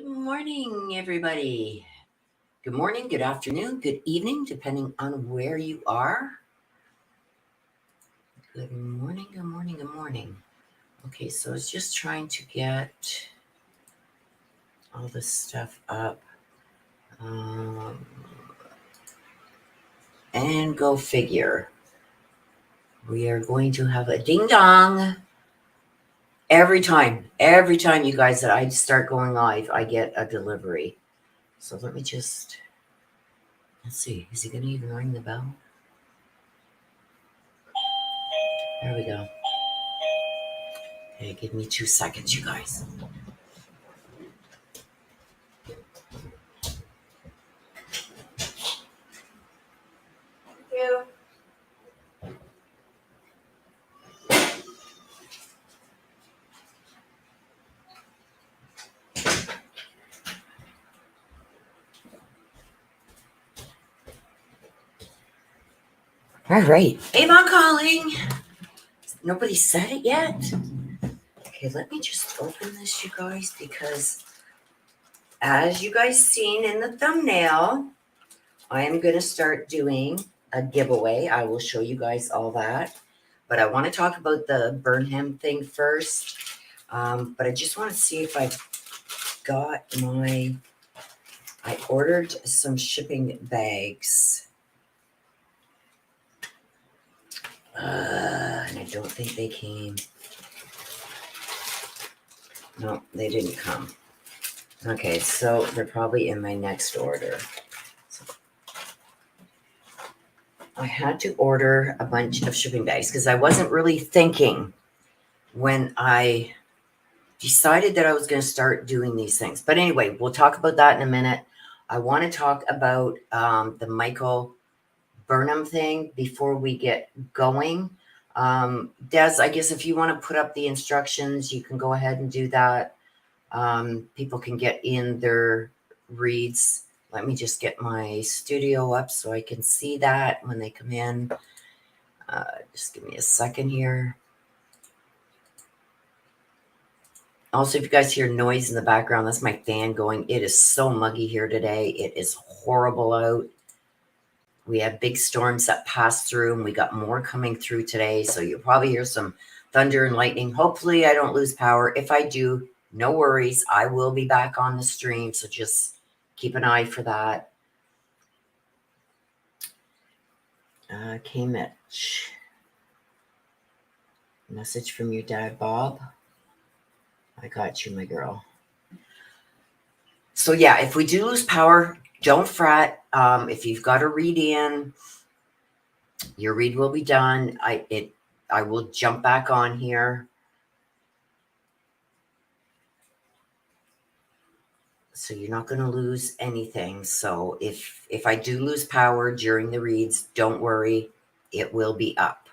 Good morning, everybody. Good morning, good afternoon, good evening, depending on where you are. Good morning, good morning, good morning. Okay, so I was just trying to get all this stuff up. And go figure. We are going to have a ding dong every time you guys that I start going live, I get a delivery. So let me just, let's see, is he going to even ring the bell? There we go. Okay, give me 2 seconds, you guys. You. All right. Avon calling. Nobody said it yet. Okay, let me just open this, you guys, because as you guys seen in the thumbnail, I am going to start doing a giveaway. I will show you guys all that. But I want to talk about the Burnham thing first. But I just want to see if I've got I ordered some shipping bags. And I don't think they came. No, they didn't come. Okay, so they're probably in my next order. So I had to order a bunch of shipping bags because I wasn't really thinking when I decided that I was going to start doing these things. But anyway, we'll talk about that in a minute. I want to talk about the Michael Burnham thing before we get going. Des, I guess if you want to put up the instructions, you can go ahead and do that. People can get in their reads. Let me just get my studio up so I can see that when they come in. Just give me a second here. Also, if you guys hear noise in the background, that's my fan going. It is so muggy here today. It is horrible out. We have big storms that pass through, and we got more coming through today. So you'll probably hear some thunder and lightning. Hopefully, I don't lose power. If I do, no worries. I will be back on the stream. So just keep an eye for that. K-Mitch. Message from your dad, Bob. I got you, my girl. So yeah, if we do lose power, don't fret. If you've got a read in, your read will be done. I will jump back on here. So you're not going to lose anything. So if I do lose power during the reads, don't worry. It will be up.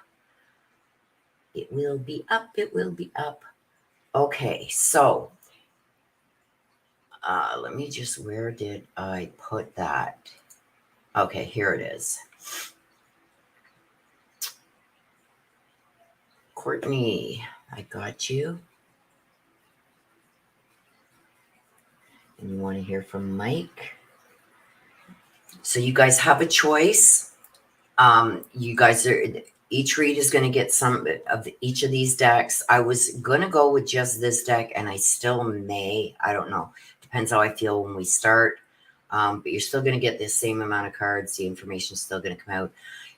It will be up. It will be up. Okay, so let me just, where did I put that? Okay, here it is. Courtney, I got you. And you want to hear from Mike. So you guys have a choice. You guys are, each read is going to get some of each of these decks. I was going to go with just this deck, and I still may. I don't know. Depends how I feel when we start. But you're still going to get the same amount of cards. The information is still going to come out.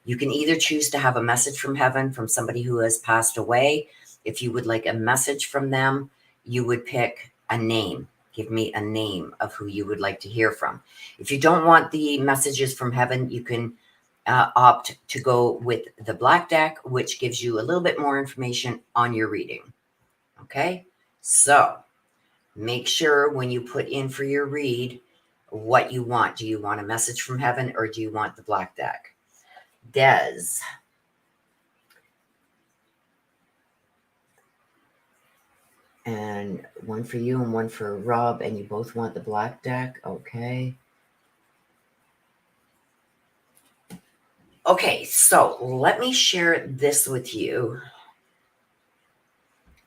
You can either choose to have a message from heaven from somebody who has passed away. If you would like a message from them, you would pick a name. Give me a name of who you would like to hear from. If you don't want the messages from heaven, you can opt to go with the black deck, which gives you a little bit more information on your reading. Okay, so make sure when you put in for your read what you want. Do you want a message from heaven or do you want the black deck? Des. And one for you and one for Rob, and you both want the black deck. Okay. Okay, so let me share this with you.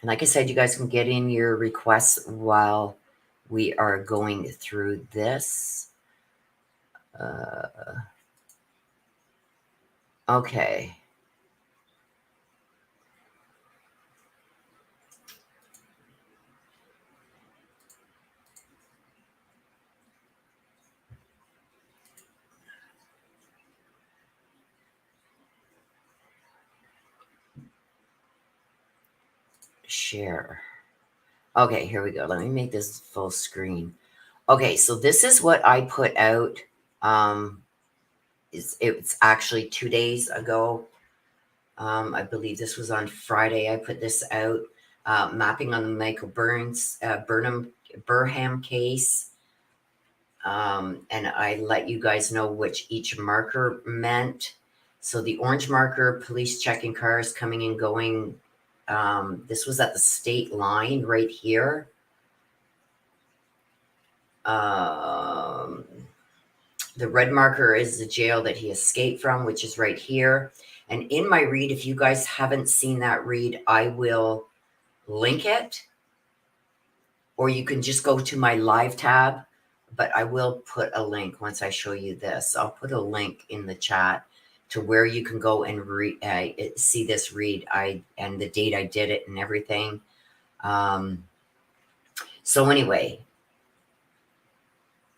And like I said, you guys can get in your requests while We are going through this. Okay. Share. Okay, here we go. Let me make this full screen. Okay, so this is what I put out. It's actually 2 days ago. I believe this was on Friday. I put this out, mapping on the Michael Burham case. And I let you guys know which each marker meant. So the orange marker, police checking cars coming and going. This was at the state line right here. The red marker is the jail that he escaped from, which is right here. And in my read, if you guys haven't seen that read, I will link it, or you can just go to my live tab, but I will put a link once I show you this. I'll put a link in the chat to where you can go and see this read. And the date I did it and everything. So anyway,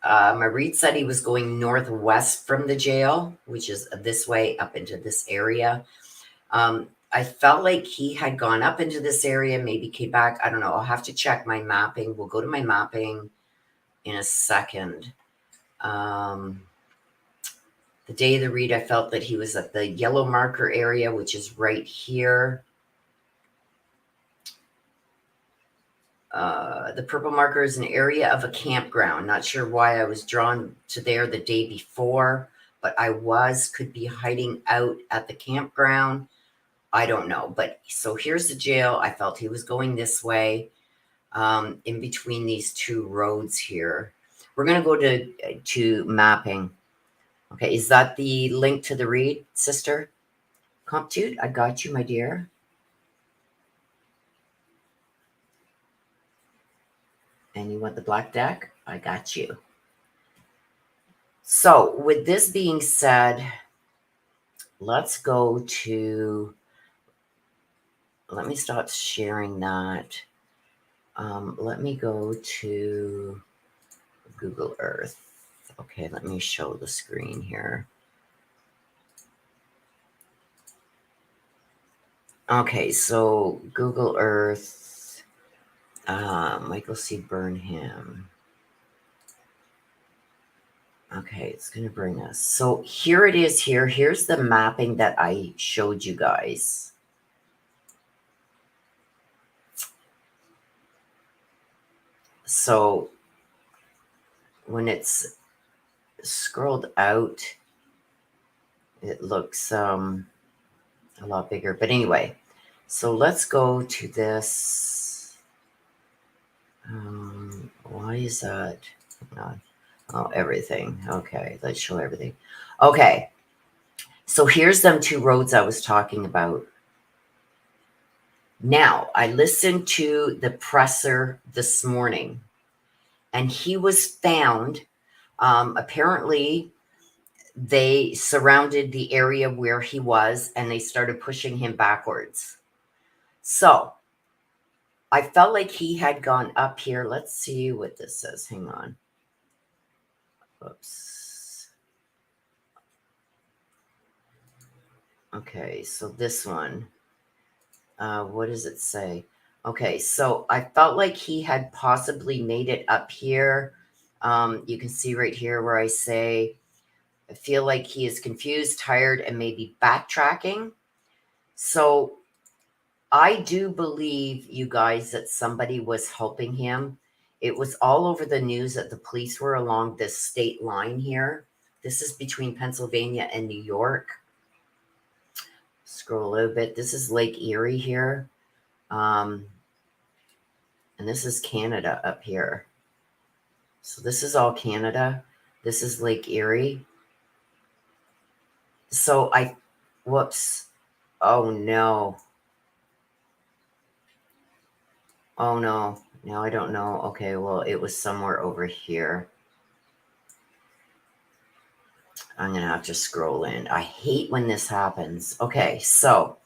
my read said he was going northwest from the jail, which is this way up into this area. I felt like he had gone up into this area, maybe came back. I don't know. I'll have to check my mapping. We'll go to my mapping in a second. The day of the read, I felt that he was at the yellow marker area, which is right here. The purple marker is an area of a campground. Not sure why I was drawn to there the day before, but I could be hiding out at the campground. I don't know. But so here's the jail. I felt he was going this way, in between these two roads here. We're going to go to mapping. Okay, is that the link to the read, sister? Comptude, I got you, my dear. And you want the black deck? I got you. So with this being said, let's go to, let me stop sharing that. Let me go to Google Earth. Okay, let me show the screen here. Okay, so Google Earth, Michael C. Burnham. Okay, it's going to bring us. So here it is here. Here's the mapping that I showed you guys. So when it's scrolled out, it looks a lot bigger. But anyway, so let's go to this. Why is that? Oh, everything. Okay, let's show everything. Okay, so here's them two roads I was talking about. Now, I listened to the presser this morning, and he was found. Apparently, they surrounded the area where he was, and they started pushing him backwards. So I felt like he had gone up here. Let's see what this says. Hang on. Oops. Okay, so this one. What does it say? Okay, so I felt like he had possibly made it up here. You can see right here where I say, I feel like he is confused, tired, and maybe backtracking. So I do believe, you guys, that somebody was helping him. It was all over the news that the police were along this state line here. This is between Pennsylvania and New York. Scroll a little bit. This is Lake Erie here. And this is Canada up here. So this is all Canada. This is Lake Erie. So whoops. Oh no. Oh no. Now I don't know. Okay, well, it was somewhere over here. I'm going to have to scroll in. I hate when this happens. Okay, so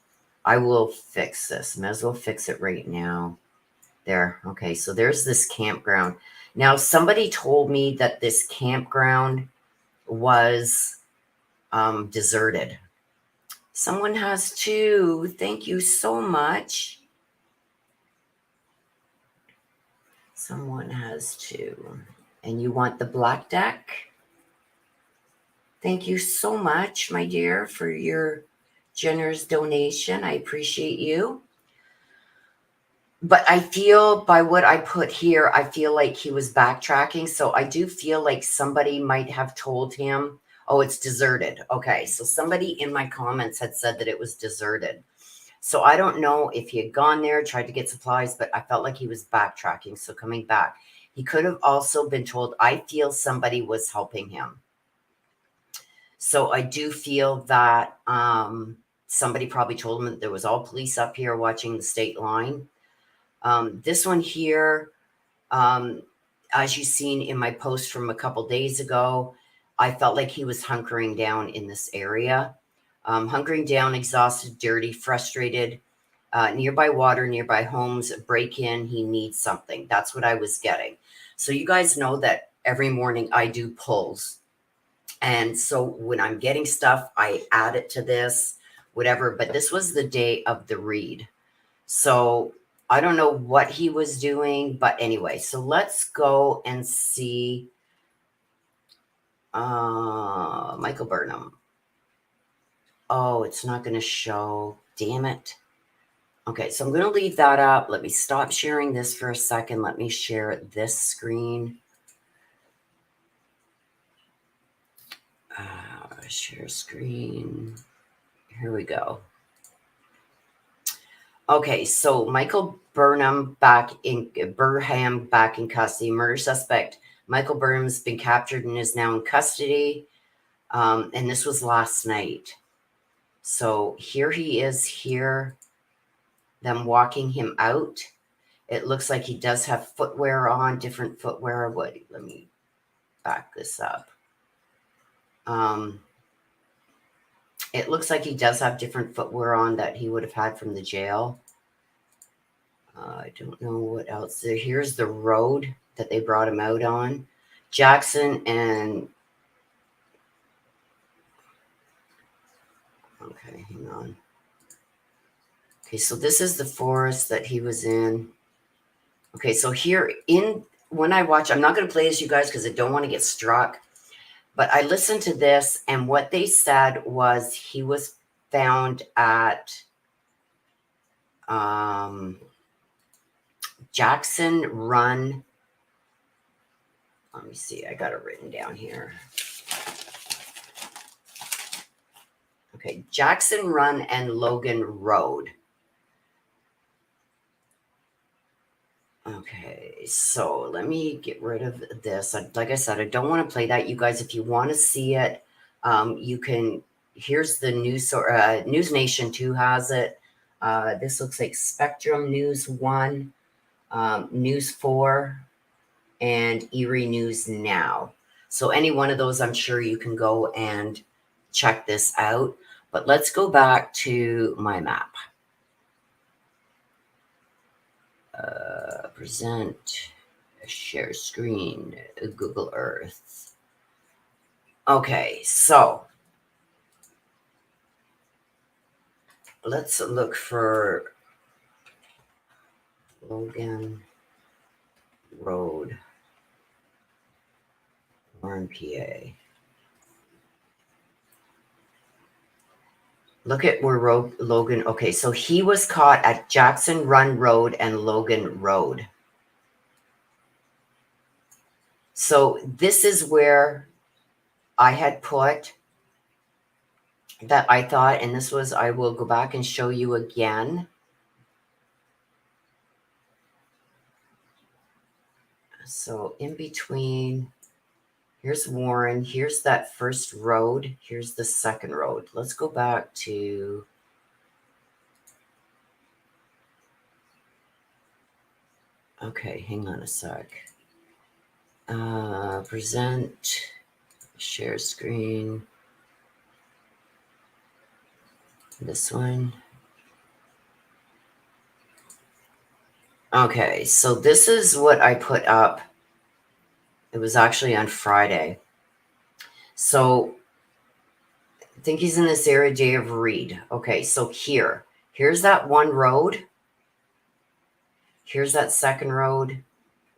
I will fix this. Might as well fix it right now. There. Okay, so there's this campground. Now, somebody told me that this campground was deserted. Someone has too. Thank you so much. Someone has too. And you want the black deck? Thank you so much, my dear, for your generous donation. I appreciate you. But I feel by what I put here, I feel like he was backtracking. So I do feel like somebody might have told him, oh, it's deserted. Okay. So somebody in my comments had said that it was deserted. So I don't know if he had gone there, tried to get supplies, but I felt like he was backtracking. So coming back, he could have also been told, I feel somebody was helping him. So I do feel that somebody probably told him that there was all police up here watching the state line. This one here, as you've seen in my post from a couple days ago, I felt like he was hunkering down in this area. Hunkering down, exhausted, dirty, frustrated, nearby water, nearby homes, break in, he needs something. That's what I was getting. So you guys know that every morning I do pulls. And so when I'm getting stuff, I add it to this, whatever. But this was the day of the read. So I don't know what he was doing, but anyway, so let's go and see Michael Burnham. Oh, it's not going to show. Damn it. Okay, so I'm going to leave that up. Let me stop sharing this for a second. Let me share this screen. Share screen. Here we go. Okay, so Michael Burnham back in custody. Murder suspect Michael Burnham's been captured and is now in custody. And this was last night. So here he is here, them walking him out. It looks like he does have footwear on, different footwear. Let me back this up. It looks like he does have different footwear on that he would have had from the jail. I don't know what else. Here's the road that they brought him out on. Jackson and... Okay, hang on. Okay, so this is the forest that he was in. Okay, so here when I watch, I'm not going to play this, you guys, because I don't want to get struck. But I listened to this, and what they said was he was found at Jackson Run. Let me see. I got it written down here. Okay, Jackson Run and Logan Road. Okay, so let me get rid of this. Like I said, I don't want to play that. You guys, if you want to see it, you can. Here's the news. News Nation 2 has it. This looks like Spectrum News 1, News 4, and Erie News Now. So any one of those, I'm sure you can go and check this out. But let's go back to my map. Present, share screen, Google Earth. Okay, so let's look for Logan Road, Warren, PA. Look at where Logan. Okay, so he was caught at Jackson Run Road and Logan Road. So this is where I had put that I thought, and this was, I will go back and show you again. So in between, here's Warren, here's that first road, here's the second road. Let's go back to Okay, hang on a sec. Present, share screen. This one. Okay, so this is what I put up. It was actually on Friday. So I think he's in this area, day of Reed. Okay, so here's that one road. Here's that second road.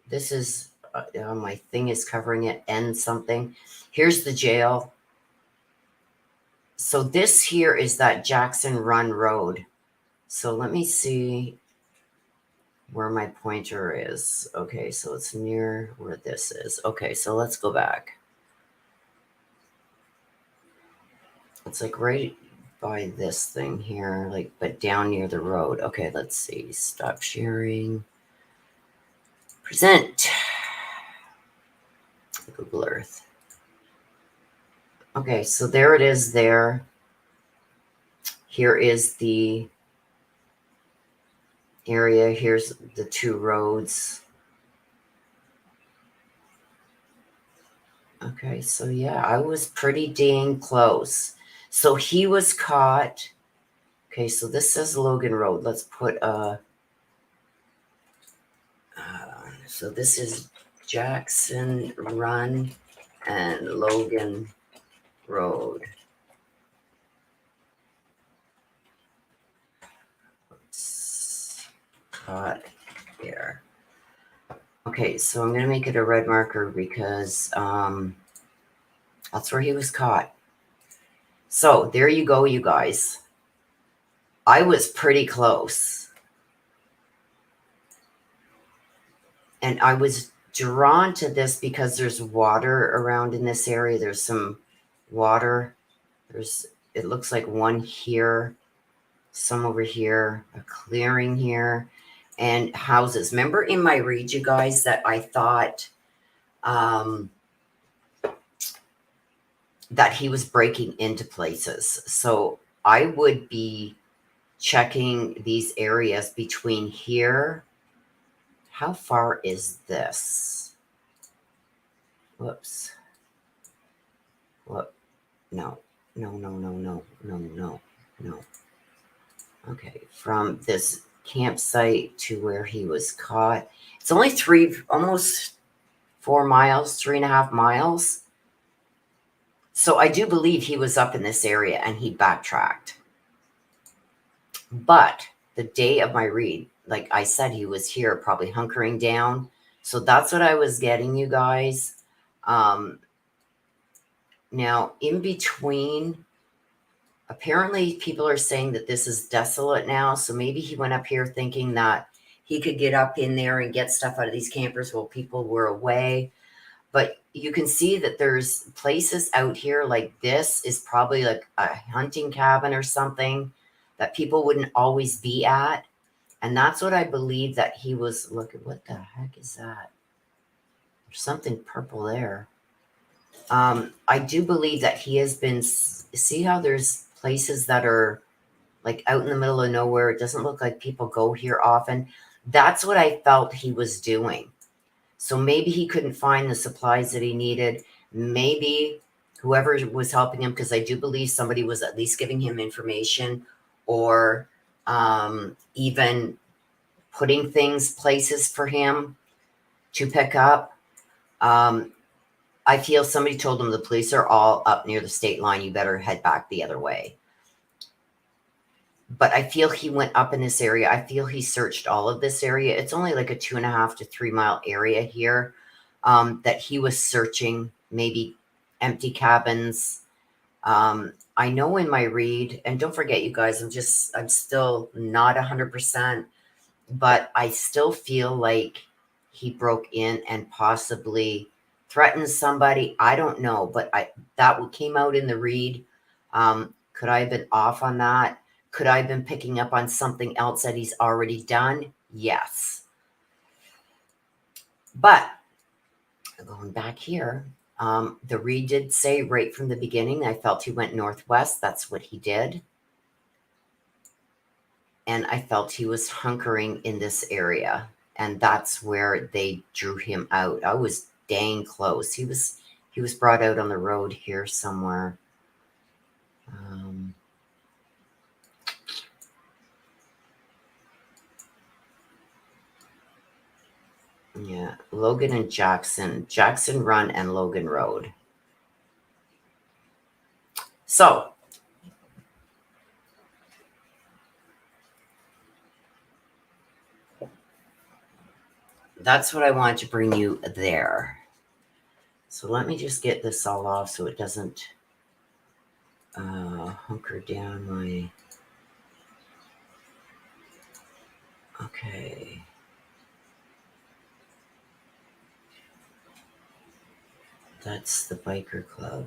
This is, my thing is covering it, N something. Here's the jail. So this here is that Jackson Run Road. So let me see where my pointer is. Okay, so it's near where this is. Okay, so let's go back. It's like right by this thing here, like, but down near the road. Okay, let's see. Stop sharing. Present. Google Earth. Okay, so there it is there. Here is the area. Here's the two roads. Okay, so yeah, I was pretty dang close. So he was caught. Okay, so this says Logan Road. Let's put so this is Jackson Run and Logan Road. Caught here. Okay, so I'm going to make it a red marker because that's where he was caught. So there you go, you guys. I was pretty close. And I was drawn to this because there's water around in this area. There's some water. It looks like one here, some over here, a clearing here, and houses. Remember in my read, you guys, that I thought that he was breaking into places. So I would be checking these areas between here. How far is this? Whoops. What? No. No. Okay, from this campsite to where he was caught. It's only almost 4 miles, 3.5 miles. So I do believe he was up in this area and he backtracked. But the day of my read, like I said, he was here probably hunkering down. So that's what I was getting, you guys. Now, in between, apparently people are saying that this is desolate now. So maybe he went up here thinking that he could get up in there and get stuff out of these campers while people were away. But you can see that there's places out here like this is probably like a hunting cabin or something that people wouldn't always be at. And that's what I believe that he was. Look at what the heck is that? There's something purple there. I do believe that he has been, see how there's places that are like out in the middle of nowhere. It doesn't look like people go here often. That's what I felt he was doing. So maybe he couldn't find the supplies that he needed. Maybe whoever was helping him, because I do believe somebody was at least giving him information or even putting places for him to pick up. I feel somebody told him the police are all up near the state line. You better head back the other way. But I feel he went up in this area. I feel he searched all of this area. It's only like a 2.5 to 3 mile area here that he was searching, maybe empty cabins. I know in my read, and don't forget, you guys, I'm still not 100%, but I still feel like he broke in and possibly threatened somebody. I don't know, but that came out in the read. Could I have been off on that? Could I have been picking up on something else that he's already done? Yes. But going back here, the read did say right from the beginning, I felt he went northwest. That's what he did. And I felt he was hunkering in this area. and that's where they drew him out. I was dang close. He was brought out on the road here somewhere. Yeah, Logan and Jackson Run and Logan Road. So that's what I wanted to bring you there. So let me just get this all off so it doesn't hunker down my... Okay. That's the biker club.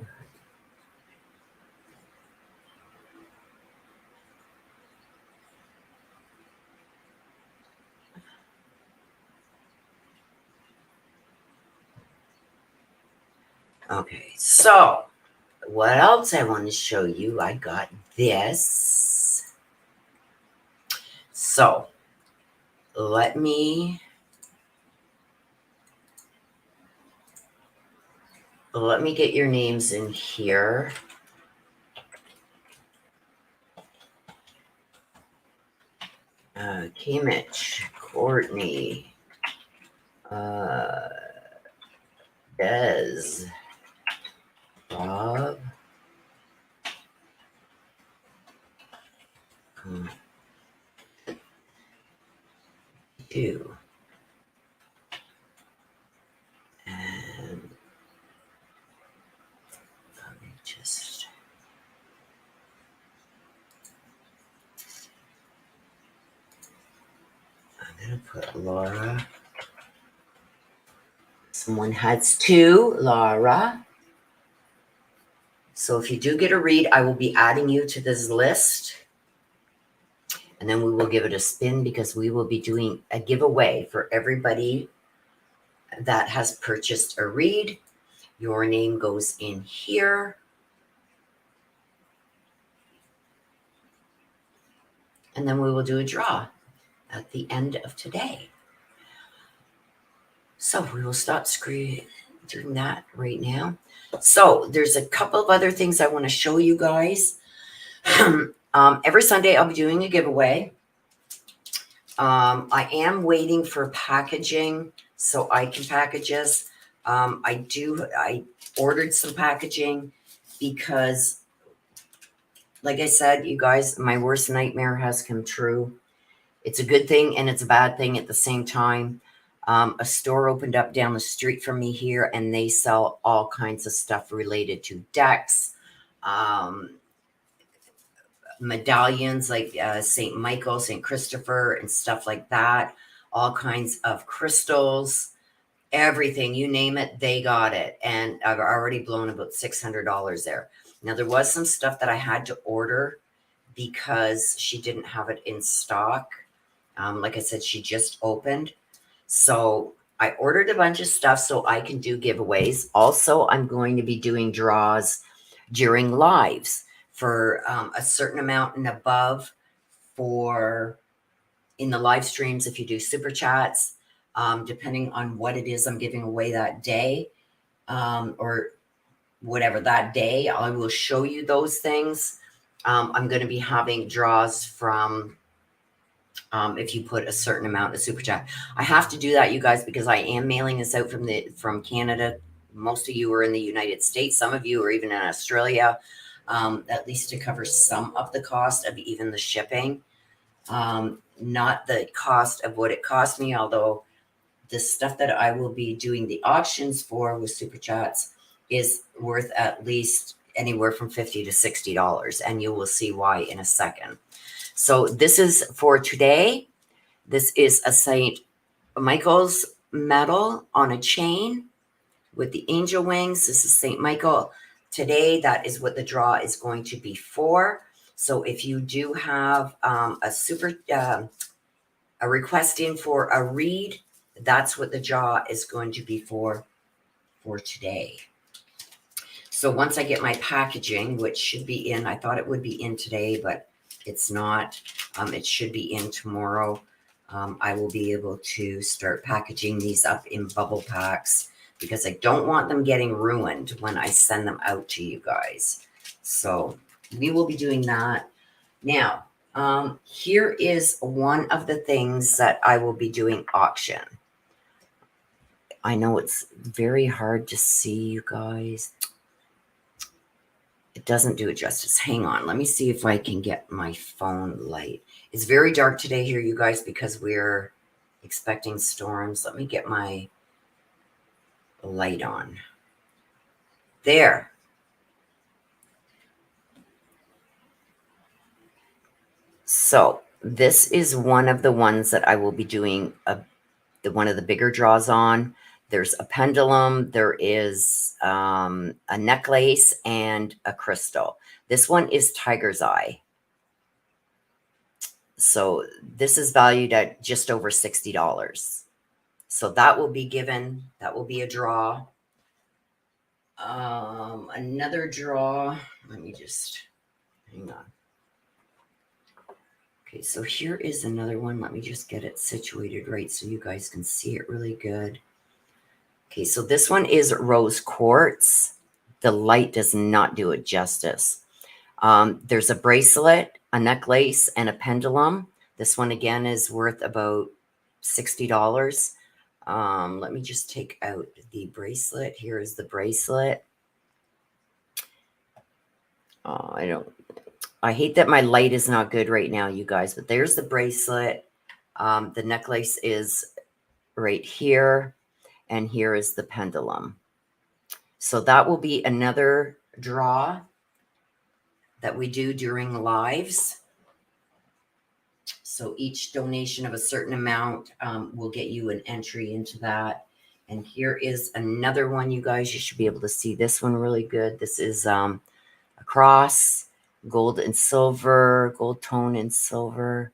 Okay, so what else I want to show you? I got this. So let me get your names in here. Kimich, Courtney, Des, Bob, you, and let me just... I'm gonna put Laura. Someone has two, Laura. So if you do get a read, I will be adding you to this list. And then we will give it a spin because we will be doing a giveaway for everybody that has purchased a read. Your name goes in here. And then we will do a draw at the end of today. So we will stop doing that right now. So there's a couple of other things I want to show you guys. Every Sunday I'll be doing a giveaway. I am waiting for packaging so I can package this. I ordered some packaging because, like I said, you guys, my worst nightmare has come true. It's a good thing and it's a bad thing at the same time. A store opened up down the street from me here, and they sell all kinds of stuff related to decks, medallions like St. Michael, St. Christopher, and stuff like that. All kinds of crystals, everything, you name it, they got it. And I've already blown about $600 there. Now, there was some stuff that I had to order because she didn't have it in stock. Like I said, she just opened. So I ordered a bunch of stuff so I can do giveaways. Also, I'm going to be doing draws during lives for a certain amount and above for in the live streams. If you do super chats, depending on what it is I'm giving away that day, or whatever that day, I will show you those things. I'm going to be having draws from if you put a certain amount of super chat. I have to do that, you guys, because I am mailing this out from Canada. Most of you are in the United States. Some of you are even in Australia, at least to cover some of the cost of even the shipping. Not the cost of what it cost me, although the stuff that I will be doing the auctions for with super chats is worth at least anywhere from $50 to $60, and you will see why in a second. So this is for today. This is a St. Michael's medal on a chain with the angel wings. This is St. Michael. Today, that is what the draw is going to be for. So if you do have a request in for a read, that's what the draw is going to be for today. So once I get my packaging, which should be in, I thought it would be in today, but it's not. It should be in tomorrow. I will be able to start packaging these up in bubble packs because I don't want them getting ruined when I send them out to you guys. So we will be doing that. Now, here is one of the things that I will be doing auction. I know it's very hard to see, you guys. It doesn't do it justice. Hang on. Let me see if I can get my phone light. It's very dark today here, you guys, because we're expecting storms. Let me get my light on. There. So this is one of the ones that I will be doing one of the bigger draws on. There's a pendulum, there is a necklace, and a crystal. This one is Tiger's Eye. So this is valued at just over $60. So that will be given. That will be a draw. Another draw. Let me just hang on. Okay, so here is another one. Let me just get it situated right so you guys can see it really good. Okay, so this one is rose quartz. The light does not do it justice. There's a bracelet, a necklace, and a pendulum. This one, again, is worth about $60. Let me just take out the bracelet. Here is the bracelet. I hate that my light is not good right now, you guys, but there's the bracelet. The necklace is right here, and here is the pendulum. So that will be another draw that we do during lives. So each donation of a certain amount will get you an entry into that. And here is another one, you guys. You should be able to see this one really good. This is a cross, gold and silver, gold tone and silver.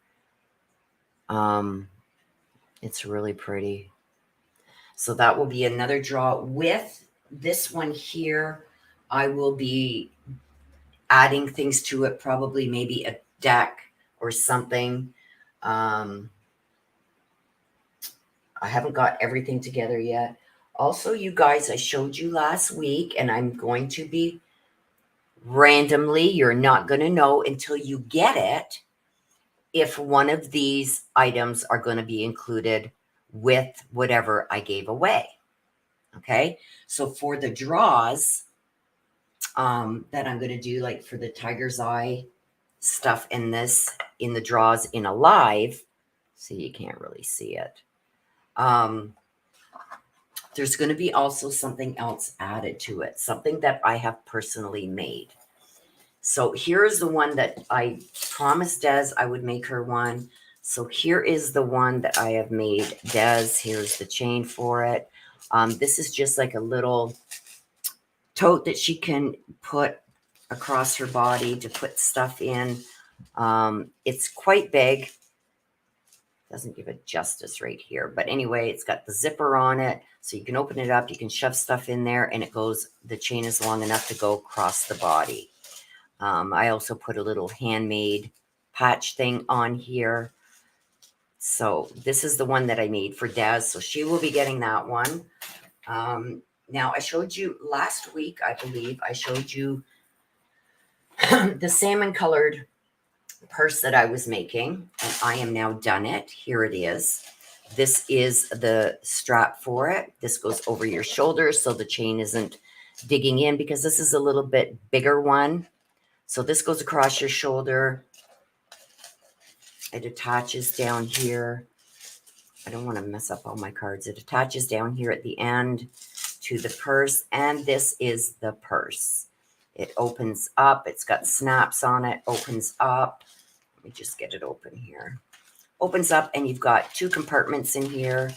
It's really pretty. So that will be another draw. With this one here, I will be adding things to it, probably maybe a deck or something. I haven't got everything together yet. Also, you guys, I showed you last week, and I'm going to be randomly, you're not going to know until you get it, if one of these items are going to be included with whatever I gave away. Okay, so for the draws that I'm going to do, like for the Tiger's Eye stuff in the draws in a live, so you can't really see it. There's going to be also something else added to it, something that I have personally made. So here is the one that I promised Des I would make her one. So here is the one that I have made Des. Here's the chain for it. This is just like a little tote that she can put across her body to put stuff in. It's quite big. Doesn't give it justice right here. But anyway, it's got the zipper on it. So you can open it up. You can shove stuff in there. And it goes, the chain is long enough to go across the body. I also put a little handmade patch thing on here. So this is the one that I made for Des. So she will be getting that one. Now, I showed you last week, I believe, I showed you the salmon colored purse that I was making. And I am now done it. Here it is. This is the strap for it. This goes over your shoulders so the chain isn't digging in, because this is a little bit bigger one. So this goes across your shoulder. It attaches down here. I don't want to mess up all my cards. It attaches down here at the end to the purse. And this is the purse. It opens up. It's got snaps on it. Opens up. Let me just get it open here. Opens up, and you've got two compartments in here.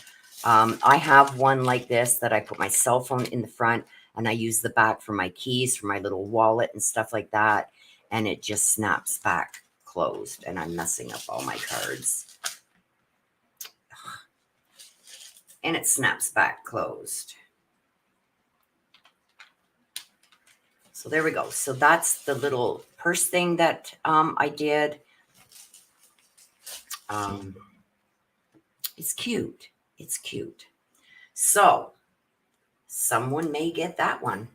I have one like this that I put my cell phone in the front, and I use the back for my keys, for my little wallet and stuff like that. And it just snaps back closed, and I'm messing up all my cards. And it snaps back closed. So there we go. So that's the little purse thing that I did. It's cute. It's cute. So someone may get that one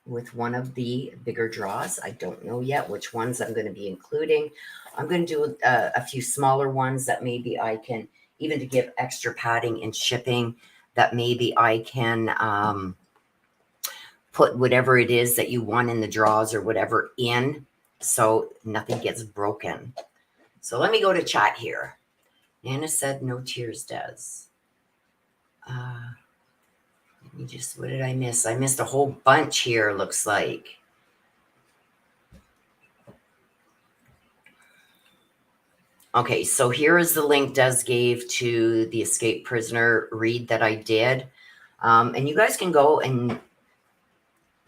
with one of the bigger draws. I don't know yet which ones I'm going to be including. I'm going to do a few smaller ones that maybe I can, even to give extra padding and shipping, that maybe I can put whatever it is that you want in the draws or whatever in, so nothing gets broken. So let me go to chat here. Nana said no tears, Des. Let me just, what did I miss? I missed a whole bunch here, looks like. Okay, so here is the link Des gave to the escape prisoner read that I did. And you guys can go and,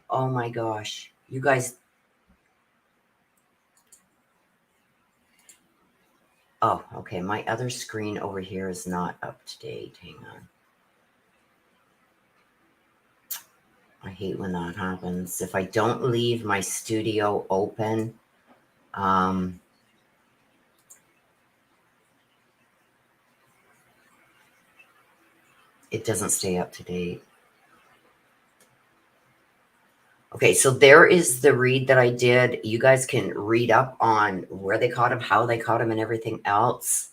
oh my gosh, you guys. Oh, okay, my other screen over here is not up to date. Hang on. I hate when that happens. If I don't leave my studio open, it doesn't stay up to date. Okay, so there is the read that I did. You guys can read up on where they caught him, how they caught him, and everything else.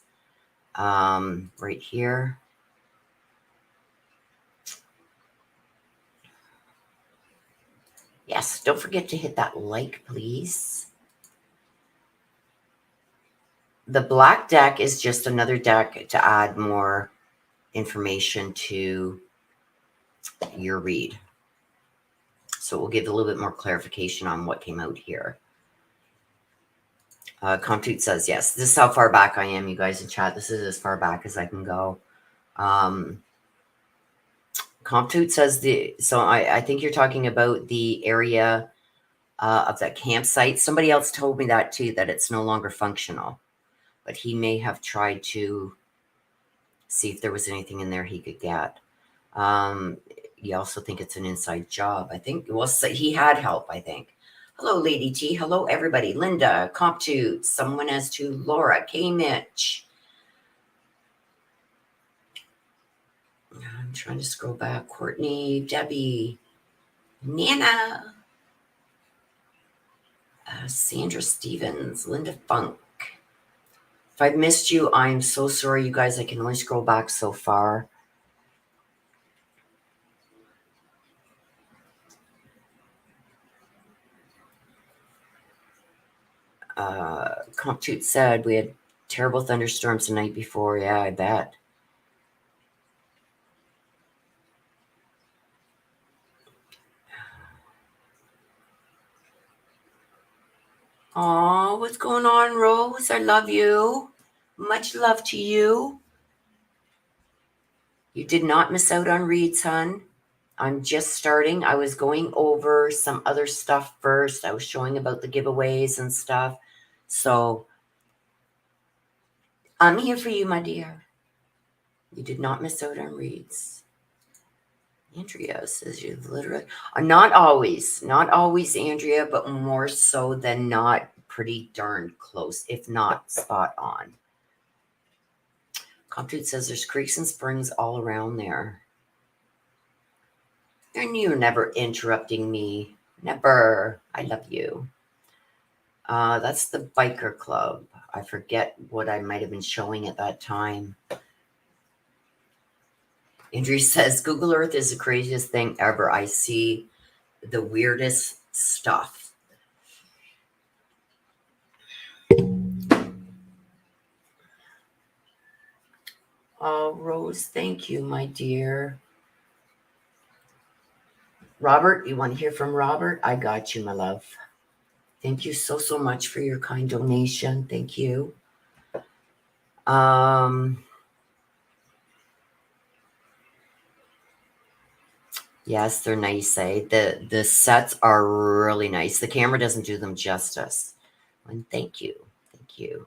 Right here. Yes, don't forget to hit that like, please. The black deck is just another deck to add more information to your read. So we'll give a little bit more clarification on what came out here. Compute says, yes, this is how far back I am, you guys in chat. This is as far back as I can go. Compute says, so I think you're talking about the area of that campsite. Somebody else told me that too, that it's no longer functional. But he may have tried to see if there was anything in there he could get. You also think it's an inside job. I think, well, he had help, I think. Hello, Lady T. Hello, everybody. Linda, Comptute, someone as to Laura, K. Mitch. I'm trying to scroll back. Courtney, Debbie, Nana, Sandra Stevens, Linda Funk. If I've missed you, I'm so sorry, you guys. I can only scroll back so far. Comptute said we had terrible thunderstorms the night before. Yeah, I bet. Oh, what's going on, Rose? I love you. Much love to you. You did not miss out on reads, hon. I'm just starting. I was going over some other stuff first. I was showing about the giveaways and stuff. So I'm here for you, my dear. You did not miss out on reads. Andrea says you literally, not always, Andrea, but more so than not, pretty darn close, if not spot on. Compute says there's creeks and springs all around there. And you're never interrupting me. Never. I love you. That's the biker club. I forget what I might have been showing at that time. Andrew says, Google Earth is the craziest thing ever. I see the weirdest stuff. Oh, Rose, thank you, my dear. Robert, you want to hear from Robert? I got you, my love. Thank you so, so much for your kind donation. Thank you. Yes, they're nice, eh? The sets are really nice. The camera doesn't do them justice. And thank you. Thank you.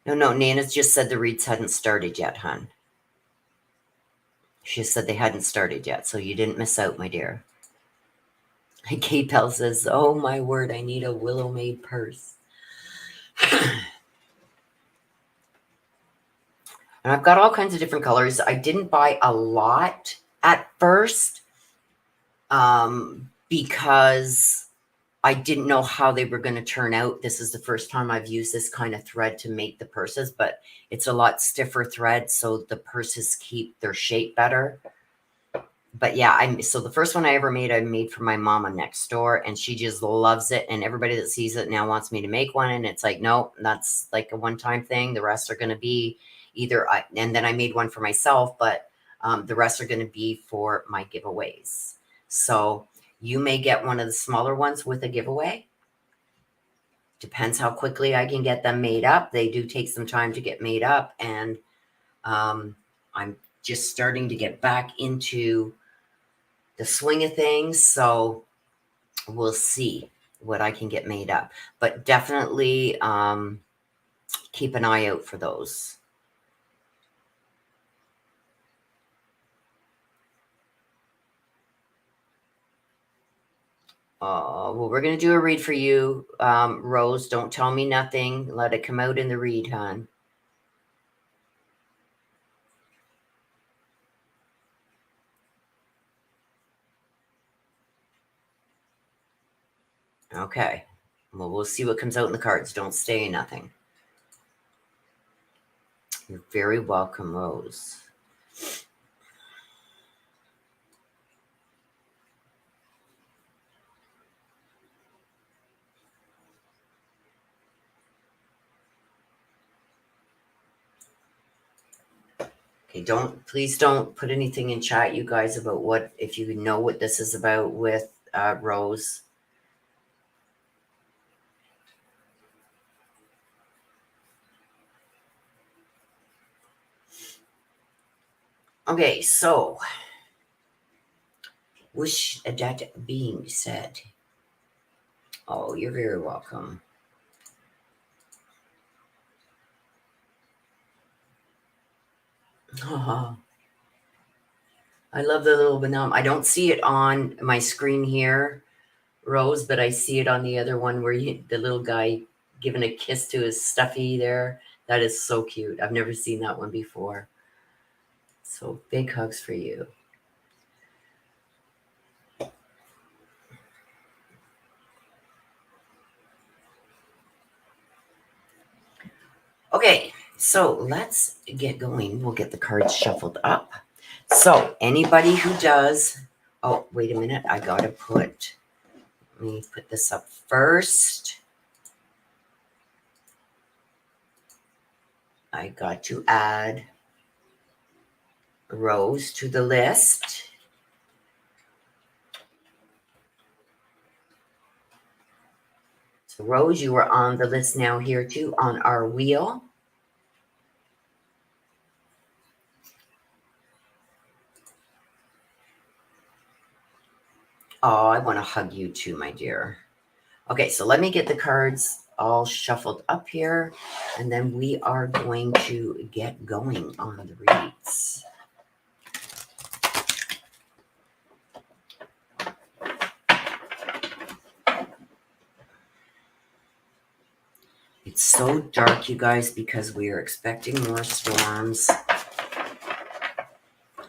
No, Nana's just said the reads hadn't started yet, hon. She said they hadn't started yet, so you didn't miss out, my dear. Kate Bell says, oh my word, I need a willow made purse. And I've got all kinds of different colors. I didn't buy a lot at first because I didn't know how they were going to turn out. This is the first time I've used this kind of thread to make the purses, but it's a lot stiffer thread, so the purses keep their shape better. But yeah, so the first one I made for my mama next door, and she just loves it. And everybody that sees it now wants me to make one. And it's like, no, that's like a one-time thing. The rest are going to be and then I made one for myself, but the rest are going to be for my giveaways. So you may get one of the smaller ones with a giveaway. Depends how quickly I can get them made up. They do take some time to get made up. And I'm just starting to get back into the swing of things, so we'll see what I can get made up, but definitely keep an eye out for those. Well, we're going to do a read for you, Rose. Don't tell me nothing. Let it come out in the read, hon. Okay. Well, we'll see what comes out in the cards. Don't say nothing. You're very welcome, Rose. Okay, please don't put anything in chat, you guys, about if you know what this is about with Rose. Okay, so with that being said, oh, you're very welcome. Oh, I love the little banana. I don't see it on my screen here, Rose, but I see it on the other one where the little guy giving a kiss to his stuffy there. That is so cute. I've never seen that one before. So big hugs for you. Okay, so let's get going. We'll get the cards shuffled up. So anybody who does, oh, wait a minute. Let me put this up first. I got to add Rose to the list. So Rose, you are on the list now here too on our wheel. Oh, I want to hug you too, my dear. Okay, so let me get the cards all shuffled up here, and then we are going to get going on the reads. It's so dark, you guys, because we are expecting more storms.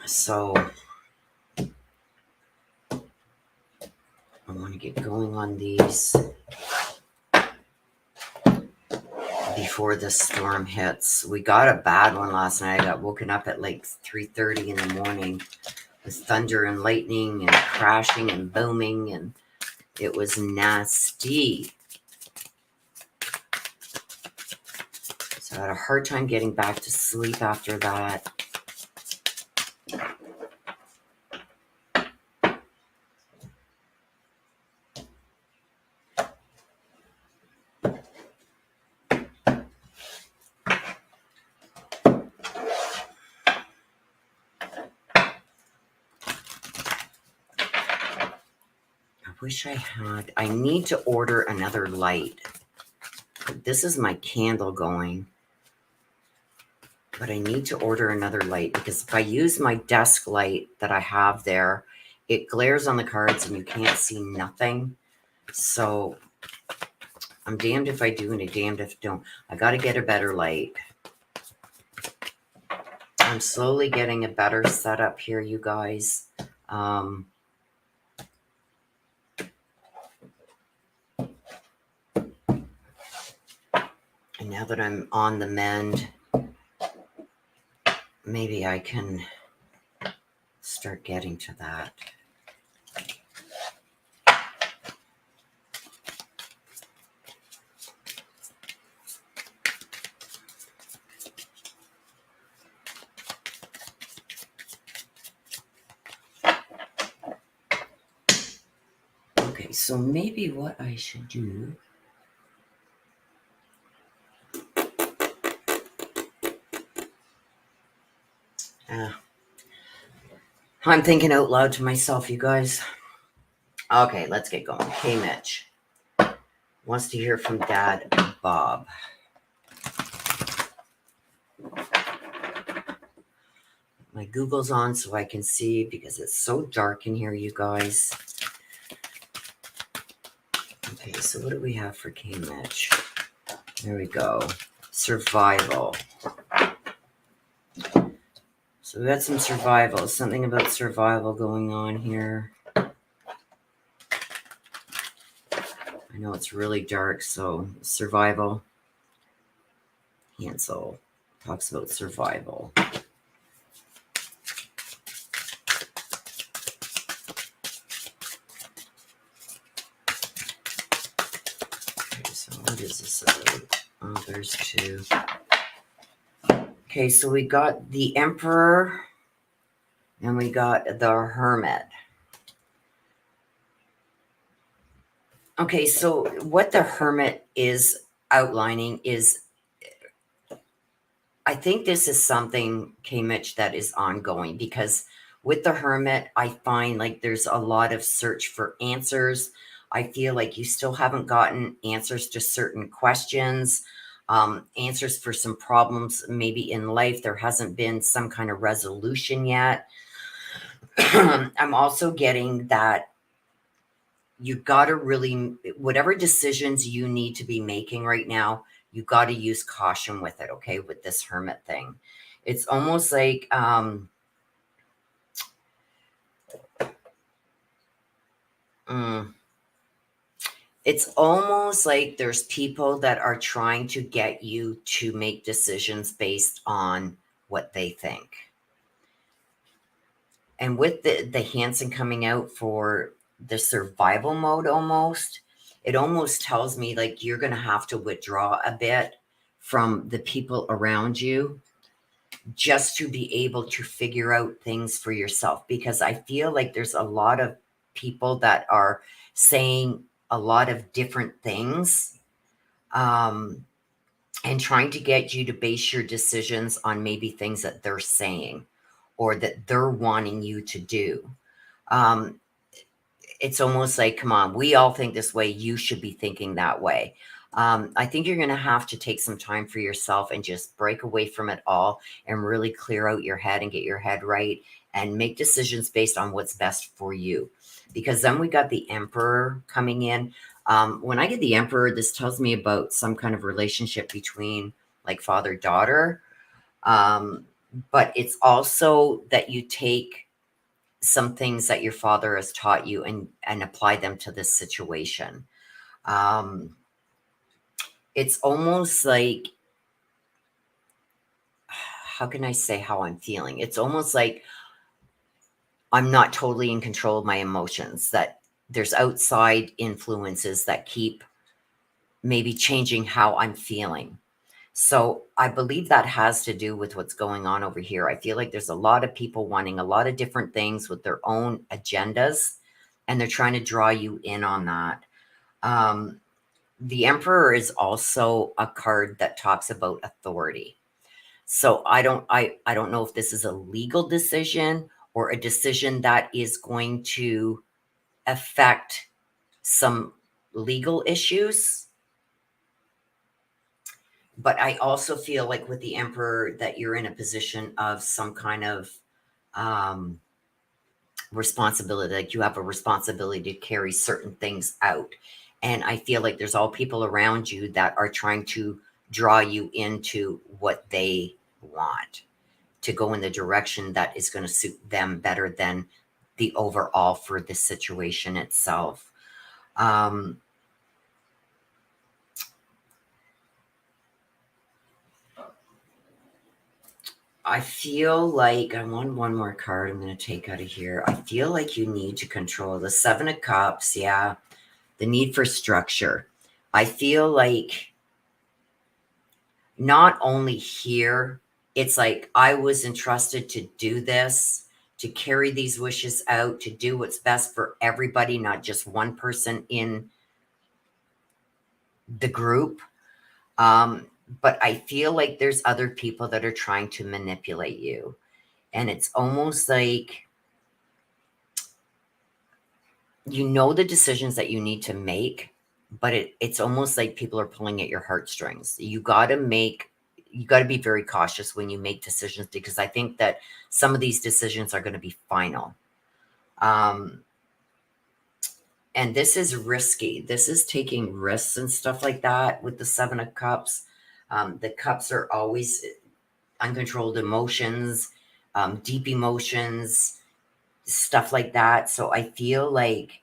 So I want to get going on these before the storm hits. We got a bad one last night. I got woken up at like 3:30 in the morning with thunder and lightning and crashing and booming, and it was nasty. So I had a hard time getting back to sleep after that. I need to order another light. This is my candle going. But I need to order another light because if I use my desk light that I have there, it glares on the cards and you can't see nothing. So I'm damned if I do and I'm damned if I don't. I got to get a better light. I'm slowly getting a better setup here, you guys. And now that I'm on the mend, maybe I can start getting to that. Okay, so maybe what I should do... I'm thinking out loud to myself, you guys. Okay, let's get going. Hey, Mitch wants to hear from Dad Bob. My Google's on so I can see because it's so dark in here, you guys. Okay, so what do we have for K Mitch? There we go. Survival. So we got some survival. Something about survival going on here. I know it's really dark, so survival. Hansel talks about survival. Okay, so what is this about? Oh, there's two. Okay, so we got the Emperor and we got the Hermit. Okay, so what the Hermit is outlining is, I think this is something, K. Mitch, that is ongoing, because with the Hermit, I find like there's a lot of search for answers. I feel like you still haven't gotten answers to certain questions, answers for some problems maybe in life. There hasn't been some kind of resolution yet. I'm also getting that you got to really, whatever decisions you need to be making right now, you got to use caution with it, okay, with this Hermit thing. It's almost like, it's almost like there's people that are trying to get you to make decisions based on what they think. And with the Hansen coming out for the survival mode almost, it almost tells me like you're going to have to withdraw a bit from the people around you just to be able to figure out things for yourself. Because I feel like there's a lot of people that are saying a lot of different things, and trying to get you to base your decisions on maybe things that they're saying or that they're wanting you to do. Um, it's almost like, come on, we all think this way. You should be thinking that way. I think you're going to have to take some time for yourself and just break away from it all and really clear out your head and get your head right and make decisions based on what's best for you. Because then we got the Emperor coming in. When I get the Emperor, this tells me about some kind of relationship between like father-daughter. But it's also that you take some things that your father has taught you and apply them to this situation. It's almost like, how can I say how I'm feeling? It's almost like I'm not totally in control of my emotions, that there's outside influences that keep maybe changing how I'm feeling. So I believe that has to do with what's going on over here. I feel like there's a lot of people wanting a lot of different things with their own agendas, and they're trying to draw you in on that. The Emperor is also a card that talks about authority. So I don't know if this is a legal decision or a decision that is going to affect some legal issues. But I also feel like with the Emperor that you're in a position of some kind of responsibility, like you have a responsibility to carry certain things out. And I feel like there's all people around you that are trying to draw you into what they want, to go in the direction that is going to suit them better than the overall for the situation itself. I feel like I want one more card I'm going to take out of here. I feel like you need to control the Seven of Cups. Yeah. The need for structure. I feel like not only here, it's like I was entrusted to do this, to carry these wishes out, to do what's best for everybody, not just one person in the group. But I feel like there's other people that are trying to manipulate you. And it's almost like you know the decisions that you need to make, but it's almost like people are pulling at your heartstrings. You got to be very cautious when you make decisions, because I think that some of these decisions are going to be final. And this is risky. This is taking risks and stuff like that with the Seven of Cups. The cups are always uncontrolled emotions, deep emotions, stuff like that. So I feel like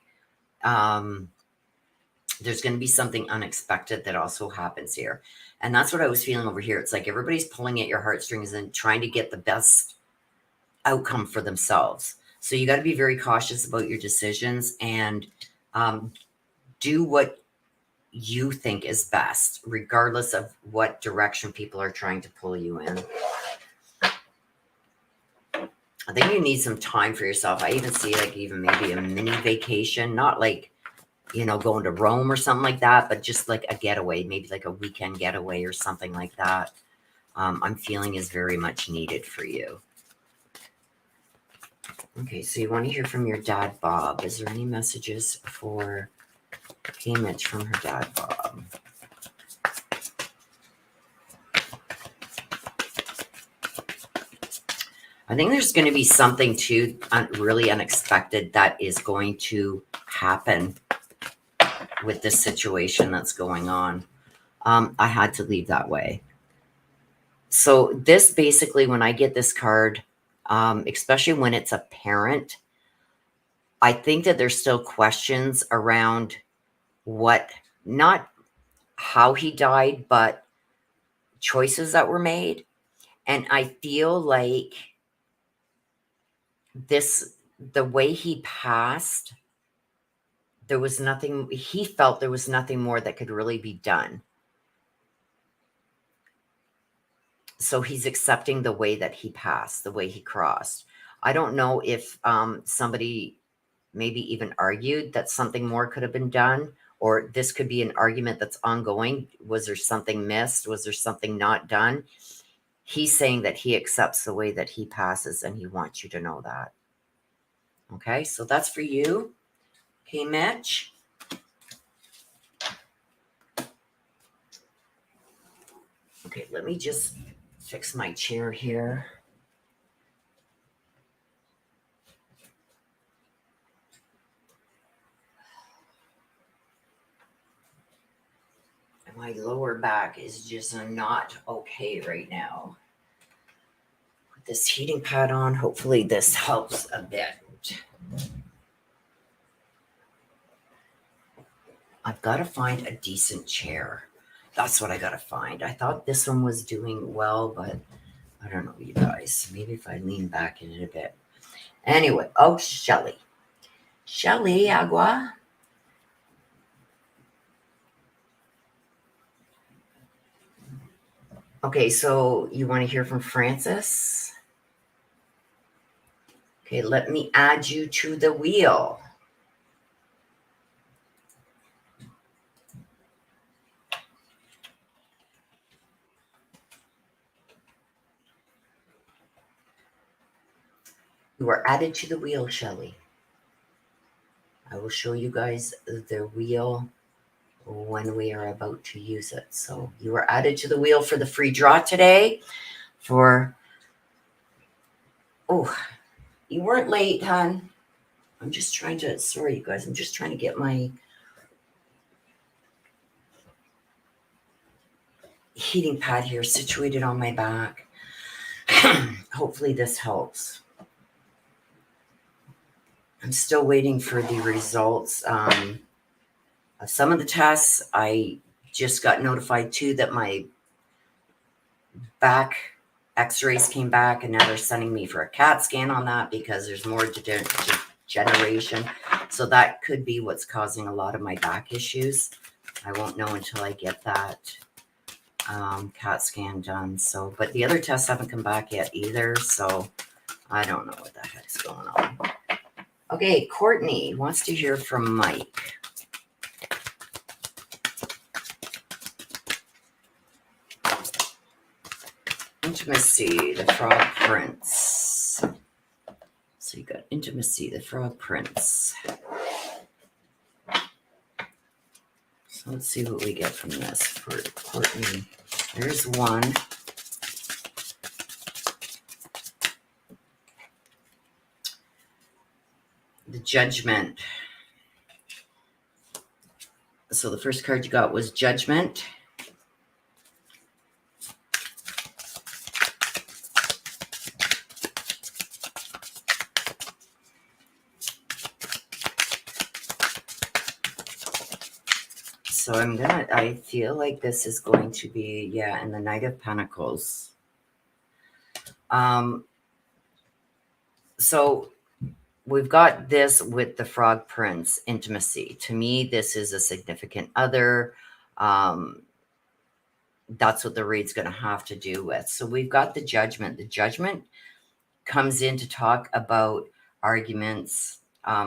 there's going to be something unexpected that also happens here. And that's what I was feeling over here. It's like everybody's pulling at your heartstrings and trying to get the best outcome for themselves. So you got to be very cautious about your decisions and do what you think is best, regardless of what direction people are trying to pull you in. I think you need some time for yourself. I even see like even maybe a mini vacation, not like, you know, going to Rome or something like that, but just like a getaway, maybe like a weekend getaway or something like that. I'm feeling is very much needed for you. Okay, so you want to hear from your dad, Bob. Is there any messages for Hey Mitch from her dad, Bob? I think there's going to be something too really unexpected that is going to happen with this situation that's going on. I had to leave that way. So this basically, when I get this card, especially when it's a parent, I think that there's still questions around not how he died, but choices that were made. And I feel like the way he passed, he felt there was nothing more that could really be done. So he's accepting the way that he passed, the way he crossed. I don't know if somebody maybe even argued that something more could have been done, or this could be an argument that's ongoing. Was there something missed? Was there something not done? He's saying that he accepts the way that he passes, and he wants you to know that. Okay, so that's for you. Okay, Mitch. Okay, let me just fix my chair here. My lower back is just not okay right now. Put this heating pad on. Hopefully this helps a bit. I've got to find a decent chair. That's what I got to find. I thought this one was doing well, but I don't know, you guys. Maybe if I lean back in it a bit. Anyway, oh, Shelly. Shelly, agua. Okay, so you want to hear from Francis? Okay, let me add you to the wheel. You are added to the wheel, Shelly. I will show you guys the wheel when we are about to use it. So you are added to the wheel for the free draw today. Oh, you weren't late, hon. I'm just trying to, sorry, you guys, I'm just trying to get my heating pad here situated on my back. Hopefully this helps. I'm still waiting for the results of some of the tests. I just got notified too that my back x-rays came back, and now they're sending me for a CAT scan on that because there's more degeneration. So that could be what's causing a lot of my back issues. I won't know until I get that CAT scan done. So, but the other tests haven't come back yet either. So I don't know what the heck's going on. Okay, Courtney wants to hear from Mike. Intimacy, the Frog Prince. So you got Intimacy, the Frog Prince. So let's see what we get from this for Courtney. There's one. The Judgment. So the first card you got was Judgment. So I feel like this is going to be, yeah, and the Knight of Pentacles. So we've got this with the Frog Prince, intimacy. To me, this is a significant other. That's what the read's going to have to do with. So we've got the Judgment. The Judgment comes in to talk about arguments,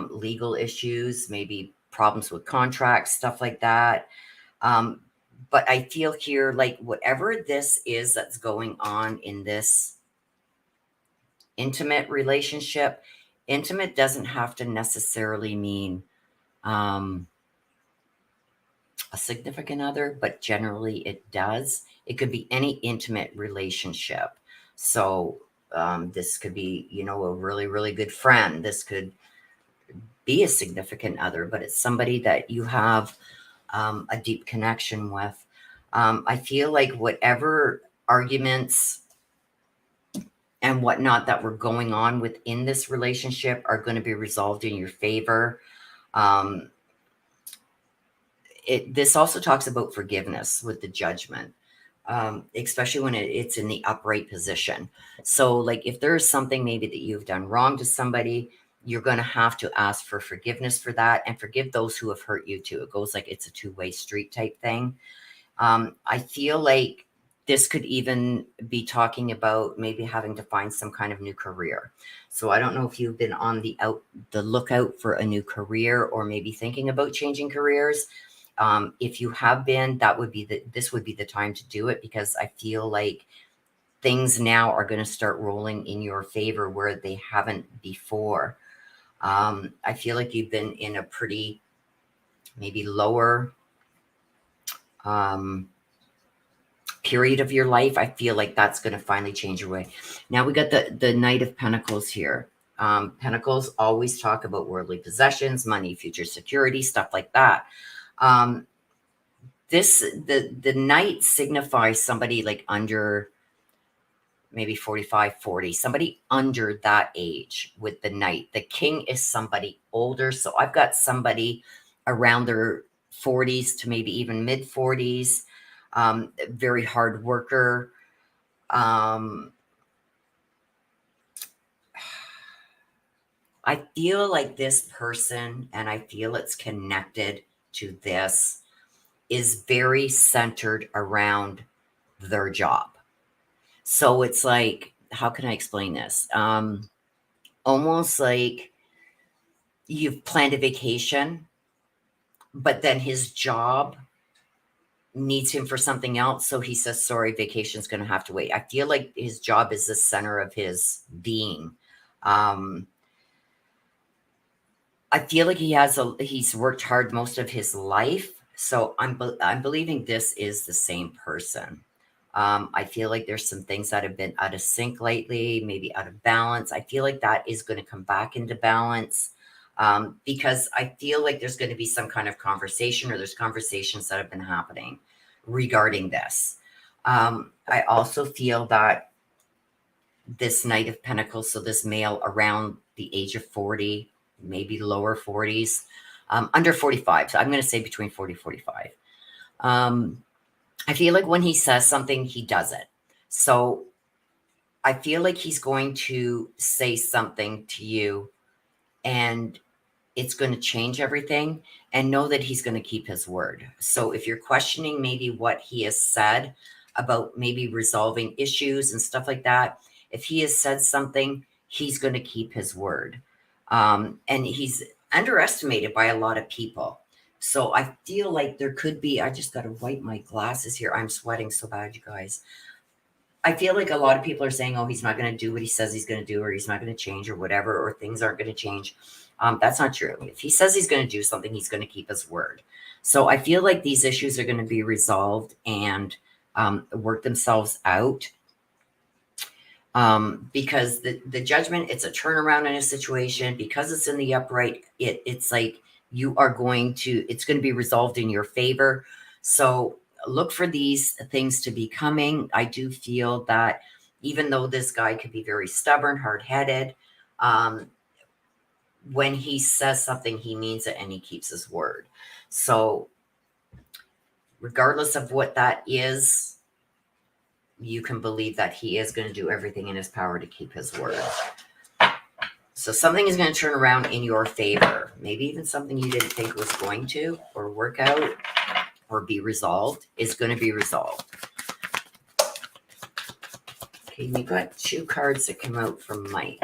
legal issues, maybe problems with contracts, stuff like that. But I feel here like whatever this is that's going on in this intimate relationship, intimate doesn't have to necessarily mean a significant other, but generally it does. It could be any intimate relationship. So this could be, you know, a really, really good friend. This could be a significant other, but it's somebody that you have a deep connection with. I feel like whatever arguments and whatnot that were going on within this relationship are going to be resolved in your favor. This also talks about forgiveness with the Judgment, especially when it's in the upright position. So like if there's something maybe that you've done wrong to somebody, you're going to have to ask for forgiveness for that and forgive those who have hurt you too. It goes like it's a two-way street type thing. I feel like this could even be talking about maybe having to find some kind of new career. So I don't know if you've been on the lookout for a new career or maybe thinking about changing careers. If you have been, this would be the time to do it, because I feel like things now are going to start rolling in your favor where they haven't before. I feel like you've been in a pretty maybe lower period of your life. I feel like that's going to finally change your way. Now we got the Knight of Pentacles here. Pentacles always talk about worldly possessions, money, future security, stuff like that. The Knight signifies somebody like under maybe 45, 40, somebody under that age with the Knight. The King is somebody older. So I've got somebody around their 40s to maybe even mid 40s. Very hard worker. I feel like this person, and I feel it's connected to this, is very centered around their job. So it's like, how can I explain this? Almost like you've planned a vacation, but then his job needs him for something else. So he says, sorry, vacation's going to have to wait. I feel like his job is the center of his being. I feel like he's worked hard most of his life. So I'm believing this is the same person. I feel like there's some things that have been out of sync lately, maybe out of balance. I feel like that is going to come back into balance. because I feel like there's going to be some kind of conversation, or there's conversations that have been happening regarding this. I also feel that this Knight of Pentacles, so this male around the age of 40, maybe lower 40s, under 45. So I'm going to say between 40 and 45. I feel like when he says something, he does it. So I feel like he's going to say something to you, and it's going to change everything, and know that he's going to keep his word. So if you're questioning maybe what he has said about maybe resolving issues and stuff like that, if he has said something, he's going to keep his word. And he's underestimated by a lot of people. So I feel like there could be, I just got to wipe my glasses here. I'm sweating so bad, you guys. I feel like a lot of people are saying, oh, he's not going to do what he says he's going to do, or he's not going to change, or whatever, or things aren't going to change. That's not true. If he says he's going to do something, he's going to keep his word. So I feel like these issues are going to be resolved and work themselves out. Because the judgment, it's a turnaround in a situation. Because it's in the upright, it's like it's going to be resolved in your favor. So look for these things to be coming. I do feel that even though this guy could be very stubborn, hard-headed, when he says something, he means it, and he keeps his word. So regardless of what that is, you can believe that he is going to do everything in his power to keep his word. So something is going to turn around in your favor. Maybe even something you didn't think was going to, or work out, or be resolved, is going to be resolved. Okay, we got 2 cards that come out from Mike.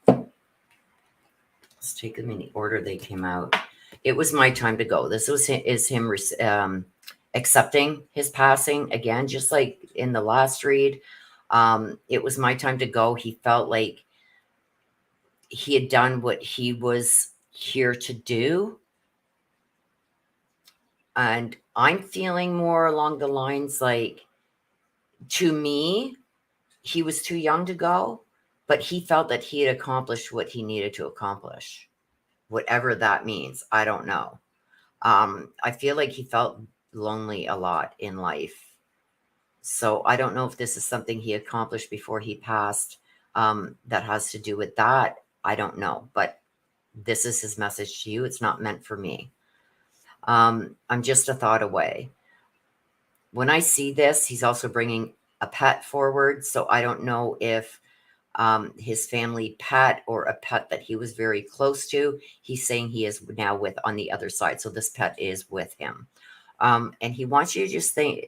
Let's take them in the order they came out. It was my time to go. This is him accepting his passing again, just like in the last read. It was my time to go. He felt like he had done what he was here to do. And I'm feeling more along the lines like, to me, he was too young to go, but he felt that he had accomplished what he needed to accomplish. Whatever that means, I don't know. I feel like he felt lonely a lot in life. So I don't know if this is something he accomplished before he passed, that has to do with that. I don't know, but this is his message to you. It's not meant for me. I'm just a thought away. When I see this, he's also bringing a pet forward. So I don't know if his family pet, or a pet that he was very close to, he's saying he is now with on the other side. So this pet is with him. And he wants you to just think,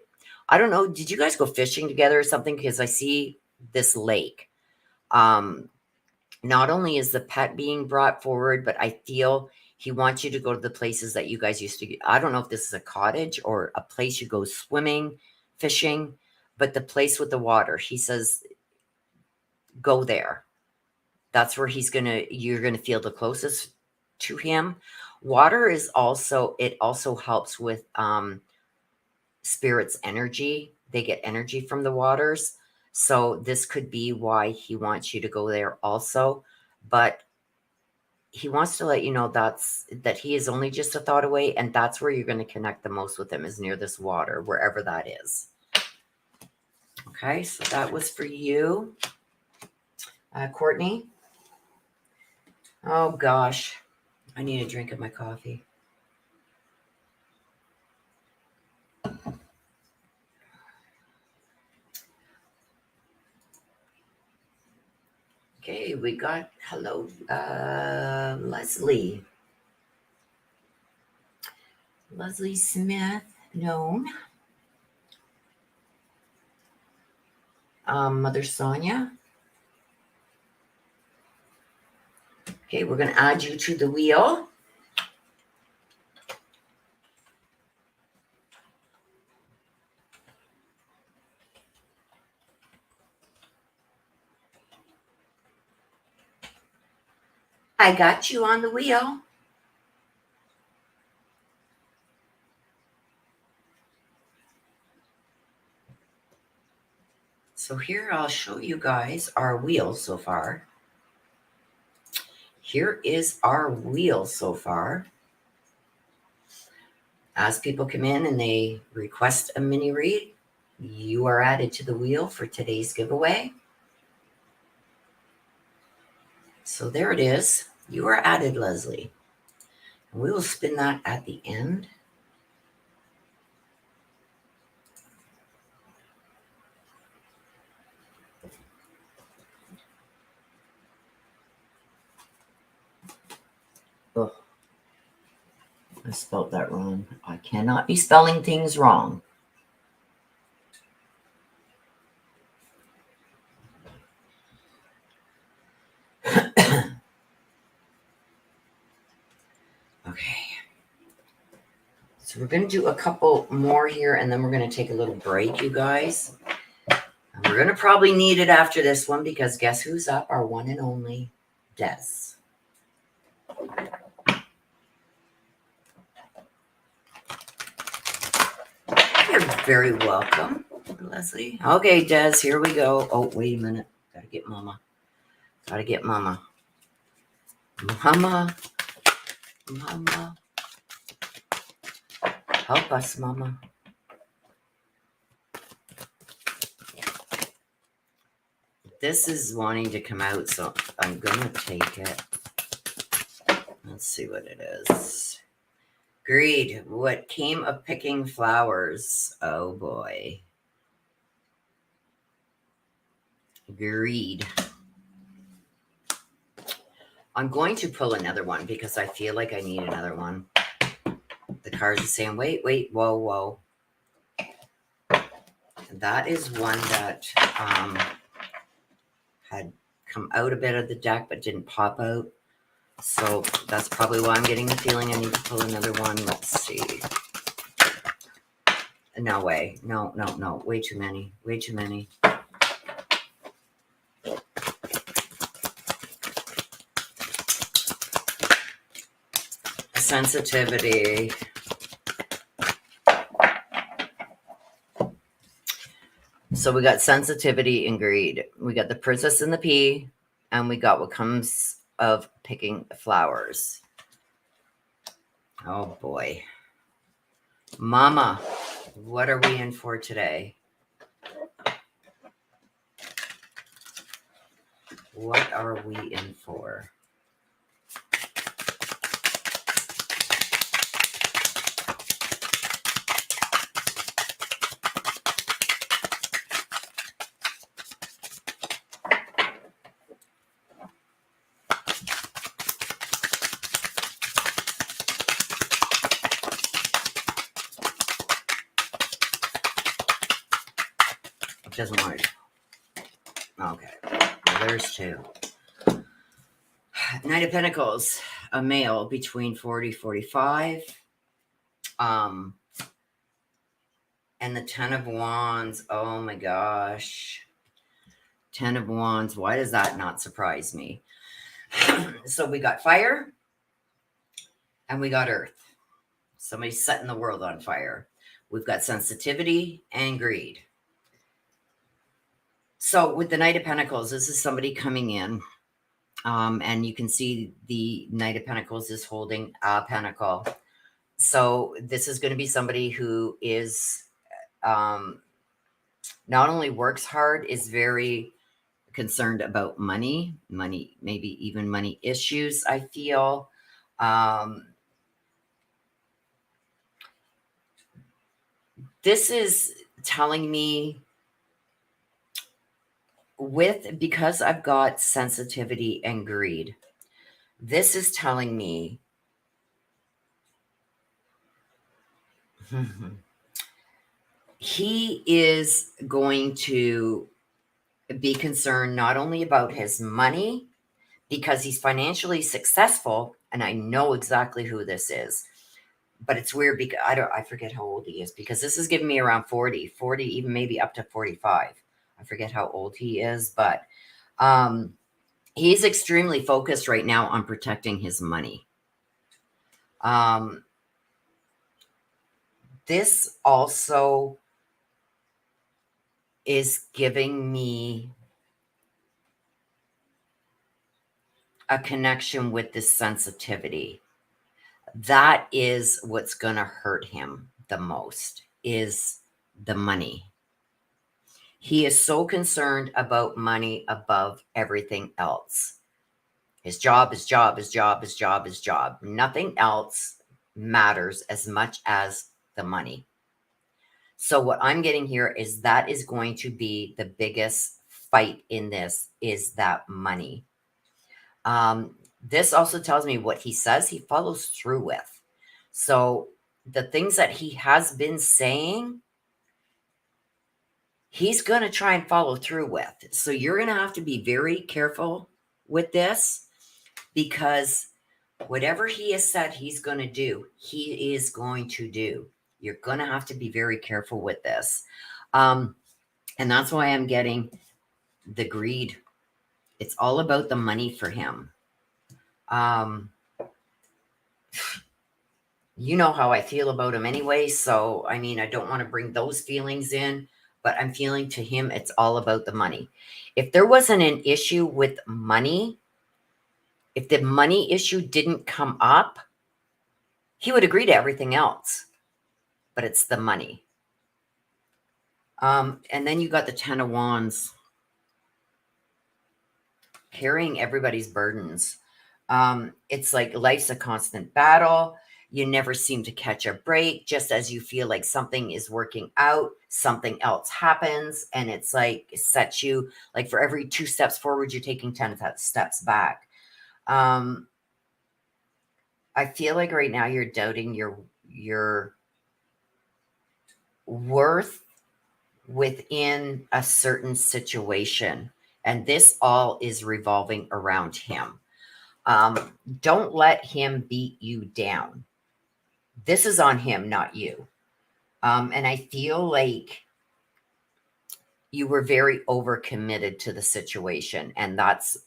I don't know, did you guys go fishing together or something? Because I see this lake. Not only is the pet being brought forward, but I feel he wants you to go to the places that you guys used to. I don't know if this is a cottage or a place you go swimming, fishing, but the place with the water. He says, go there. That's where you're going to feel the closest to him. Water is also, it also helps with spirit's energy. They get energy from the waters. So this could be why he wants you to go there also. But he wants to let you know that he is only just a thought away, and that's where you're going to connect the most with him, is near this water, wherever that is. Okay, so that was for you, Courtney. Oh gosh, I need a drink of my coffee. Okay, we got, hello, Leslie. Leslie Smith, known. Mother Sonia. Okay, we're going to add you to the wheel. I got you on the wheel. So here I'll show you guys our wheel so far. here is our wheel so far. As people come in and they request a mini read, you are added to the wheel for today's giveaway. So there it is. You are added, Leslie. And we will spin that at the end. Oh, I spelled that wrong. I cannot be spelling things wrong. Okay. So we're going to do a couple more here, and then we're going to take a little break, you guys. And we're going to probably need it after this one, because guess who's up? Our one and only Des. You're very welcome, Leslie. Okay, Des, here we go. Oh, wait a minute. Gotta get Mama. Gotta get Mama. Mama. Mama. Help us, Mama. This is wanting to come out, so I'm gonna take it. Let's see what it is. Greed. What came of picking flowers? Oh boy. Greed. I'm going to pull another one because I feel like I need another one. The cards are saying, wait, whoa, whoa. That is one that had come out a bit of the deck but didn't pop out. So that's probably why I'm getting the feeling I need to pull another one. Let's see. No way. No. Way too many. Way too many. Sensitivity. So we got sensitivity and greed. We got the princess and the pea, and we got what comes of picking flowers. Oh boy. Mama, what are we in for today? What are we in for? Doesn't want it. Okay. Well, there's two. Knight of Pentacles, a male between 40, 45. And the Ten of Wands. Oh my gosh. Ten of Wands. Why does that not surprise me? So we got fire and we got earth. Somebody's setting the world on fire. We've got sensitivity and greed. So with the Knight of Pentacles, this is somebody coming in. And you can see the Knight of Pentacles is holding a pentacle. So this is going to be somebody who is not only works hard, is very concerned about money, maybe even money issues, I feel. This is telling me because I've got sensitivity and greed, this is telling me he is going to be concerned not only about his money, because he's financially successful, and I know exactly who this is. But it's weird because I forget how old he is, because this is giving me around 40, even maybe up to 45. I forget how old he is, but he's extremely focused right now on protecting his money. This also is giving me a connection with this sensitivity. That is what's going to hurt him the most, is the money. He is so concerned about money above everything else. His job, his job, his job, his job, his job. Nothing else matters as much as the money. So what I'm getting here is that is going to be the biggest fight in this, is that money. This also tells me what he says, he follows through with. So the things that he has been saying, he's going to try and follow through with. So you're going to have to be very careful with this, because whatever he has said he's going to do, he is going to do. You're going to have to be very careful with this. And that's why I'm getting the greed. It's all about the money for him. You know how I feel about him anyway. So, I mean, I don't want to bring those feelings in, but I'm feeling to him, it's all about the money. If there wasn't an issue with money, if the money issue didn't come up, he would agree to everything else, but it's the money. And then you got the 10 of Wands, carrying everybody's burdens. It's like life's a constant battle. You never seem to catch a break. Just as you feel like something is working out, something else happens. And it's like, it sets you, like for every 2 steps forward, you're taking 10 steps back. I feel like right now you're doubting your worth within a certain situation. And this all is revolving around him. Don't let him beat you down. This is on him, not you. And I feel like you were very overcommitted to the situation. And that's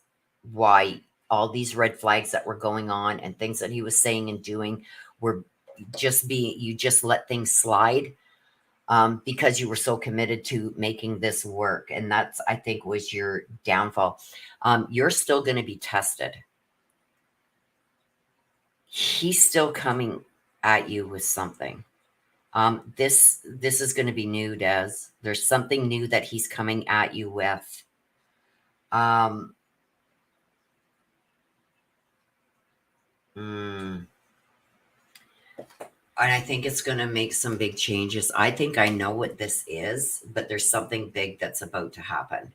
why all these red flags that were going on and things that he was saying and doing were you just let things slide, because you were so committed to making this work. And that's, I think, was your downfall. You're still going to be tested. He's still coming at you with something. This is going to be new, Des. There's something new that he's coming at you with. And I think it's going to make some big changes. I think I know what this is, but there's something big that's about to happen.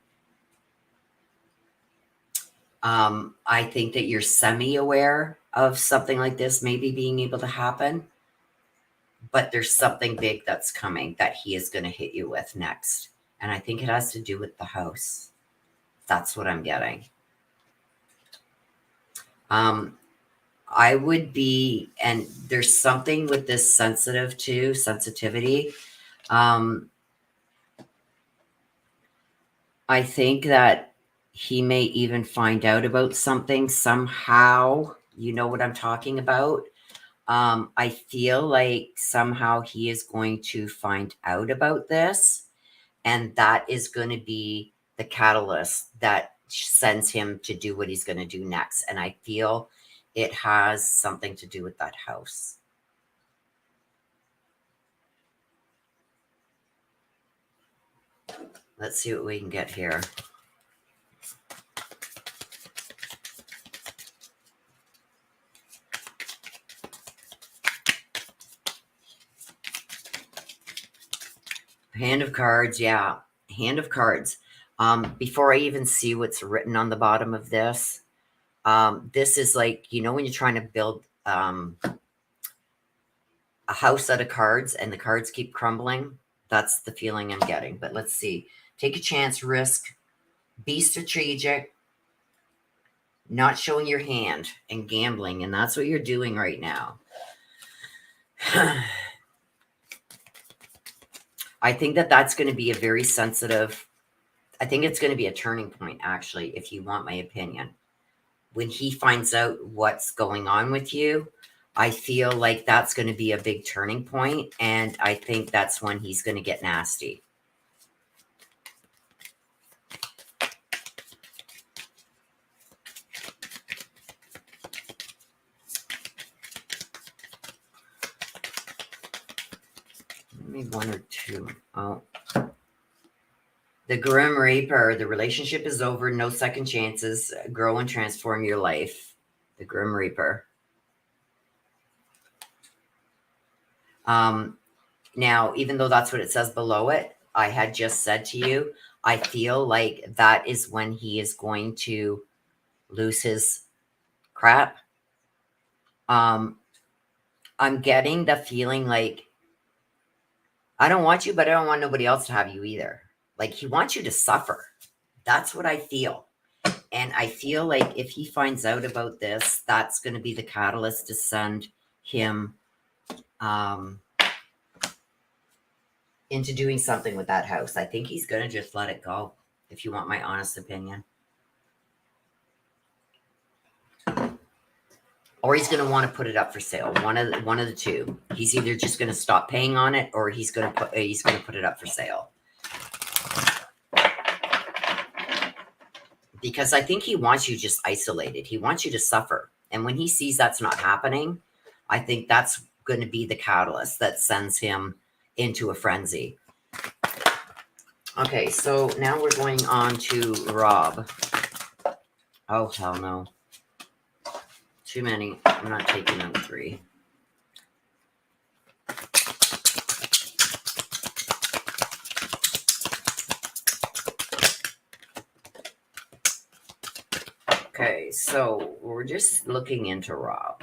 I think that you're semi-aware of something like this maybe being able to happen, but there's something big that's coming that he is going to hit you with next. And I think it has to do with the house. That's what I'm getting. I would be, and there's something with this sensitivity. I think that he may even find out about something somehow. You know what I'm talking about? I feel like somehow he is going to find out about this, and that is going to be the catalyst that sends him to do what he's going to do next. And I feel it has something to do with that house. Let's see what we can get here. Hand of cards, yeah. Hand of cards. Before I even see what's written on the bottom of this, this is like, you know, when you're trying to build a house out of cards and the cards keep crumbling. That's the feeling I'm getting. But let's see. Take a chance, risk, be strategic, not showing your hand, and gambling. And that's what you're doing right now. I think that that's going to be a very sensitive, I think it's going to be a turning point, actually, if you want my opinion. When he finds out what's going on with you, I feel like that's going to be a big turning point, and I think that's when he's going to get nasty. Maybe one or two. Oh. The Grim Reaper. The relationship is over. No second chances. Grow and transform your life. The Grim Reaper. Now, even though that's what it says below it, I had just said to you, I feel like that is when he is going to lose his crap. I'm getting the feeling like, I don't want you, but I don't want nobody else to have you either. Like, he wants you to suffer. That's what I feel. And I feel like if he finds out about this, that's going to be the catalyst to send him into doing something with that house. I think he's going to just let it go, if you want my honest opinion. Or he's going to want to put it up for sale. One of the two. He's either just going to stop paying on it, or he's going to put it up for sale. Because I think he wants you just isolated. He wants you to suffer. And when he sees that's not happening, I think that's going to be the catalyst that sends him into a frenzy. Okay, so now we're going on to Rob. Oh, hell no. Too many. I'm not taking out 3. Okay, so we're just looking into Rob.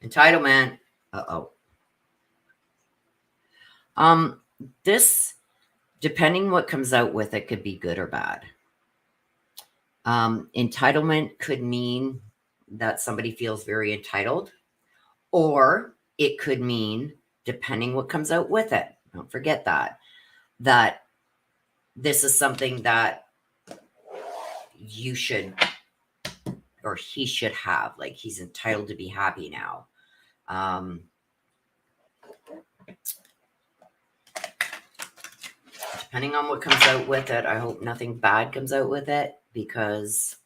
Entitlement. Uh-oh. This, depending what comes out with it, could be good or bad. Entitlement could mean that somebody feels very entitled, or it could mean, depending what comes out with it, don't forget that this is something that you should, or he should have, like he's entitled to be happy now. Depending on what comes out with it, I hope nothing bad comes out with it, because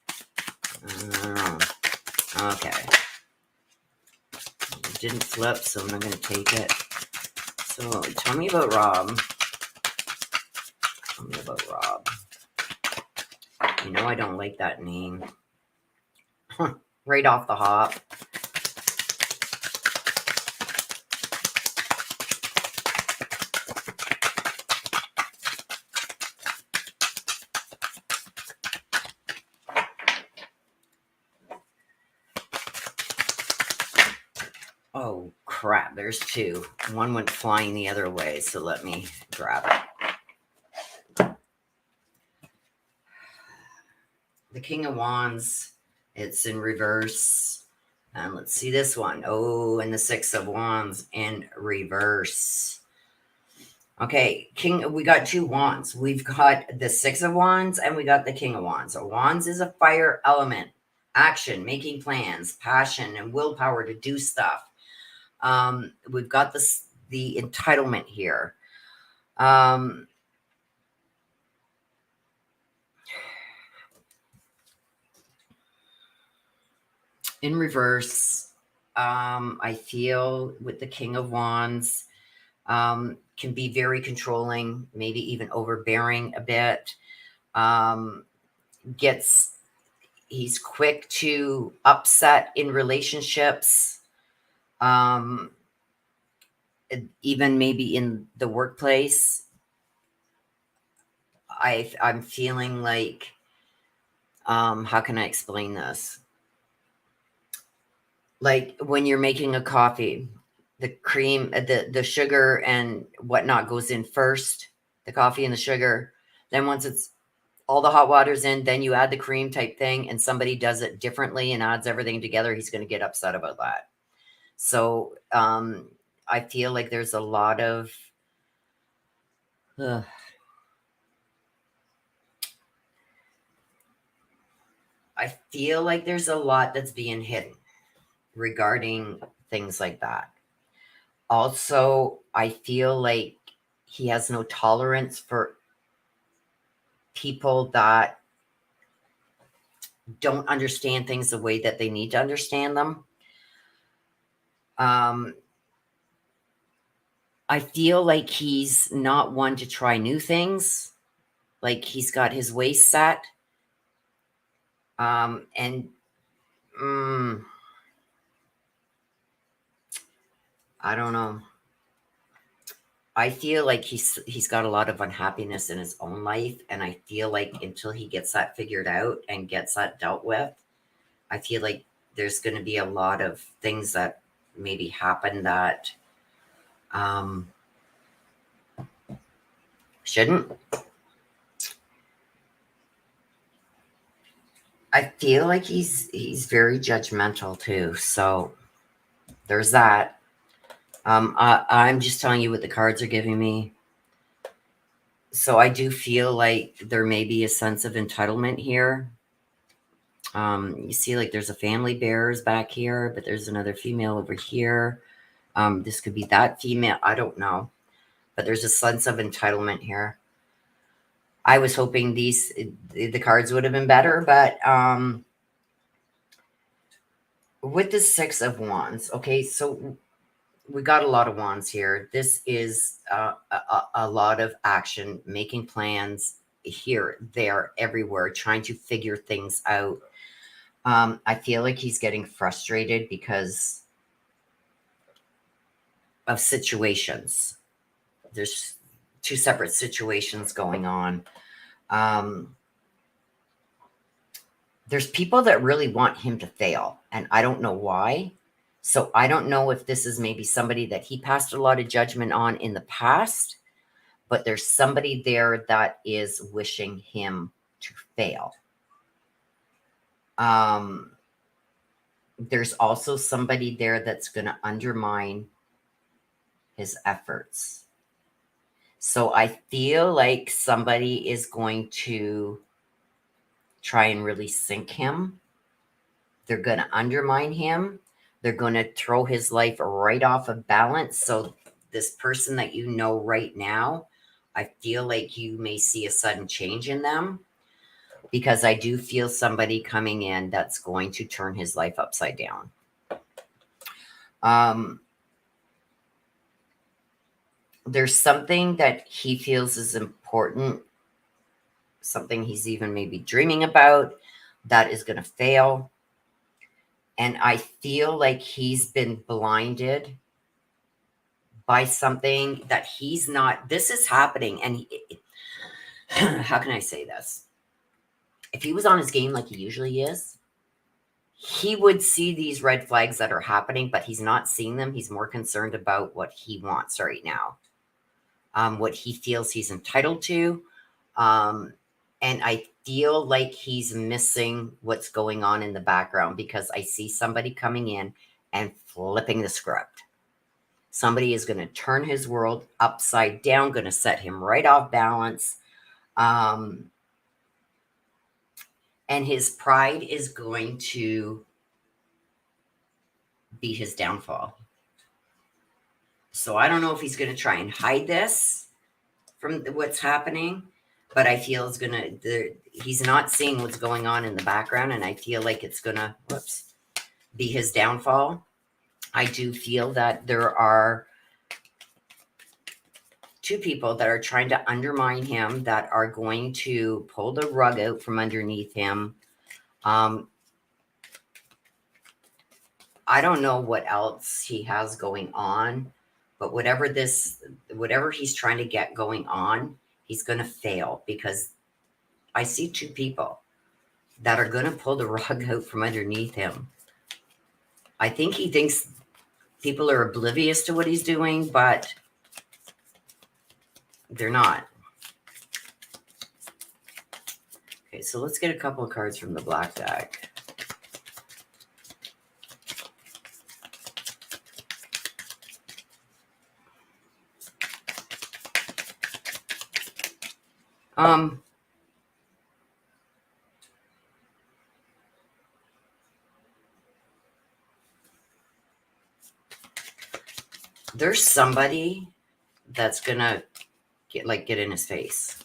okay, it didn't flip, so I'm not going to take it. So tell me about Rob. Tell me about Rob. You know I don't like that name. Right off the hop. Oh, crap. There's 2. One went flying the other way, so let me grab it. The King of Wands. It's in reverse. And let's see this one. Oh, and the 6 of Wands in reverse. Okay, we got 2 wands. We've got the 6 of Wands and we got the King of Wands. So Wands is a fire element. Action, making plans, passion, and willpower to do stuff. We've got the entitlement here. In reverse, I feel with the King of Wands, can be very controlling, maybe even overbearing a bit. He's quick to upset in relationships. Even maybe in the workplace. I'm feeling like, how can I explain this? Like when you're making a coffee, the cream, the sugar and whatnot goes in first, the coffee and the sugar. Then once it's all the hot water's in, then you add the cream type thing, and somebody does it differently and adds everything together, he's going to get upset about that. So I feel like there's a lot of I feel like there's a lot that's being hidden regarding things like that. Also, I feel like he has no tolerance for people that don't understand things the way that they need to understand them. I feel like he's not one to try new things. Like he's got his ways set. And I don't know. I feel like he's got a lot of unhappiness in his own life, and I feel like until he gets that figured out and gets that dealt with, I feel like there's going to be a lot of things that maybe happen that shouldn't. I feel like he's very judgmental too. So there's that. I'm just telling you what the cards are giving me. So I do feel like there may be a sense of entitlement here. You see, like there's a family bears back here, but there's another female over here. This could be that female. I don't know, but there's a sense of entitlement here. I was hoping the cards would have been better, but with the Six of Wands, okay, so we got a lot of wands here. This is a lot of action, making plans here, there, everywhere, trying to figure things out. I feel like he's getting frustrated because of situations. There's two separate situations going on. There's people that really want him to fail, and I don't know why. So I don't know if this is maybe somebody that he passed a lot of judgment on in the past, but there's somebody there that is wishing him to fail. There's also somebody there that's going to undermine his efforts. So I feel like somebody is going to try and really sink him. They're going to undermine him. They're going to throw his life right off of balance. So this person that you know right now, I feel like you may see a sudden change in them, because I do feel somebody coming in that's going to turn his life upside down. There's something that he feels is important, something he's even maybe dreaming about, that is going to fail. And I feel like he's been blinded by something that he's not. This is happening. And how can I say this? If he was on his game like he usually is, he would see these red flags that are happening, but he's not seeing them. He's more concerned about what he wants right now, what he feels he's entitled to. And I feel like he's missing what's going on in the background, because I see somebody coming in and flipping the script. Somebody is going to turn his world upside down, going to set him right off balance. And his pride is going to be his downfall. So I don't know if he's going to try and hide this from what's happening, but I feel it's going to, he's not seeing what's going on in the background, and I feel like it's going to, be his downfall. I do feel that there are two people that are trying to undermine him, that are going to pull the rug out from underneath him. I don't know what else he has going on, but whatever he's trying to get going on, he's going to fail, because I see two people that are going to pull the rug out from underneath him. I think he thinks people are oblivious to what he's doing, but they're not. Okay, so let's get a couple of cards from the black deck. There's somebody that's gonna get in his face.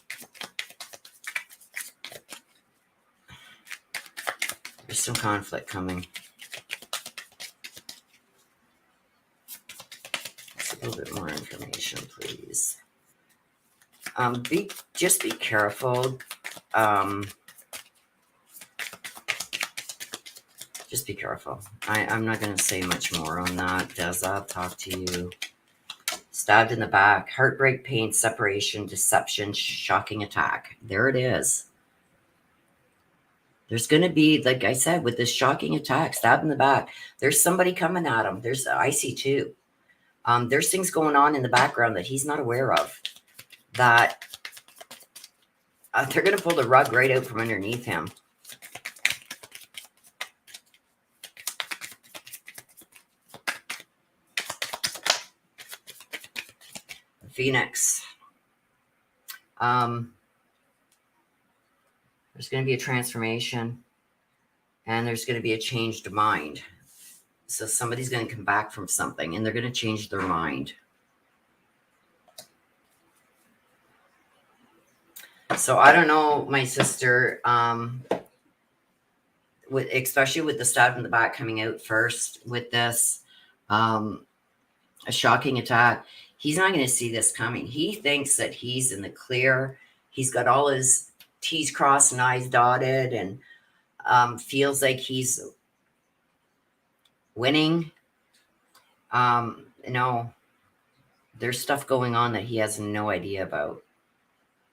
There's some conflict coming. little bit more information, please. Just be careful. Just be careful. I'm not going to say much more on that. Des, I'll talk to you. Stabbed in the back, heartbreak, pain, separation, deception, shocking attack. There it is. There's going to be, like I said, with this shocking attack, stabbed in the back, there's somebody coming at him. I see too. There's things going on in the background that he's not aware of, that they're going to pull the rug right out from underneath him. Phoenix. There's going to be a transformation, and there's going to be a changed mind. So somebody's going to come back from something, and they're going to change their mind. So I don't know, my sister, especially with the stab in the back coming out first with this, a shocking attack. He's not going to see this coming. He thinks that he's in the clear. He's got all his T's crossed and I's dotted, and feels like he's winning. No, there's stuff going on that he has no idea about,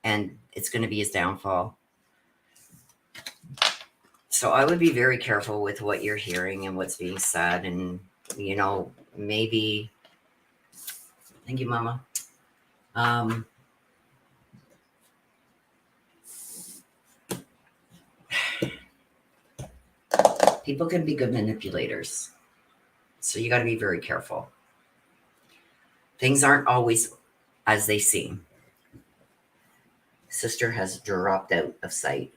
and it's going to be his downfall. So I would be very careful with what you're hearing and what's being said, and maybe. Thank you, Mama. People can be good manipulators, so you got to be very careful. Things aren't always as they seem. Sister has dropped out of sight.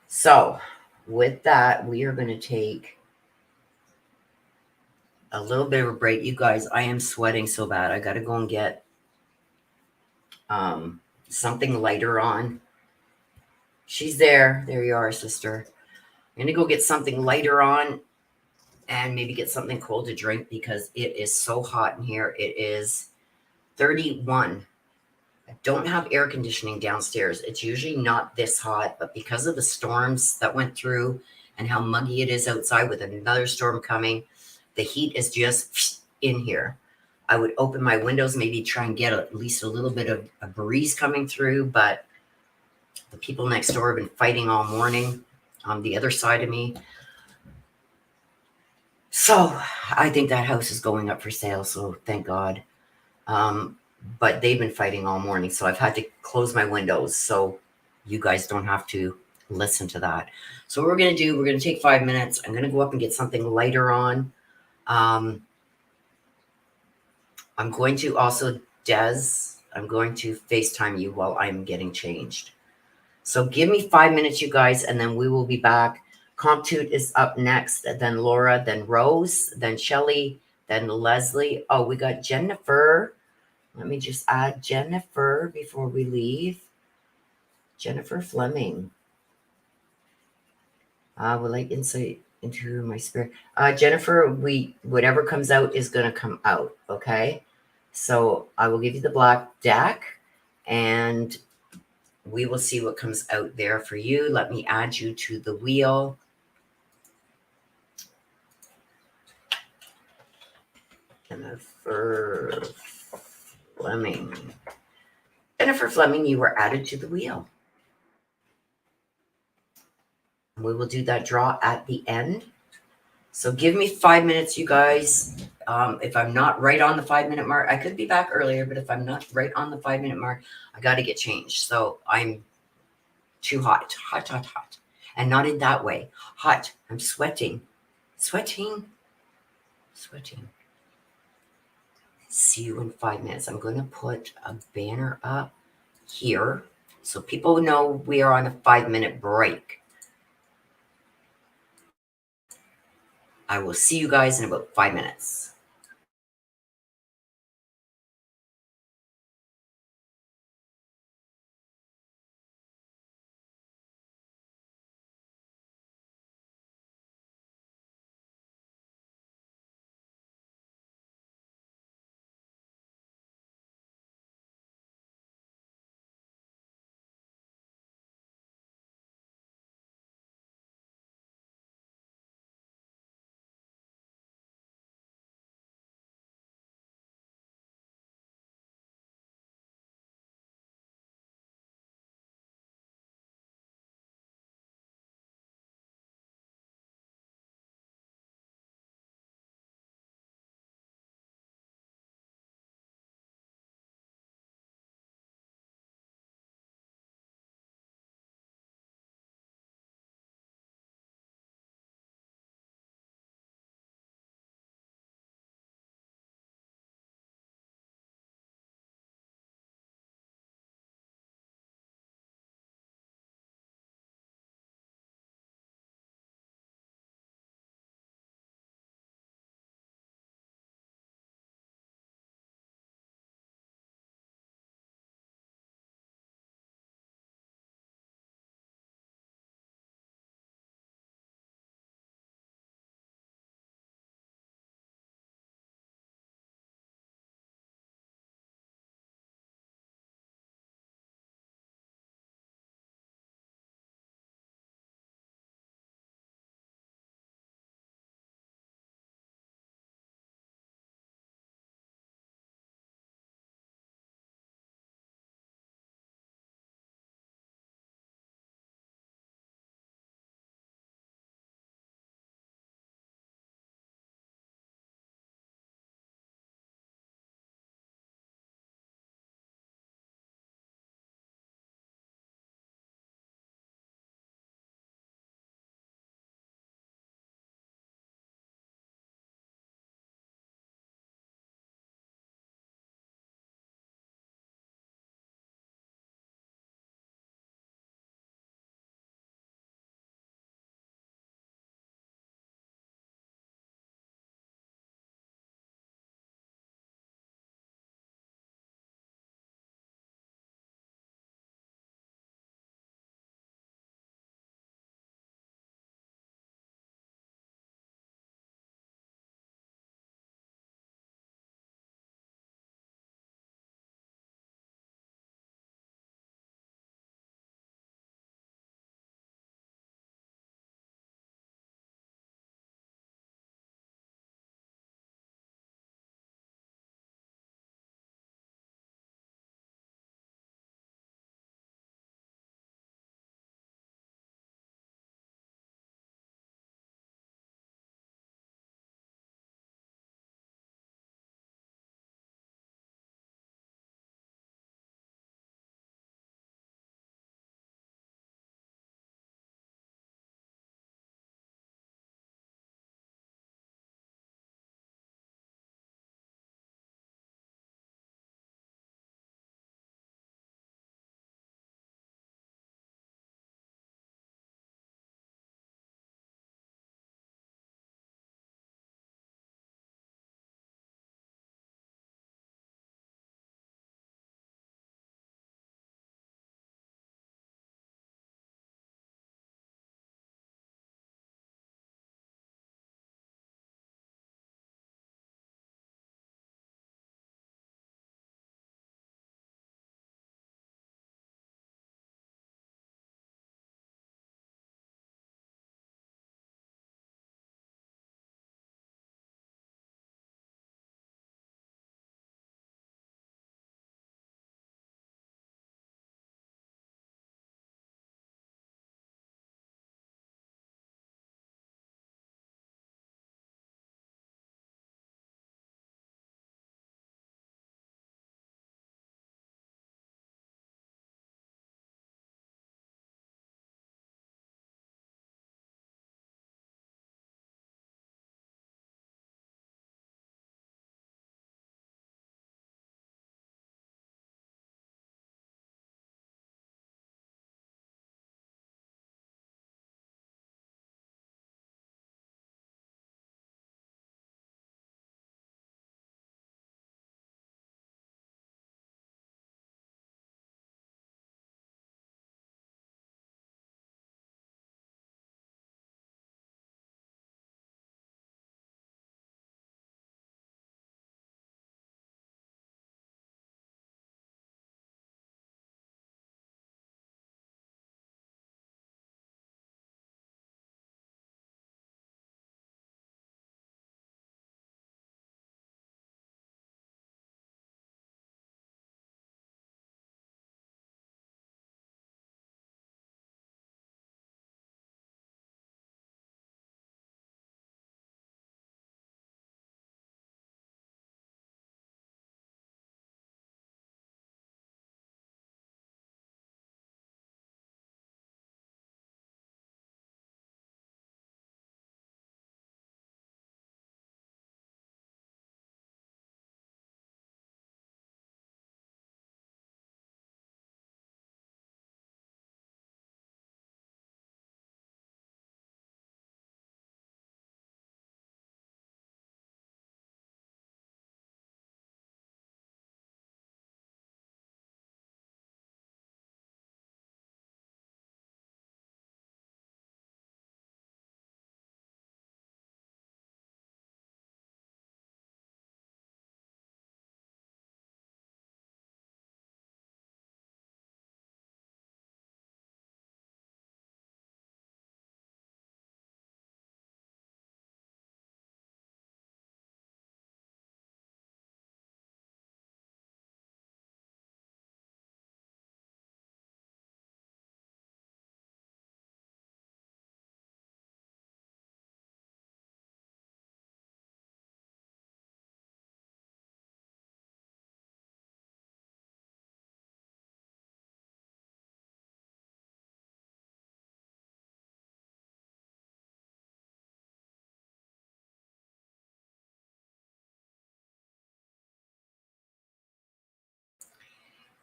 So with that, we are going to take a little bit of a break. You guys, I am sweating so bad. I got to go and get something lighter on. She's there. There you are, sister. I'm going to go get something lighter on and maybe get something cold to drink because it is so hot in here. It is 31. I don't have air conditioning downstairs. It's usually not this hot, but because of the storms that went through and how muggy it is outside with another storm coming, the heat is just in here. I would open my windows, maybe try and get at least a little bit of a breeze coming through, but the people next door have been fighting all morning on the other side of me. So I think that house is going up for sale, so thank God. But they've been fighting all morning, so I've had to close my windows so you guys don't have to listen to that. So what we're going to do, we're going to take 5 minutes. I'm going to go up and get something lighter on. I'm going to also, Des, I'm going to FaceTime you while I'm getting changed. So give me 5 minutes, you guys, and then we will be back. Comptoot is up next, then Laura, then Rose, then Shelly, then Leslie. Oh, we got Jennifer. Let me just add Jennifer before we leave. Jennifer Fleming. Would like insight into my spirit. Jennifer, whatever comes out is going to come out, okay? So I will give you the black deck, and we will see what comes out there for you. Let me add you to the wheel. Jennifer Fleming. Jennifer Fleming, you were added to the wheel. We will do that draw at the end. So give me 5 minutes, you guys. If I'm not right on the 5 minute mark, I could be back earlier, but if I'm not right on the 5 minute mark, I got to get changed. So I'm too hot. And not in that way. Hot. I'm sweating. Sweating. See you in 5 minutes. I'm going to put a banner up here so people know we are on a 5 minute break. I will see you guys in about 5 minutes.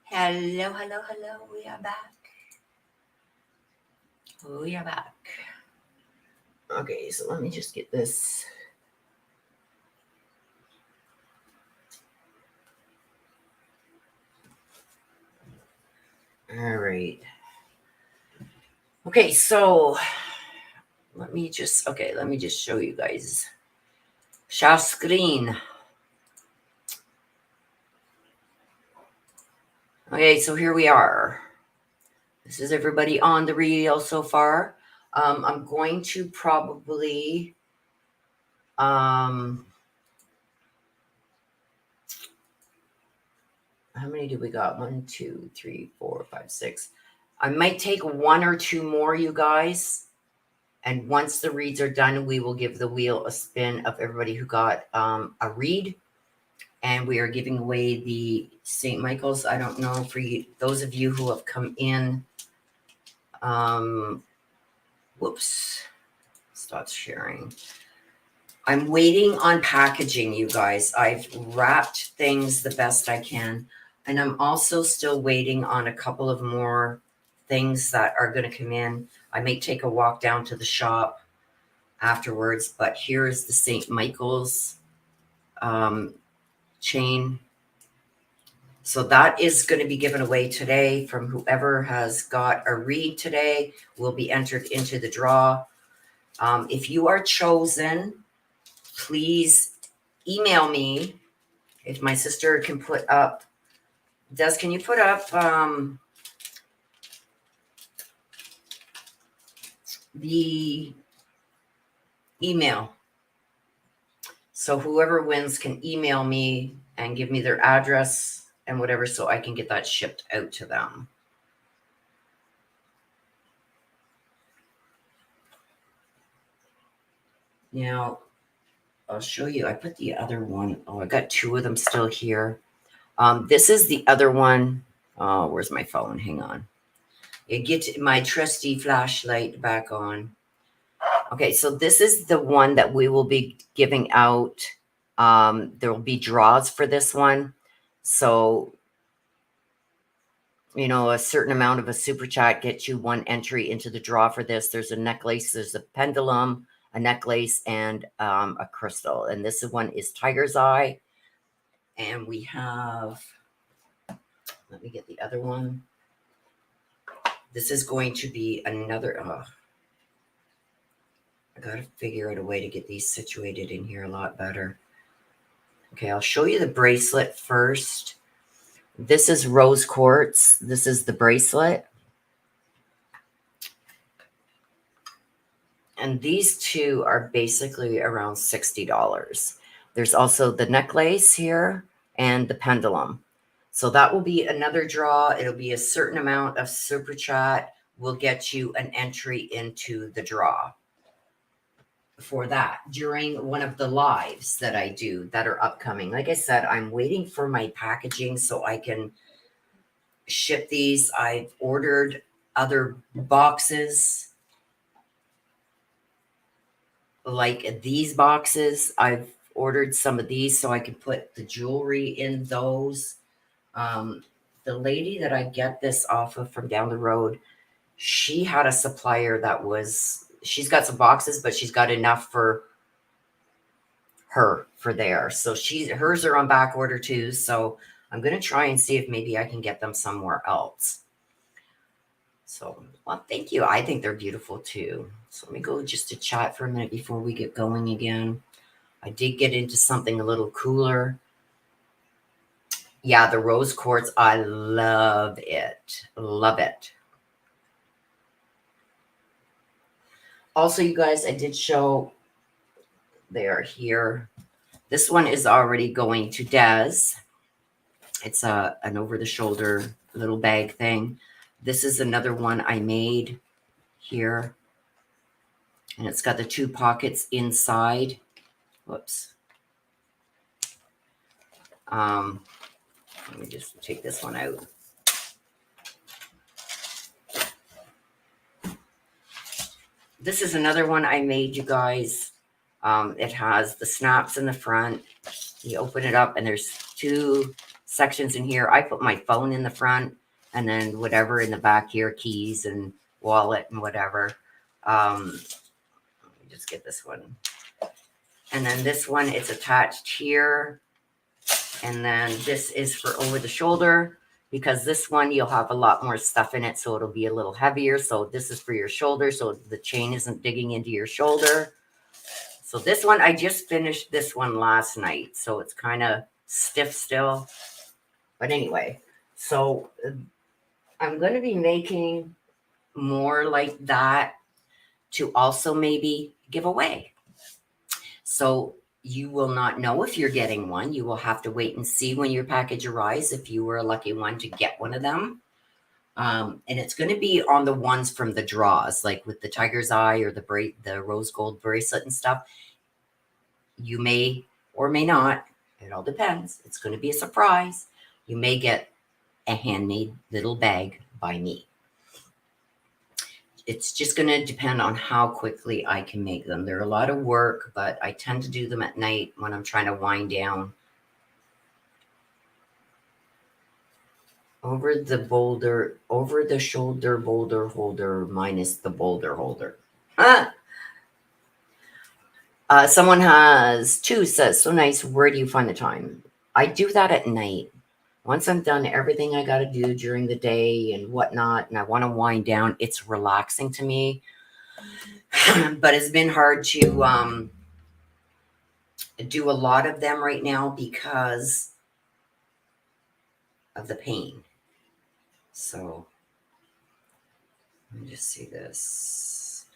Hello, hello, hello. We are back. We are back. Okay, so let me just get this. All right. Okay, so let me just show you guys. Share screen. Okay, so here we are. This is everybody on the reel so far. I'm going to probably how many do we got? 1, 2, 3, 4, 5, 6. I might take 1 or 2 more, you guys. And once the reads are done, we will give the wheel a spin of everybody who got a read. And we are giving away the St. Michael's. I don't know for you, those of you who have come in. Whoops. Stop sharing. I'm waiting on packaging, you guys. I've wrapped things the best I can. And I'm also still waiting on a couple of more things that are going to come in. I may take a walk down to the shop afterwards, but here's the St. Michael's chain. So that is going to be given away today from whoever has got a read today will be entered into the draw. If you are chosen, please email me. If my sister can put up, Des, can you put up the email? So whoever wins can email me and give me their address and whatever so I can get that shipped out to them. Now, I'll show you. I put the other one. Oh, I got 2 of them still here. This is the other one. Oh, where's my phone? Hang on. You get my trusty flashlight back on. Okay, so this is the one that we will be giving out. There will be draws for this one. So, you know, a certain amount of a super chat gets you 1 entry into the draw for this. There's a necklace, there's a pendulum, a necklace, and a crystal. And this one is Tiger's Eye. And we have, let me get the other one. This is going to be another, I got to figure out a way to get these situated in here a lot better. Okay, I'll show you the bracelet first. This is rose quartz. This is the bracelet. And these 2 are basically around $60. There's also the necklace here and the pendulum. So that will be another draw. It'll be a certain amount of super chat will get you an entry into the draw for that during one of the lives that I do that are upcoming. Like I said, I'm waiting for my packaging so I can ship these. I've ordered other boxes like these boxes. I've ordered some of these so I can put the jewelry in those. The lady that I get this off of from down the road, she had a supplier that was, she's got some boxes, but she's got enough for her for there. So hers are on back order too. So I'm going to try and see if maybe I can get them somewhere else. So, well, thank you. I think they're beautiful too. So let me go just to chat for a minute before we get going again. I did get into something a little cooler. Yeah, the rose quartz. I love it. Love it. Also, you guys, I did show they are here. This one is already going to Des. It's an over-the-shoulder little bag thing. This is another one I made here. And it's got the 2 pockets inside. Whoops. Let me just take this one out. This is another one I made, you guys. It has the snaps in the front. You open it up and there's 2 sections in here. I put my phone in the front and then whatever in the back here, keys and wallet and whatever. Let me just get this one. And then this one, it's attached here. And then this is for over the shoulder, because this one you'll have a lot more stuff in it, so it'll be a little heavier. So this is for your shoulder, so the chain isn't digging into your shoulder. So this one, I just finished this one last night, so it's kind of stiff still. But anyway, so I'm going to be making more like that to also maybe give away. So you will not know if you're getting one. You will have to wait and see when your package arrives if you were a lucky one to get one of them. And it's going to be on the ones from the draws, like with the tiger's eye or the rose gold bracelet and stuff. You may or may not. It all depends. It's going to be a surprise. You may get a handmade little bag by me. It's just going to depend on how quickly I can make them. They're a lot of work, but I tend to do them at night when I'm trying to wind down. Over the shoulder boulder holder minus the boulder holder. Someone has says, so nice. Where do you find the time? I do that at night. Once I'm done everything I got to do during the day and whatnot, and I want to wind down, it's relaxing to me. But it's been hard to do a lot of them right now because of the pain. So let me just see this.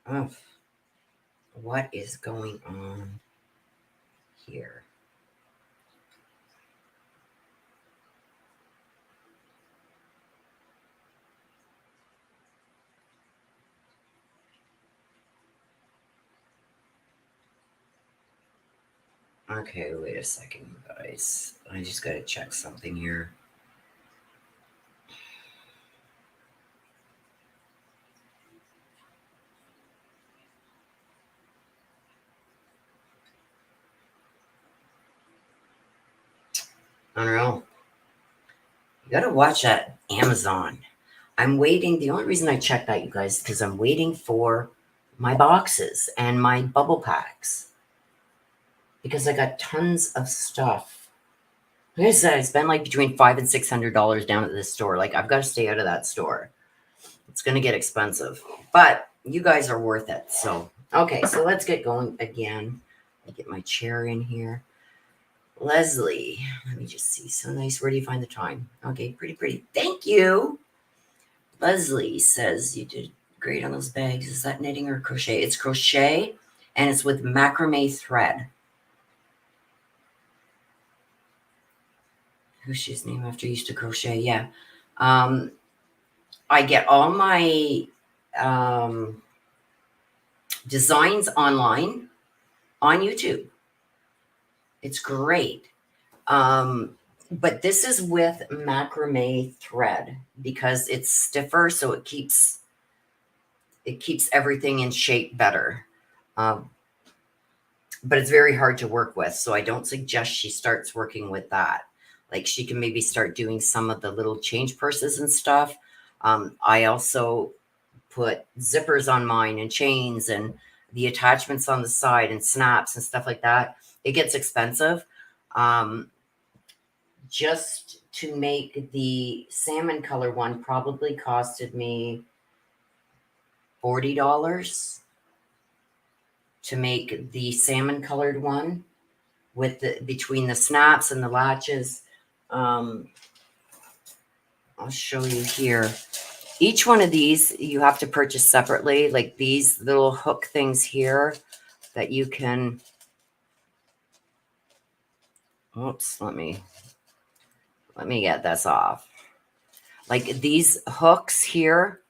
Oh. What is going on here? Okay, wait a second, guys. I just got to check something here. I don't know. You got to watch that Amazon. I'm waiting. The only reason I checked that, you guys, is because I'm waiting for my boxes and my bubble packs. Because I got tons of stuff. Like I said, I spent like between $500 and $600 down at this store. Like, I've got to stay out of that store. It's going to get expensive. But you guys are worth it. So, okay, so let's get going again. Let me get my chair in here. Leslie, let me just see. So nice. Where do you find the time? Okay, pretty. Thank you. Leslie says you did great on those bags. Is that knitting or crochet? It's crochet, and it's with macrame thread. Who's his name after used to crochet? Yeah. I get all my designs online on YouTube. It's great. But this is with macrame thread because it's stiffer, so it keeps everything in shape better. But it's very hard to work with, so I don't suggest she starts working with that. Like, she can maybe start doing some of the little change purses and stuff. I also put zippers on mine and chains and the attachments on the side and snaps and stuff like that. It gets expensive. Just to make the salmon color one probably costed me $40 to make the salmon colored one with between the snaps and the latches. I'll show you here. Each one of these you have to purchase separately, like these little hook things here that you can. Oops, let me get this off. Like, these hooks here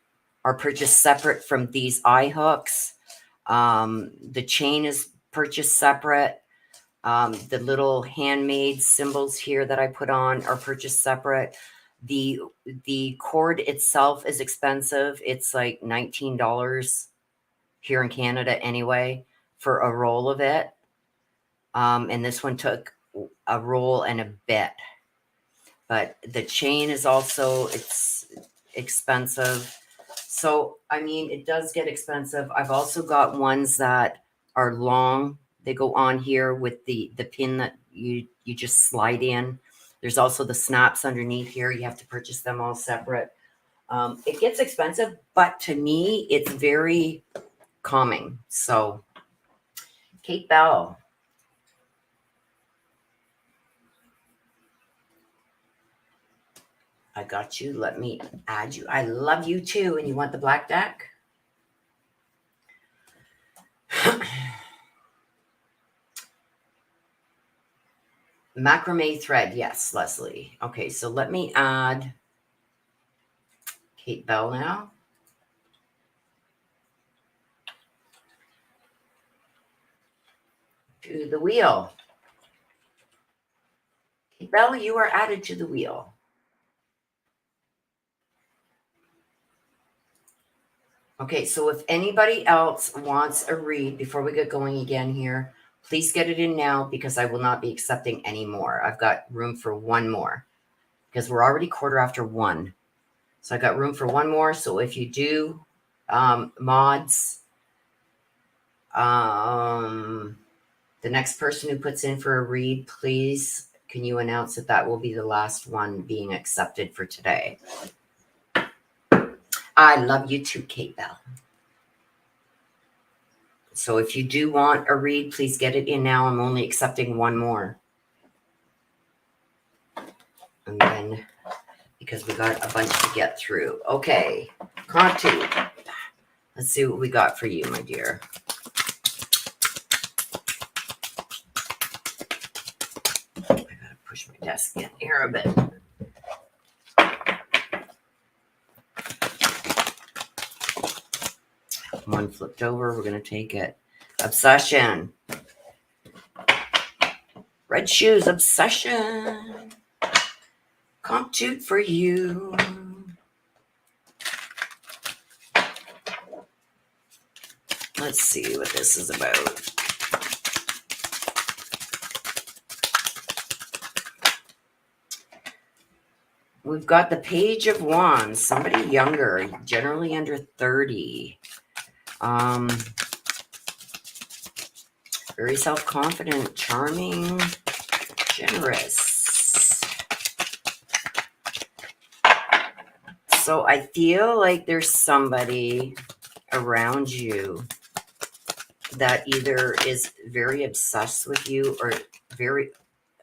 are purchased separate from these eye hooks. The chain is purchased separate. The little handmade symbols here that I put on are purchased separate. The cord itself is expensive. It's like $19 here in Canada anyway for a roll of it. And this one took a roll and a bit. But the chain is also, it's expensive. So, I mean, it does get expensive. I've also got ones that are long. They go on here with the pin that you just slide in. There's also the snaps underneath here. You have to purchase them all separate. It gets expensive, but to me, it's very calming. So, Kate Bell. I got you. Let me add you. I love you too. And you want the black deck? Macrame thread. Yes, Leslie. Okay, so let me add Kate Bell now. To the wheel. Kate Bell, you are added to the wheel. Okay, so if anybody else wants a read before we get going again here, please get it in now because I will not be accepting any more. I've got room for one more because we're already 1:15. So I got room for one more. So if you do mods, the next person who puts in for a read, please, can you announce that that will be the last one being accepted for today? I love you too, Kate Bell. So if you do want a read, please get it in now. I'm only accepting one more. And then, because we got a bunch to get through. Okay, Conti. Let's see what we got for you, my dear. I gotta push my desk in here a bit. One flipped over. We're going to take it. Obsession. Red Shoes, Obsession. Compute for you. Let's see what this is about. We've got the Page of Wands. Somebody younger, generally under 30. Very self-confident, charming, generous. So I feel like there's somebody around you that either is very obsessed with you or very,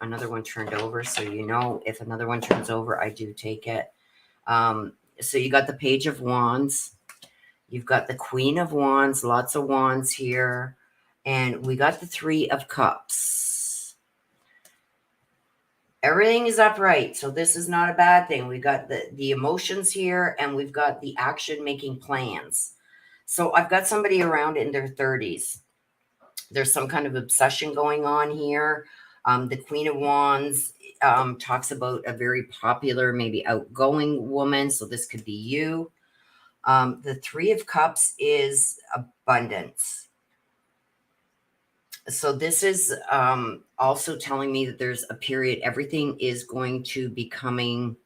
another one turned over. So, you know, if another one turns over, I do take it. So you got the Page of Wands. You've got the Queen of Wands, lots of wands here. And we got the Three of Cups. Everything is upright. So this is not a bad thing. We got the emotions here and we've got the action making plans. So I've got somebody around in their 30s. There's some kind of obsession going on here. The Queen of Wands talks about a very popular, maybe outgoing woman. So this could be you. The Three of Cups is abundance. So this is also telling me that there's a period, everything is going to be coming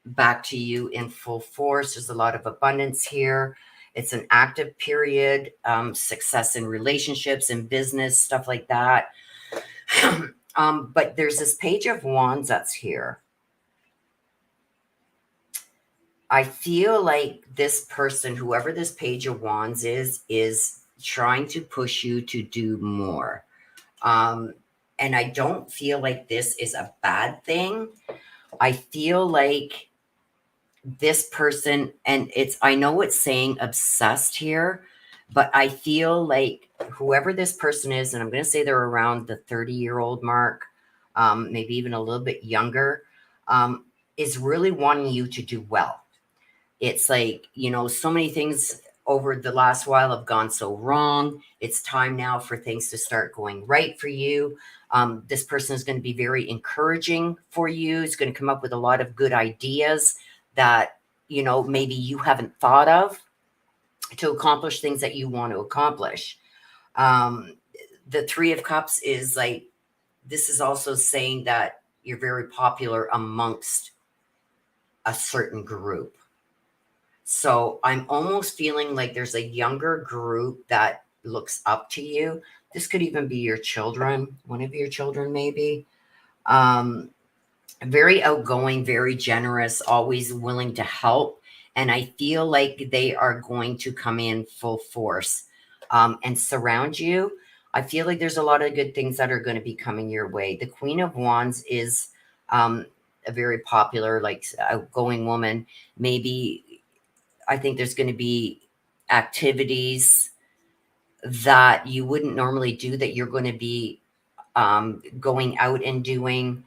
back to you in full force. There's a lot of abundance here. It's an active period, success in relationships and business, stuff like that. But there's this Page of Wands that's here. I feel like this person, whoever this Page of Wands is trying to push you to do more. And I don't feel like this is a bad thing. I feel like this person, and I know it's saying obsessed here, but I feel like whoever this person is, and I'm going to say they're around the 30-year-old mark, maybe even a little bit younger, is really wanting you to do well. It's like, you know, so many things over the last while have gone so wrong. It's time now for things to start going right for you. This person is going to be very encouraging for you. It's going to come up with a lot of good ideas that, you know, maybe you haven't thought of. to accomplish things that you want to accomplish. Um, the Three of Cups is like, this is also saying that you're very popular amongst a certain group. So I'm almost feeling like there's a younger group that looks up to you. This could even be your children, one of your children, maybe. Um, Very outgoing, very generous, always willing to help. And I feel like they are going to come in full force and surround you. I feel like there's a lot of good things that are going to be coming your way. The Queen of Wands is a very popular, like outgoing woman. Maybe I think there's going to be activities that you wouldn't normally do that you're going to be going out and doing.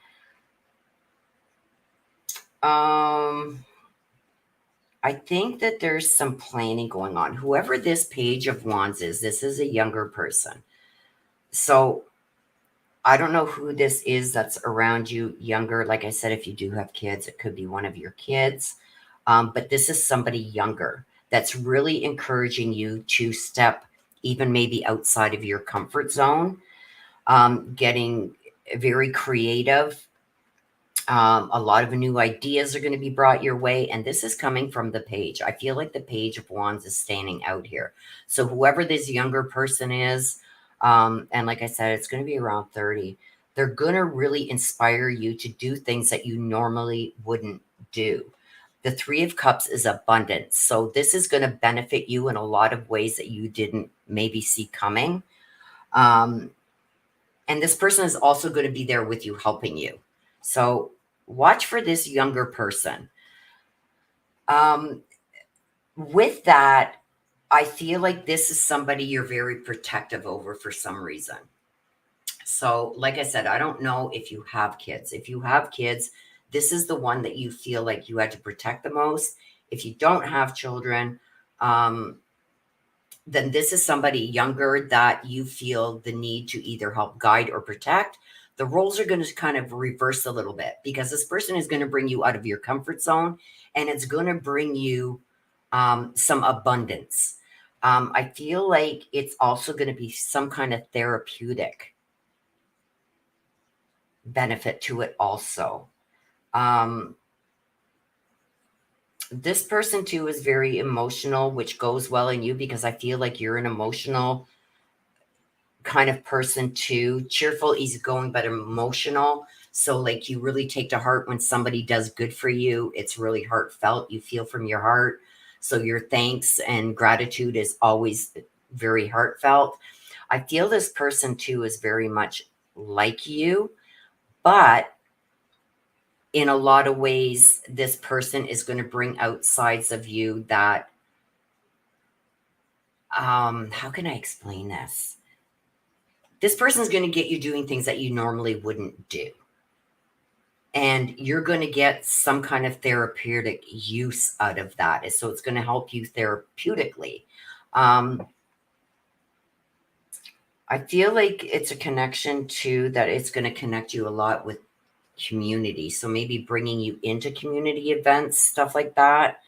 I think that there's some planning going on. Whoever this Page of Wands is, this is a younger person. So I don't know who this is that's around you younger. Like I said, if you do have kids, it could be one of your kids. But this is somebody younger that's really encouraging you to step even maybe outside of your comfort zone, getting very creative. A lot of new ideas are going to be brought your way, and this is coming from the Page. I feel like the Page of Wands is standing out here. So whoever this younger person is, and like I said, it's going to be around 30. They're going to really inspire you to do things that you normally wouldn't do. The Three of Cups is abundance. So this is going to benefit you in a lot of ways that you didn't maybe see coming. And this person is also going to be there with you, helping you. So watch for this younger person. With that, I feel like this is somebody you're very protective over for some reason. So, like I said, I don't know if you have kids. If you have kids, this is the one that you feel like you had to protect the most. If you don't have children, then this is somebody younger that you feel the need to either help guide or protect. The roles are going to kind of reverse a little bit because this person is going to bring you out of your comfort zone, and it's going to bring you some abundance. I feel like it's also going to be some kind of therapeutic benefit to it also. This person too is very emotional, which goes well in you because I feel like you're an emotional kind of person too. Cheerful, easygoing, but emotional. So like you really take to heart when somebody does good for you. It's really heartfelt. You feel from your heart. So your thanks and gratitude is always very heartfelt. I feel this person too is very much like you, but in a lot of ways, this person is going to bring out sides of you that, how can I explain this? This person is going to get you doing things that you normally wouldn't do. And you're going to get some kind of therapeutic use out of that. So it's going to help you therapeutically. I feel like it's a connection too, that it's going to connect you a lot with community. So maybe bringing you into community events, stuff like that.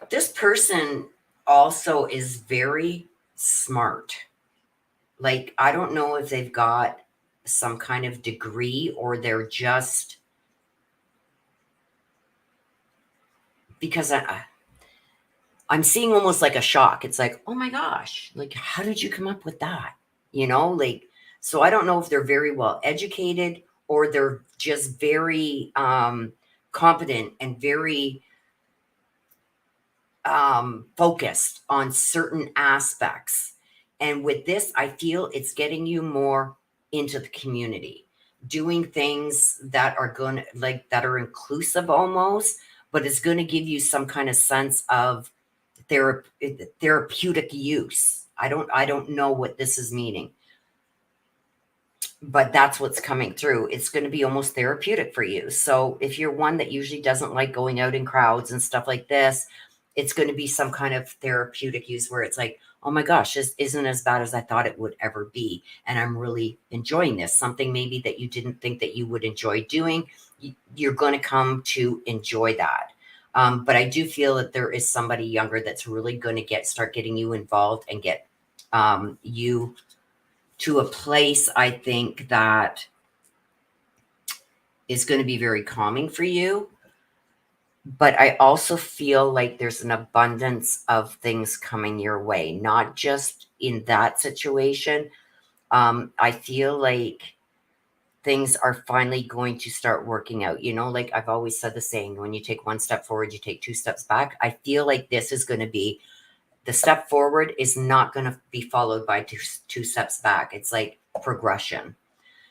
This person also is very smart. Like, I don't know if they've got some kind of degree or they're just, because I'm seeing almost like a shock. It's like, oh my gosh, like, how did you come up with that? Like, so I don't know if they're very well educated or they're just very competent and very focused on certain aspects. And with this, I feel it's getting you more into the community, doing things that are going to, like, that are inclusive almost, but it's going to give you some kind of sense of therapeutic use. I don't know what this is meaning, but that's what's coming through. It's going to be almost therapeutic for you. So if you're one that usually doesn't like going out in crowds and stuff like this, it's going to be some kind of therapeutic use where it's like, oh my gosh, this isn't as bad as I thought it would ever be. And I'm really enjoying this. Something maybe that you didn't think that you would enjoy doing, you're going to come to enjoy that. But I do feel that there is somebody younger that's really going to start getting you involved and get you to a place, I think, that is going to be very calming for you. But I also feel like there's an abundance of things coming your way, not just in that situation. I feel like things are finally going to start working out. You know, like I've always said the saying, when you take one step forward, you take two steps back. I feel like this is going to be the step forward is not going to be followed by two steps back. It's like progression.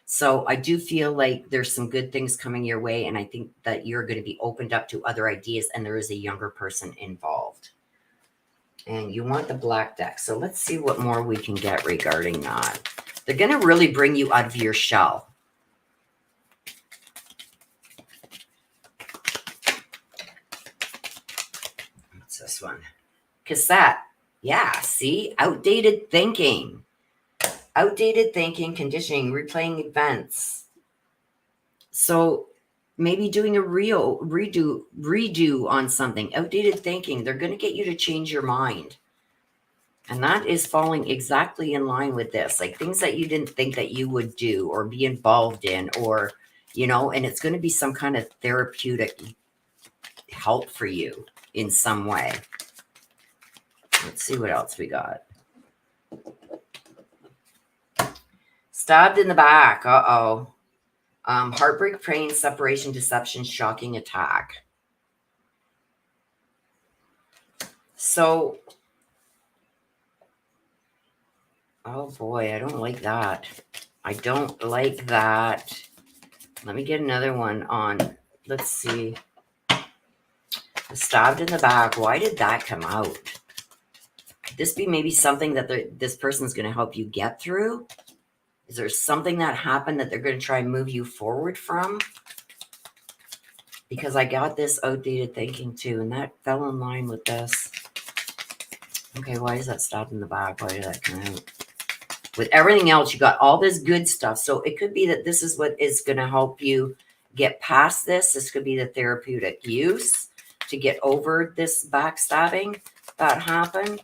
So I do feel like there's some good things coming your way, and I think that you're going to be opened up to other ideas, and there is a younger person involved. And you want the black deck. So let's see what more we can get regarding that. They're going to really bring you out of your shell. What's this one? Cassette. Yeah, see? Outdated thinking. Outdated thinking, conditioning, replaying events. So maybe doing a redo on something. Outdated thinking. They're going to get you to change your mind. And that is falling exactly in line with this. Like things that you didn't think that you would do or be involved in, or, you know, and it's going to be some kind of therapeutic help for you in some way. Let's see what else we got. Stabbed in the back. Uh-oh. Heartbreak, pain, separation, deception, shocking attack. So, oh boy, I don't like that. I don't like that. Let me get another one on. Let's see. Stabbed in the back. Why did that come out? Could this be maybe something that this person's going to help you get through? Is there something that happened that they're going to try and move you forward from? Because I got this outdated thinking too, and that fell in line with this. Okay, why is that stabbed in the back? Why did that come out? With everything else, you got all this good stuff. So it could be that this is what is going to help you get past this. This could be the therapeutic use to get over this backstabbing that happened.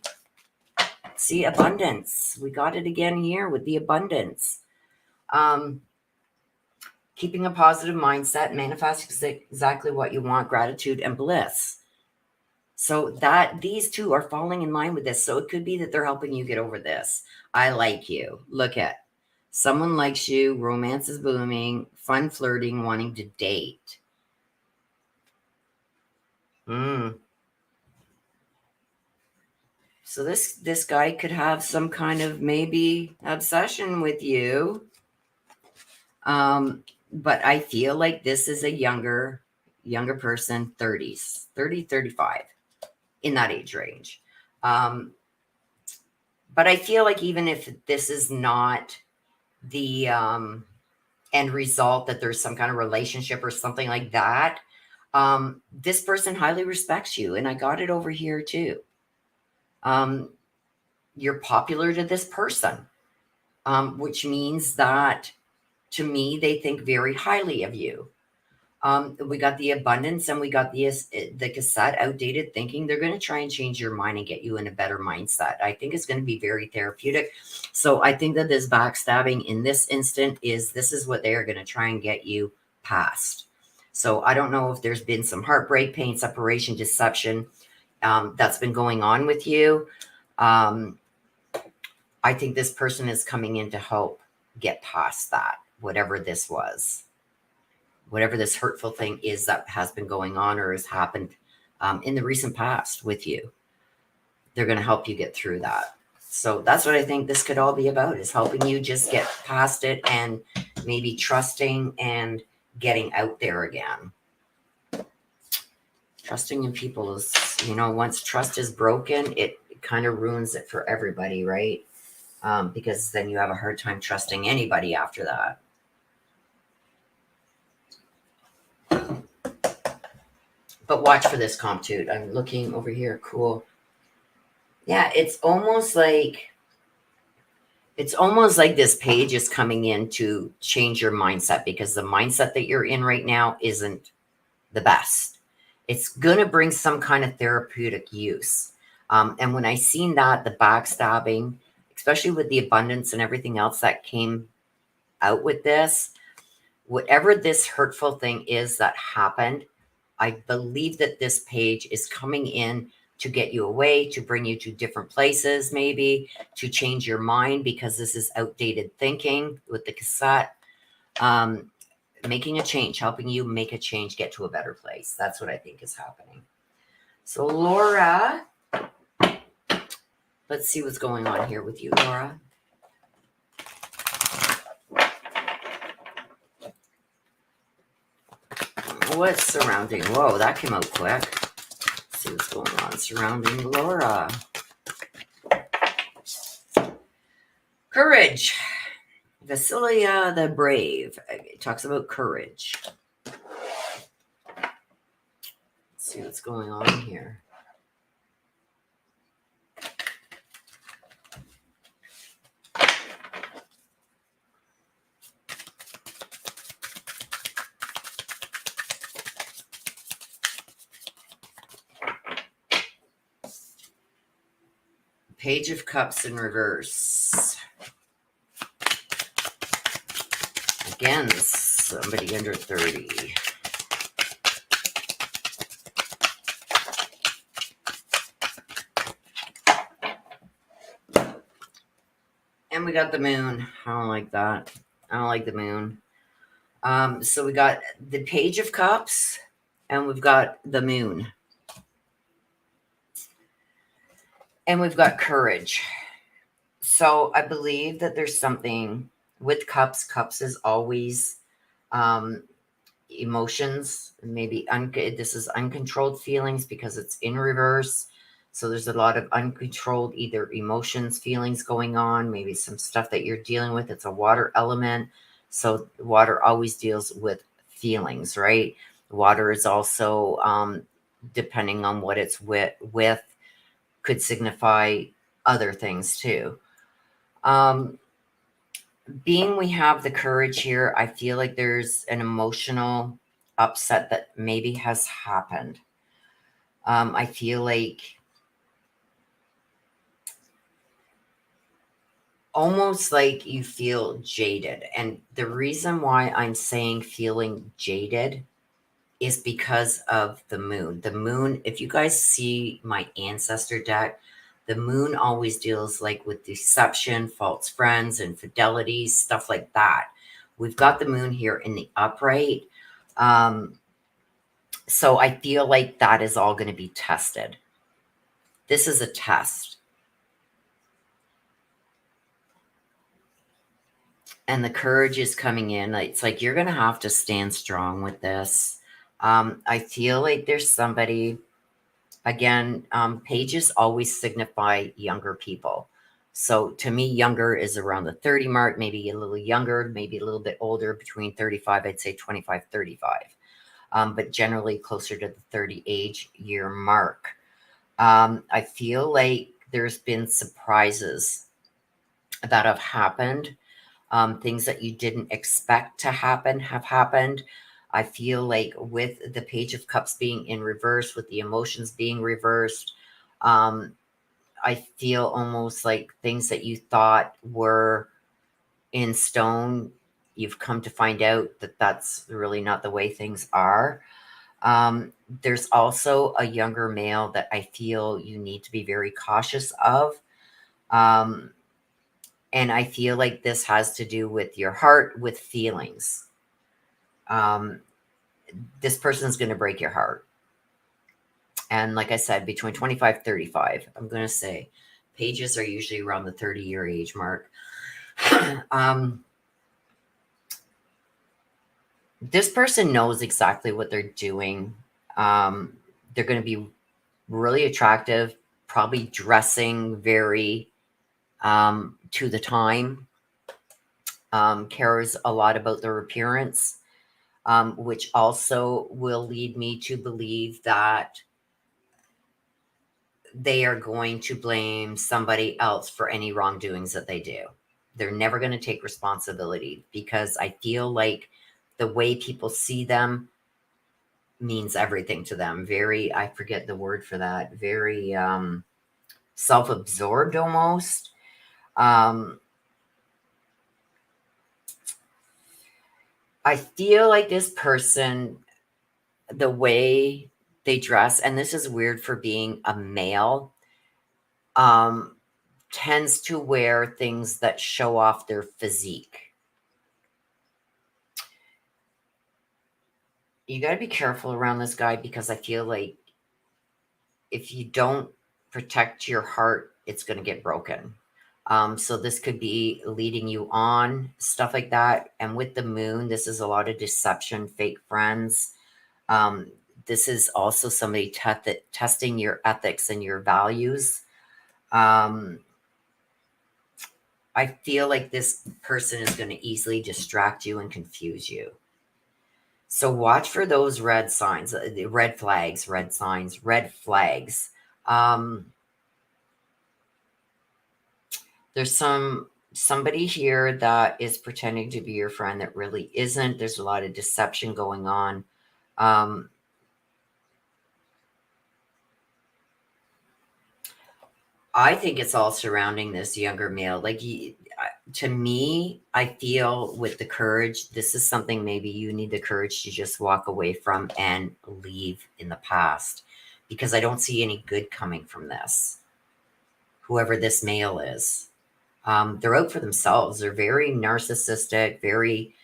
See, abundance. We got it again here with the abundance. Keeping a positive mindset, manifest exactly what you want, gratitude and bliss. So that these two are falling in line with this. So it could be that they're helping you get over this. I like you. Look at someone likes you. Romance is blooming. Fun flirting, wanting to date. So this guy could have some kind of maybe obsession with you. But I feel like this is a younger person, 30s, 30, 35, in that age range. But I feel like even if this is not the end result, that there's some kind of relationship or something like that, this person highly respects you. And I got it over here too. You're popular to this person, which means that to me, they think very highly of you. We got the abundance and we got the cassette, outdated thinking. They're going to try and change your mind and get you in a better mindset. I think it's going to be very therapeutic. So I think that this backstabbing in this instant this is what they are going to try and get you past. So I don't know if there's been some heartbreak, pain, separation, deception that's been going on with you. I think this person is coming in to help get past that, whatever this was, whatever this hurtful thing is that has been going on or has happened in the recent past with you. They're going to help you get through that. So that's what I think this could all be about, is helping you just get past it and maybe trusting and getting out there again. Trusting in people is, once trust is broken, it kind of ruins it for everybody, right? Because then you have a hard time trusting anybody after that. But watch for this, Comptude. I'm looking over here. Cool. Yeah, it's almost like this page is coming in to change your mindset, because the mindset that you're in right now isn't the best. It's going to bring some kind of therapeutic use. And when I seen that, the backstabbing, especially with the abundance and everything else that came out with this, whatever this hurtful thing is that happened, I believe that this page is coming in to get you away, to bring you to different places, maybe to change your mind, because this is outdated thinking with the cassette. Um, Making a change, helping you make a change, get to a better place. That's what I think is happening. So, Laura, let's see what's going on here with you, Laura. What's surrounding? Whoa, that came out quick. Let's see what's going on surrounding Laura. Courage. Vasilia the Brave. It talks about courage. Let's see what's going on here. Page of Cups in reverse. Again, somebody under 30. And we got the moon. I don't like that. I don't like the moon. So we got the Page of Cups and we've got the moon. And we've got courage. So I believe that there's something with cups. Cups is always emotions. Maybe this is uncontrolled feelings because it's in reverse. So there's a lot of uncontrolled either emotions, feelings going on, maybe some stuff that you're dealing with. It's a water element. So water always deals with feelings, right? Water is also, depending on what it's with could signify other things too. Being we have the courage here, I feel like there's an emotional upset that maybe has happened. I feel like almost like you feel jaded. And the reason why I'm saying feeling jaded is because of the moon. The moon, if you guys see my Ancestor deck, the moon always deals like with deception, false friends, infidelity, stuff like that. We've got the moon here in the upright. So I feel like that is all going to be tested. This is a test. And the courage is coming in. It's like you're going to have to stand strong with this. I feel like there's somebody, again, pages always signify younger people. So to me, younger is around the 30 mark, maybe a little younger, maybe a little bit older, between 35, I'd say 25, 35. But generally closer to the 30 age year mark. I feel like there's been surprises that have happened. Things that you didn't expect to happen have happened. I feel like with the Page of Cups being in reverse, with the emotions being reversed, I feel almost like things that you thought were in stone, you've come to find out that that's really not the way things are. There's also a younger male that I feel you need to be very cautious of. And I feel like this has to do with your heart, with feelings. This person's going to break your heart. And like I said, between 25, 35, I'm going to say pages are usually around the 30-year age mark. This person knows exactly what they're doing. They're going to be really attractive, probably dressing very to the time. Cares a lot about their appearance, which also will lead me to believe that they are going to blame somebody else for any wrongdoings that they do. They're never going to take responsibility, because I feel like the way people see them means everything to them. Very, I forget the word for that, very self-absorbed almost. I feel like this person, the way they dress, and this is weird for being a male, tends to wear things that show off their physique. You got to be careful around this guy, because I feel like if you don't protect your heart, it's going to get broken. So this could be leading you on, stuff like that. And with the moon, this is a lot of deception, fake friends. This is also somebody testing your ethics and your values. I feel like this person is going to easily distract you and confuse you. So watch for those red signs, the red flags, red signs, red flags. There's somebody here that is pretending to be your friend that really isn't. There's a lot of deception going on. I think it's all surrounding this younger male. Like, to me, I feel with the courage, this is something maybe you need the courage to just walk away from and leave in the past, because I don't see any good coming from this. Whoever this male is, they're out for themselves. They're very narcissistic, very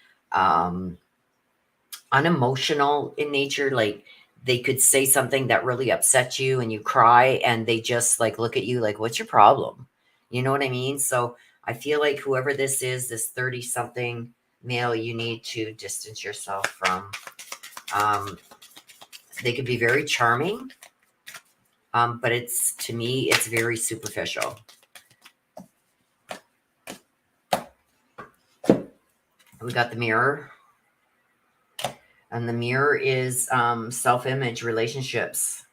unemotional in nature. Like, they could say something that really upsets you and you cry, and they just like look at you like, what's your problem? You know what I mean? So I feel like whoever this is, this 30 something male, you need to distance yourself from. They could be very charming, but it's, to me, it's very superficial. We got the mirror. And the mirror is self-image, relationships,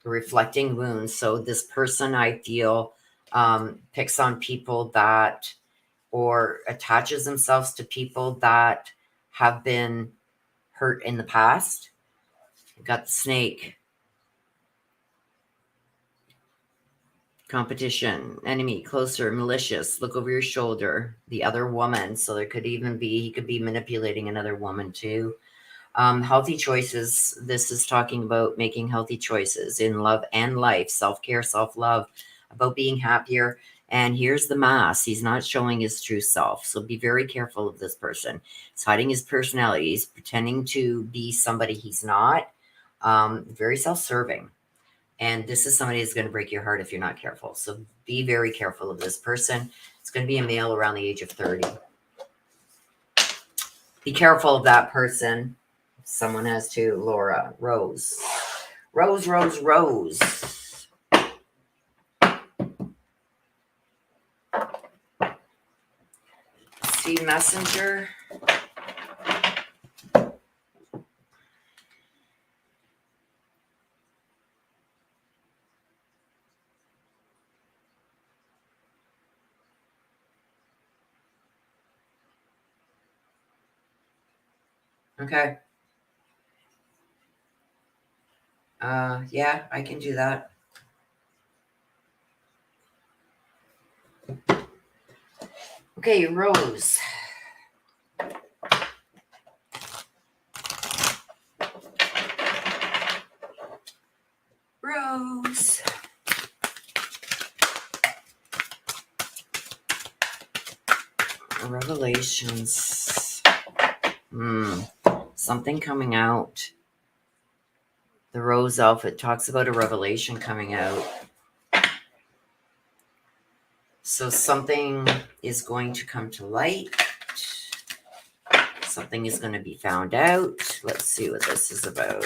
reflecting wounds. So this person, I feel, picks on people that, or attaches themselves to people that have been hurt in the past. We've got the snake. Competition, enemy, closer, malicious, look over your shoulder, the other woman. So there could even be, he could be manipulating another woman too. Healthy choices. This is talking about making healthy choices in love and life, self-care, self-love, about being happier. And here's the mask. He's not showing his true self. So be very careful of this person. He's hiding his personality. He's pretending to be somebody he's not. Very self-serving. And this is somebody that's going to break your heart if you're not careful. So be very careful of this person. It's going to be a male around the age of 30. Be careful of that person. Someone has to. Laura, Rose. Rose, Rose, Rose. See, messenger. Okay. Yeah, I can do that. Okay, Rose. Rose. Revelations. Something coming out. The Rose outfit talks about a revelation coming out. So something is going to come to light. Something is going to be found out. Let's see what this is about.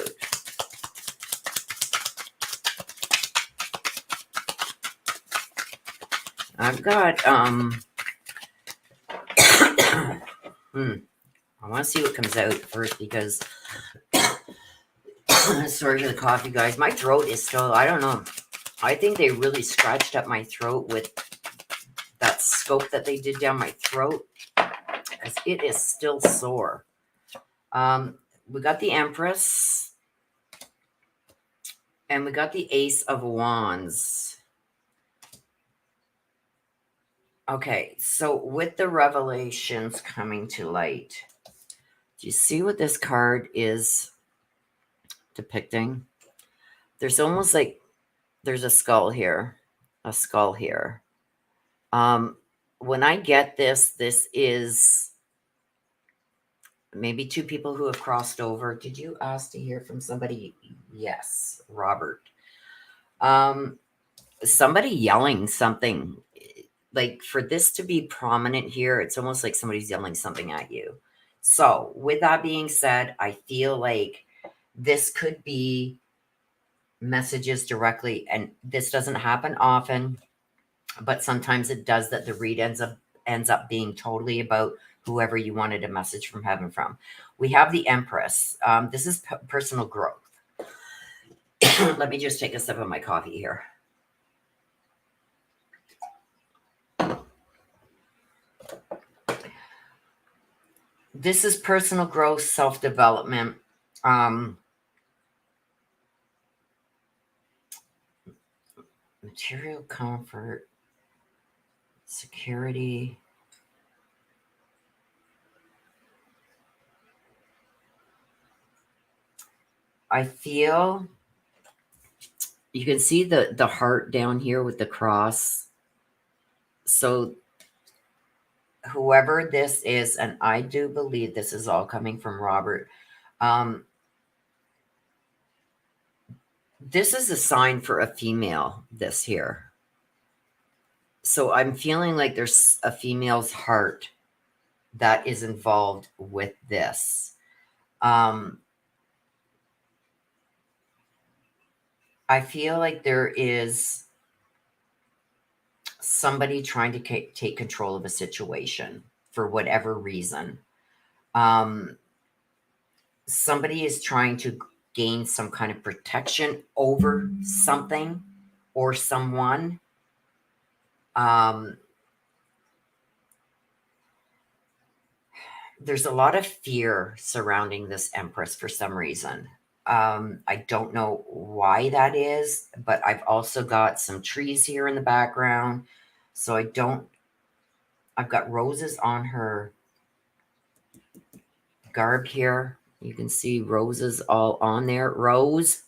I've got, I want to see what comes out first, because sorry for the coffee, guys. My throat is still, I don't know. I think they really scratched up my throat with that scope that they did down my throat, as it is still sore. We got the Empress, and we got the Ace of Wands. Okay, so with the revelations coming to light, do you see what this card is depicting? There's almost like there's a skull here, a skull here. When I get this is maybe two people who have crossed over. Did you ask to hear from somebody? Yes, Robert. Somebody yelling something. Like, for this to be prominent here, it's almost like somebody's yelling something at you. So with that being said, I feel like this could be messages directly, and this doesn't happen often, but sometimes it does, that the read ends up being totally about whoever you wanted a message from heaven from. We have the Empress. This is personal growth. Let me just take a sip of my coffee here. This is personal growth, self-development. Material comfort, security. I feel you can see the heart down here with the cross. So whoever this is, and I do believe this is all coming from Robert, this is a sign for a female, this here. So I'm feeling like there's a female's heart that is involved with this. I feel like there is somebody trying to take control of a situation for whatever reason. Somebody is trying to gain some kind of protection over something or someone. There's a lot of fear surrounding this Empress for some reason. I don't know why that is, but I've also got some trees here in the background. So I've got roses on her garb here. You can see roses all on there. Rose.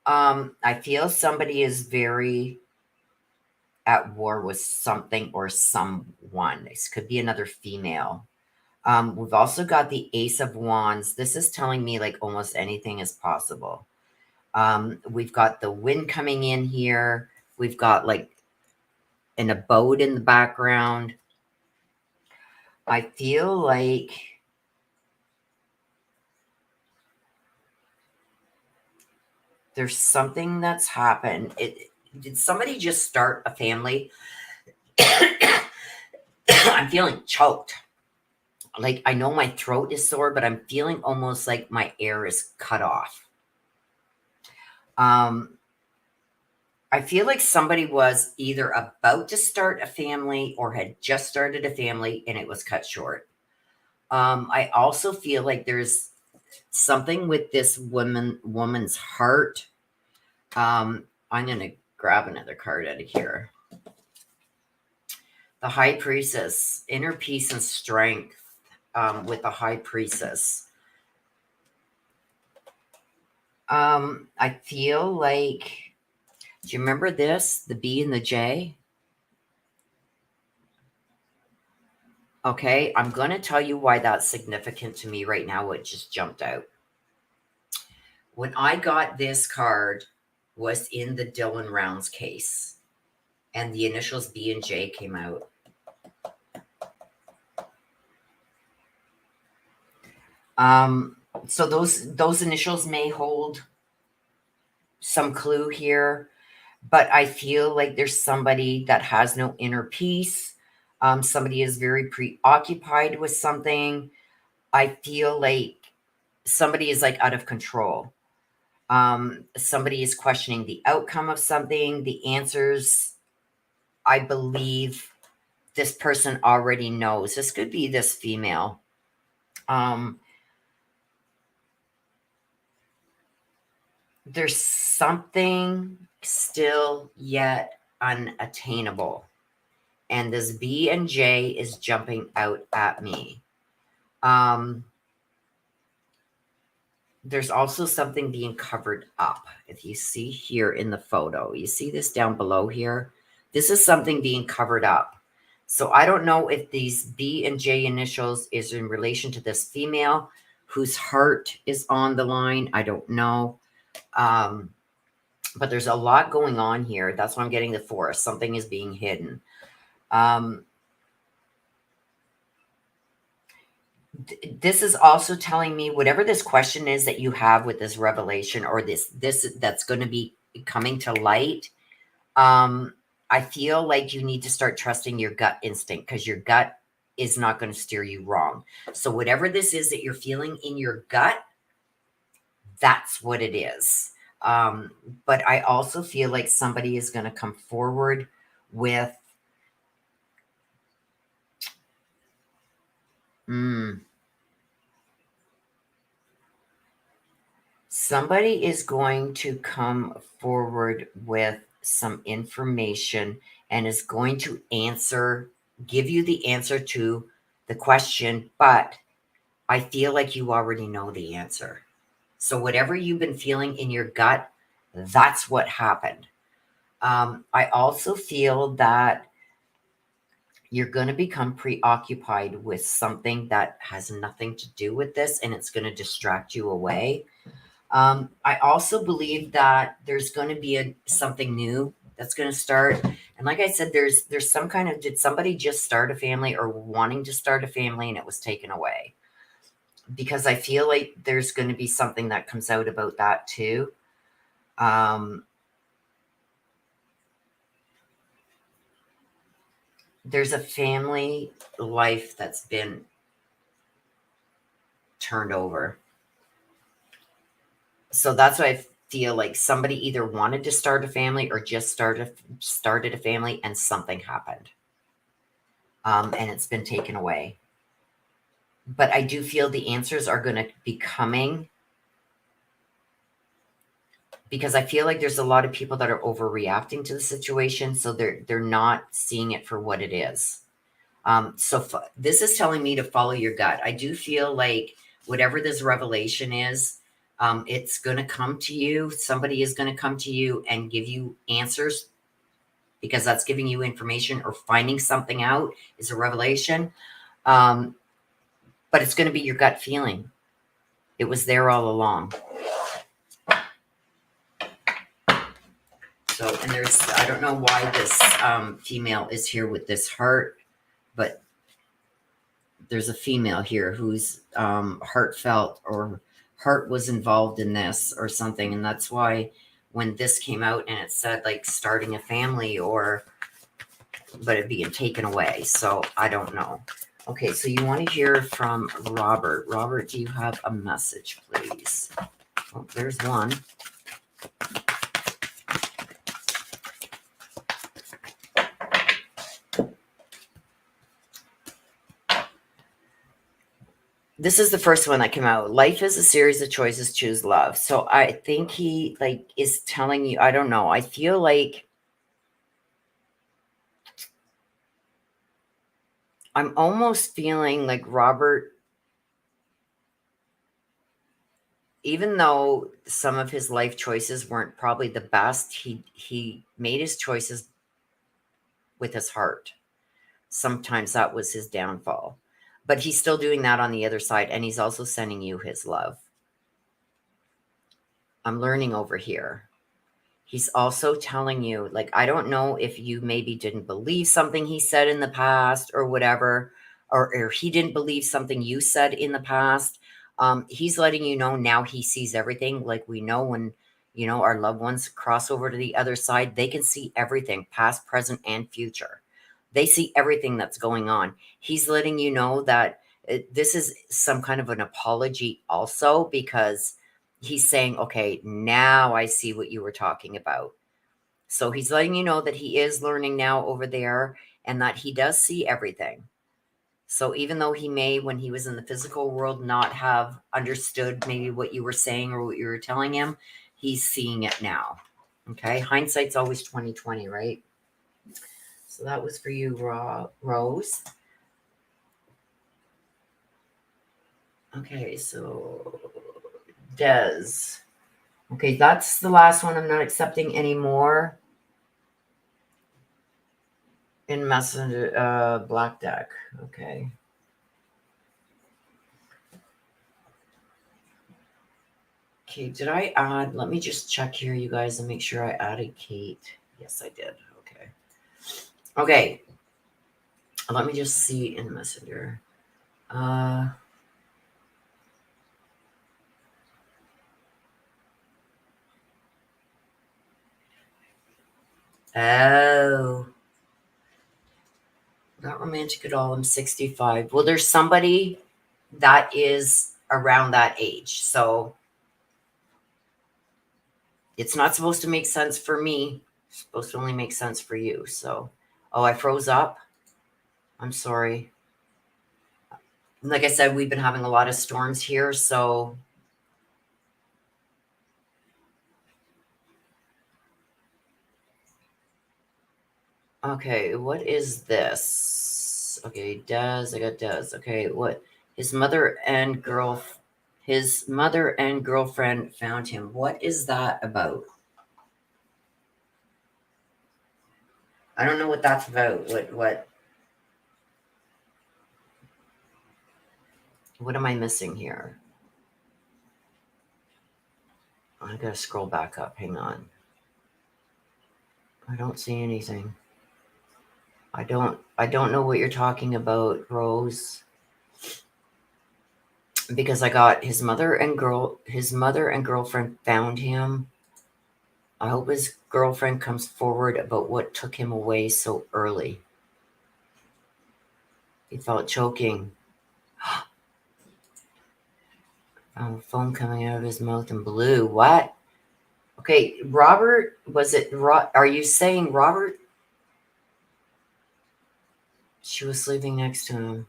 I feel somebody is very at war with something or someone. This could be another female. We've also got the Ace of Wands. This is telling me like almost anything is possible. We've got the wind coming in here. We've got like an abode in the background. I feel like there's something that's happened. Did somebody just start a family? I'm feeling choked. Like, I know my throat is sore, but I'm feeling almost like my air is cut off. I feel like somebody was either about to start a family or had just started a family and it was cut short. I also feel like there's something with this woman's heart. I'm going to grab another card out of here. The High Priestess, inner peace and strength. With the High Priestess. I feel like, do you remember this? The B and the J? Okay, I'm going to tell you why that's significant to me right now. It just jumped out. When I got this card was in the Dylan Rounds case, and the initials B and J came out. So those initials may hold some clue here, but I feel like there's somebody that has no inner peace. Somebody is very preoccupied with something. I feel like somebody is like out of control. Somebody is questioning the outcome of something. The answers, I believe this person already knows. This could be this female. There's something still yet unattainable. And this B and J is jumping out at me. There's also something being covered up. If you see here in the photo, you see this down below here? This is something being covered up. So I don't know if these B and J initials is in relation to this female whose heart is on the line. I don't know. But there's a lot going on here. That's why I'm getting the forest. Something is being hidden. This is also telling me whatever this question is that you have with this revelation or this that's going to be coming to light. I feel like you need to start trusting your gut instinct because your gut is not going to steer you wrong. So whatever this is that you're feeling in your gut, that's what it is. But I also feel like somebody is going to come forward with somebody is going to come forward with some information and is going to give you the answer to the question, but I feel like you already know the answer. So whatever you've been feeling in your gut, that's what happened. I also feel that you're going to become preoccupied with something that has nothing to do with this, and it's going to distract you away. I also believe that there's going to be something new that's going to start. And like I said, there's some kind of, did somebody just start a family or wanting to start a family and it was taken away? Because I feel like there's going to be something that comes out about that too. There's a family life that's been turned over. So that's why I feel like somebody either wanted to start a family or just started a family and something happened. And it's been taken away. But I do feel the answers are going to be coming because I feel like there's a lot of people that are overreacting to the situation. So they're not seeing it for what it is. This is telling me to follow your gut. I do feel like whatever this revelation is, it's going to come to you. Somebody is going to come to you and give you answers because that's giving you information or finding something out is a revelation. But it's going to be your gut feeling. It was there all along. So, and I don't know why this female is here with this heart, but there's a female here who's heartfelt or heart was involved in this or something. And that's why when this came out and it said like starting a family but it being taken away. So I don't know. Okay, so you want to hear from Robert. Robert, do you have a message, please? Oh, there's one. This is the first one that came out. Life is a series of choices. Choose love. So I think he is telling you, I don't know. I feel like I'm almost feeling like Robert, even though some of his life choices weren't probably the best, he made his choices with his heart. Sometimes that was his downfall. But he's still doing that on the other side, and he's also sending you his love. I'm learning over here. He's also telling you, like, I don't know if you maybe didn't believe something he said in the past or whatever, or he didn't believe something you said in the past. He's letting you know now he sees everything. Like we know when, our loved ones cross over to the other side, they can see everything, past, present, and future. They see everything that's going on. He's letting you know that this is some kind of an apology also because he's saying, okay, now I see what you were talking about. So he's letting you know that he is learning now over there and that he does see everything. So even though he may, when he was in the physical world, not have understood maybe what you were saying or what you were telling him, he's seeing it now. Okay. Hindsight's always 2020, right? So that was for you, Rose. Okay. So Des. Okay. That's the last one. I'm not accepting anymore. In Messenger, Black Deck. Okay. Okay, did I add? Let me just check here, you guys, and make sure I added Kate. Yes, I did. Okay. Okay. Let me just see in Messenger. Oh. Not romantic at all. I'm 65. Well, there's somebody that is around that age. So it's not supposed to make sense for me. It's supposed to only make sense for you. So, oh, I froze up. I'm sorry. Like I said, we've been having a lot of storms here. So, okay, what is this? Okay, Des, I got Des. Okay, what? His mother and girlfriend found him. What is that about? I don't know what that's about. What am I missing here? I gotta scroll back up. Hang on. I don't see anything. I don't know what you're talking about, Rose. Because I got his mother and girlfriend found him. I hope his girlfriend comes forward about what took him away so early. He felt choking. Foam coming out of his mouth in blue. What? Okay, Robert, was it? Are you saying Robert? She was sleeping next to him.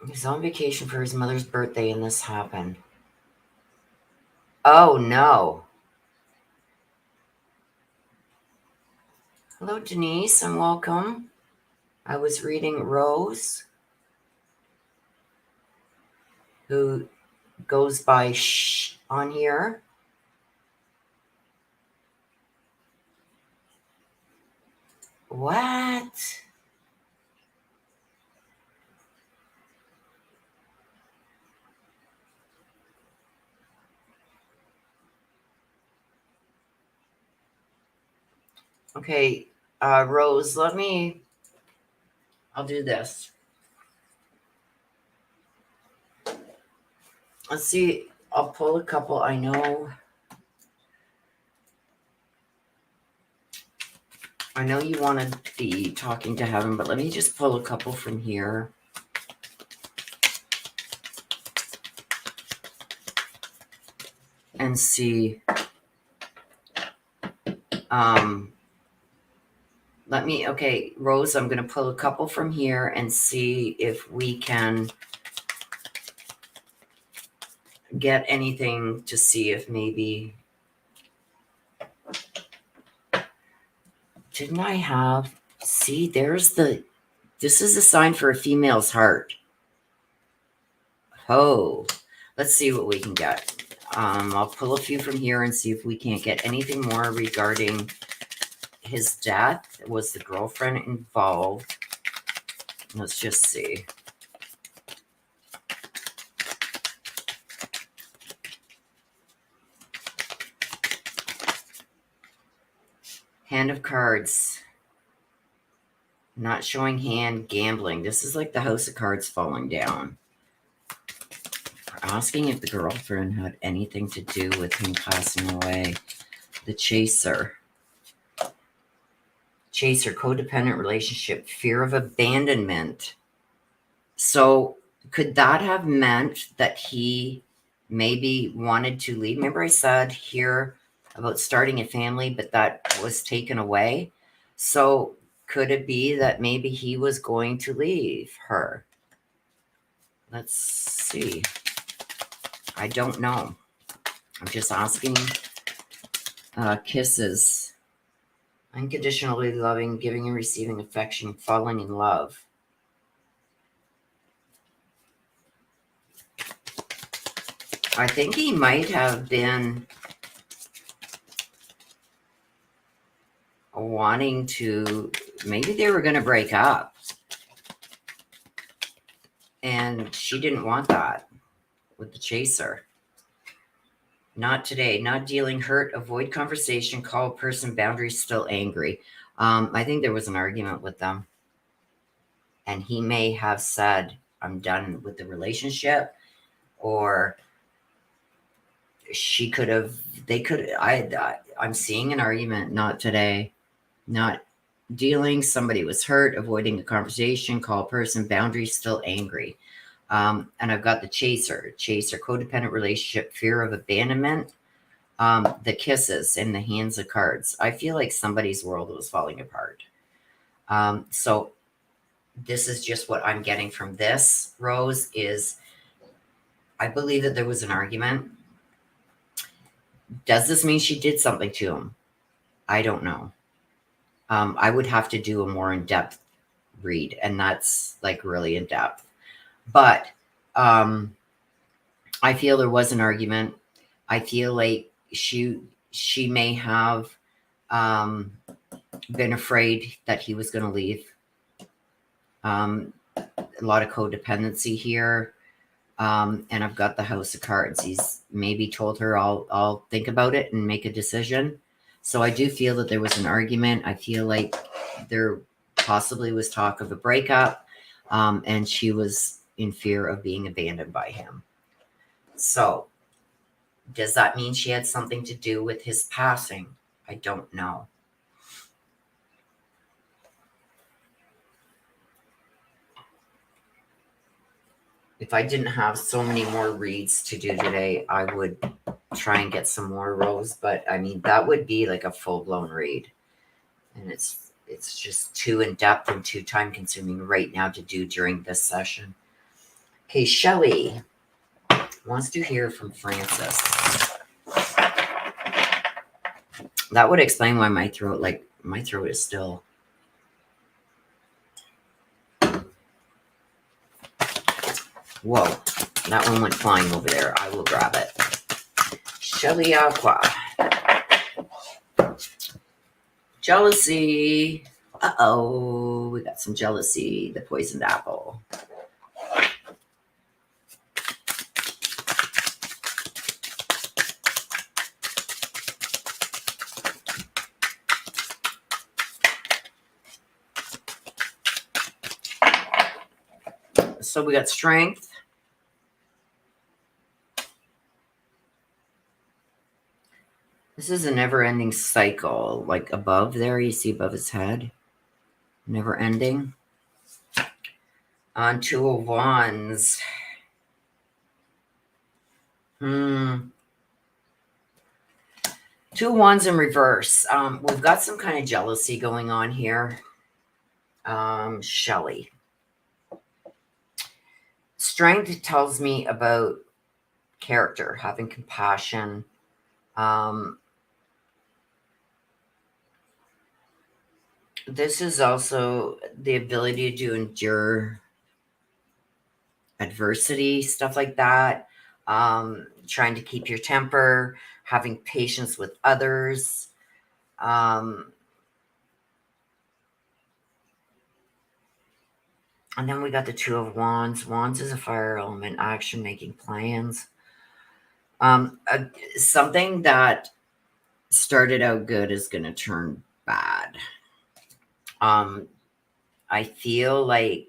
He was on vacation for his mother's birthday and this happened. Oh, no. Hello, Denise, and welcome. I was reading Rose, who goes by Shh on here. What? Okay, Rose, I'll do this. Let's see, I'll pull a couple. I know you want to be talking to heaven, but let me just pull a couple from here. And see. Okay, Rose, I'm going to pull a couple from here and see if we can get anything to see if maybe. Didn't I have? See, this is a sign for a female's heart. Oh, let's see what we can get. I'll pull a few from here and see if we can't get anything more regarding his death. Was the girlfriend involved? Let's just see. Hand of cards. Not showing hand, gambling. This is like the house of cards falling down. asking if the girlfriend had anything to do with him passing away. The chaser. Chaser, codependent relationship, fear of abandonment. So could that have meant that he maybe wanted to leave? Remember I said here about starting a family, but that was taken away. So could it be that maybe he was going to leave her? Let's see. I don't know. I'm just asking. Kisses. Unconditionally loving, giving and receiving affection, falling in love. I think he might have been wanting to, maybe they were going to break up. And she didn't want that with the chaser. Not today. Not dealing, hurt, avoid conversation, call person, boundaries, still angry. I think there was an argument with them. And he may have said, I'm done with the relationship. Or she could have, they could, I'm seeing an argument, not today. Not dealing, somebody was hurt, avoiding a conversation, call person, boundaries, still angry. And I've got the chaser, codependent relationship, fear of abandonment, the kisses in the hands of cards. I feel like somebody's world was falling apart. So this is just what I'm getting from this, Rose, is I believe that there was an argument. Does this mean she did something to him? I don't know. I would have to do a more in-depth read, and that's like really in-depth. But I feel there was an argument. I feel like she may have been afraid that he was going to leave. A lot of codependency here. And I've got the House of Cards. He's maybe told her, I'll think about it and make a decision. So I do feel that there was an argument. I feel like there possibly was talk of a breakup, and she was in fear of being abandoned by him. So does that mean she had something to do with his passing? I don't know. If I didn't have so many more reads to do today, I would try and get some more, Rose. But I mean, that would be like a full-blown read. And it's just too in-depth and too time-consuming right now to do during this session. Okay, Shelley wants to hear from Francis. That would explain why my throat is still... Whoa, that one went flying over there. I will grab it. Shelley Aqua. Jealousy. Uh-oh, we got some jealousy. The poisoned apple. So we got strength. This is a never-ending cycle. Like above there, you see above his head. Never ending. On Two of Wands. Two of Wands in reverse. We've got some kind of jealousy going on here. Shelley. Strength tells me about character, having compassion. This is also the ability to endure adversity, stuff like that. Trying to keep your temper, having patience with others. And then we got the Two of Wands. Wands is a fire element, action, making plans. Something that started out good is going to turn bad. I feel like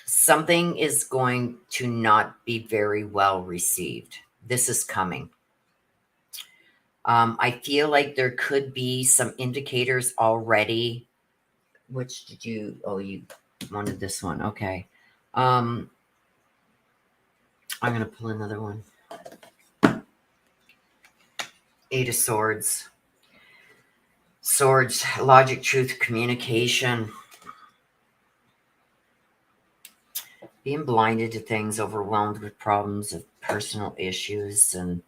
Something is going to not be very well received. This is coming. I feel like there could be some indicators already. Which did you? Oh, you wanted this one. Okay. I'm going to pull another one. Eight of Swords. Swords, logic, truth, communication. Being blinded to things, overwhelmed with problems of personal issues. And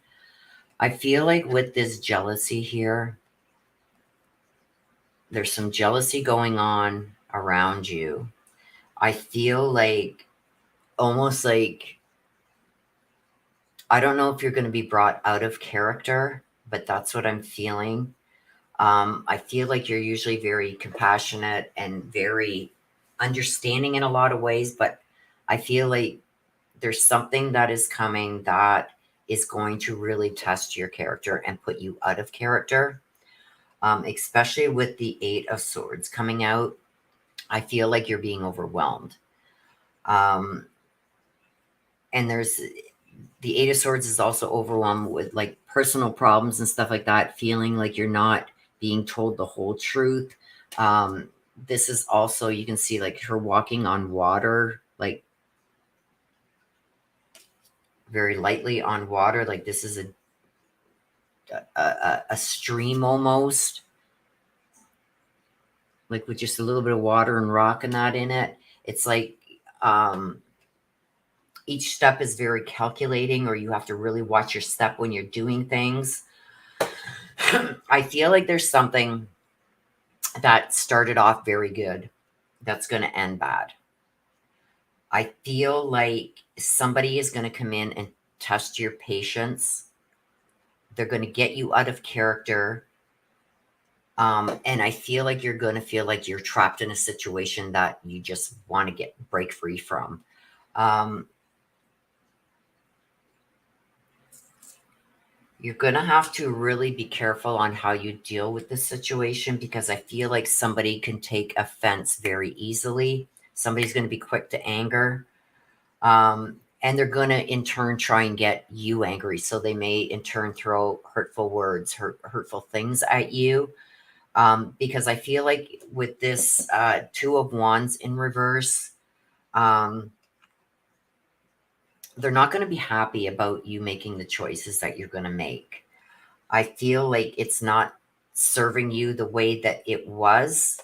I feel like with this jealousy here, there's some jealousy going on around you. I feel like almost like, I don't know if you're going to be brought out of character, but that's what I'm feeling. I feel like you're usually very compassionate and very understanding in a lot of ways, but I feel like there's something that is coming that is going to really test your character and put you out of character, especially with the Eight of Swords coming out. I feel like you're being overwhelmed. And there's the Eight of Swords is also overwhelmed with like personal problems and stuff like that, feeling like you're not being told the whole truth. This is also, you can see like her walking on water, like very lightly on water. Like this is a stream almost, like with just a little bit of water and rock and that in it. It's like each step is very calculating, or you have to really watch your step when you're doing things. I feel like there's something that started off very good that's going to end bad. I feel like somebody is going to come in and test your patience. They're going to get you out of character. And I feel like you're going to feel like you're trapped in a situation that you just want to break free from. You're going to have to really be careful on how you deal with this situation, because I feel like somebody can take offense very easily. Somebody's going to be quick to anger. And they're going to, in turn, try and get you angry. So they may, in turn, throw hurtful words, hurtful things at you. Because I feel like with this Two of Wands in reverse, they're not going to be happy about you making the choices that you're going to make. I feel like it's not serving you the way that it was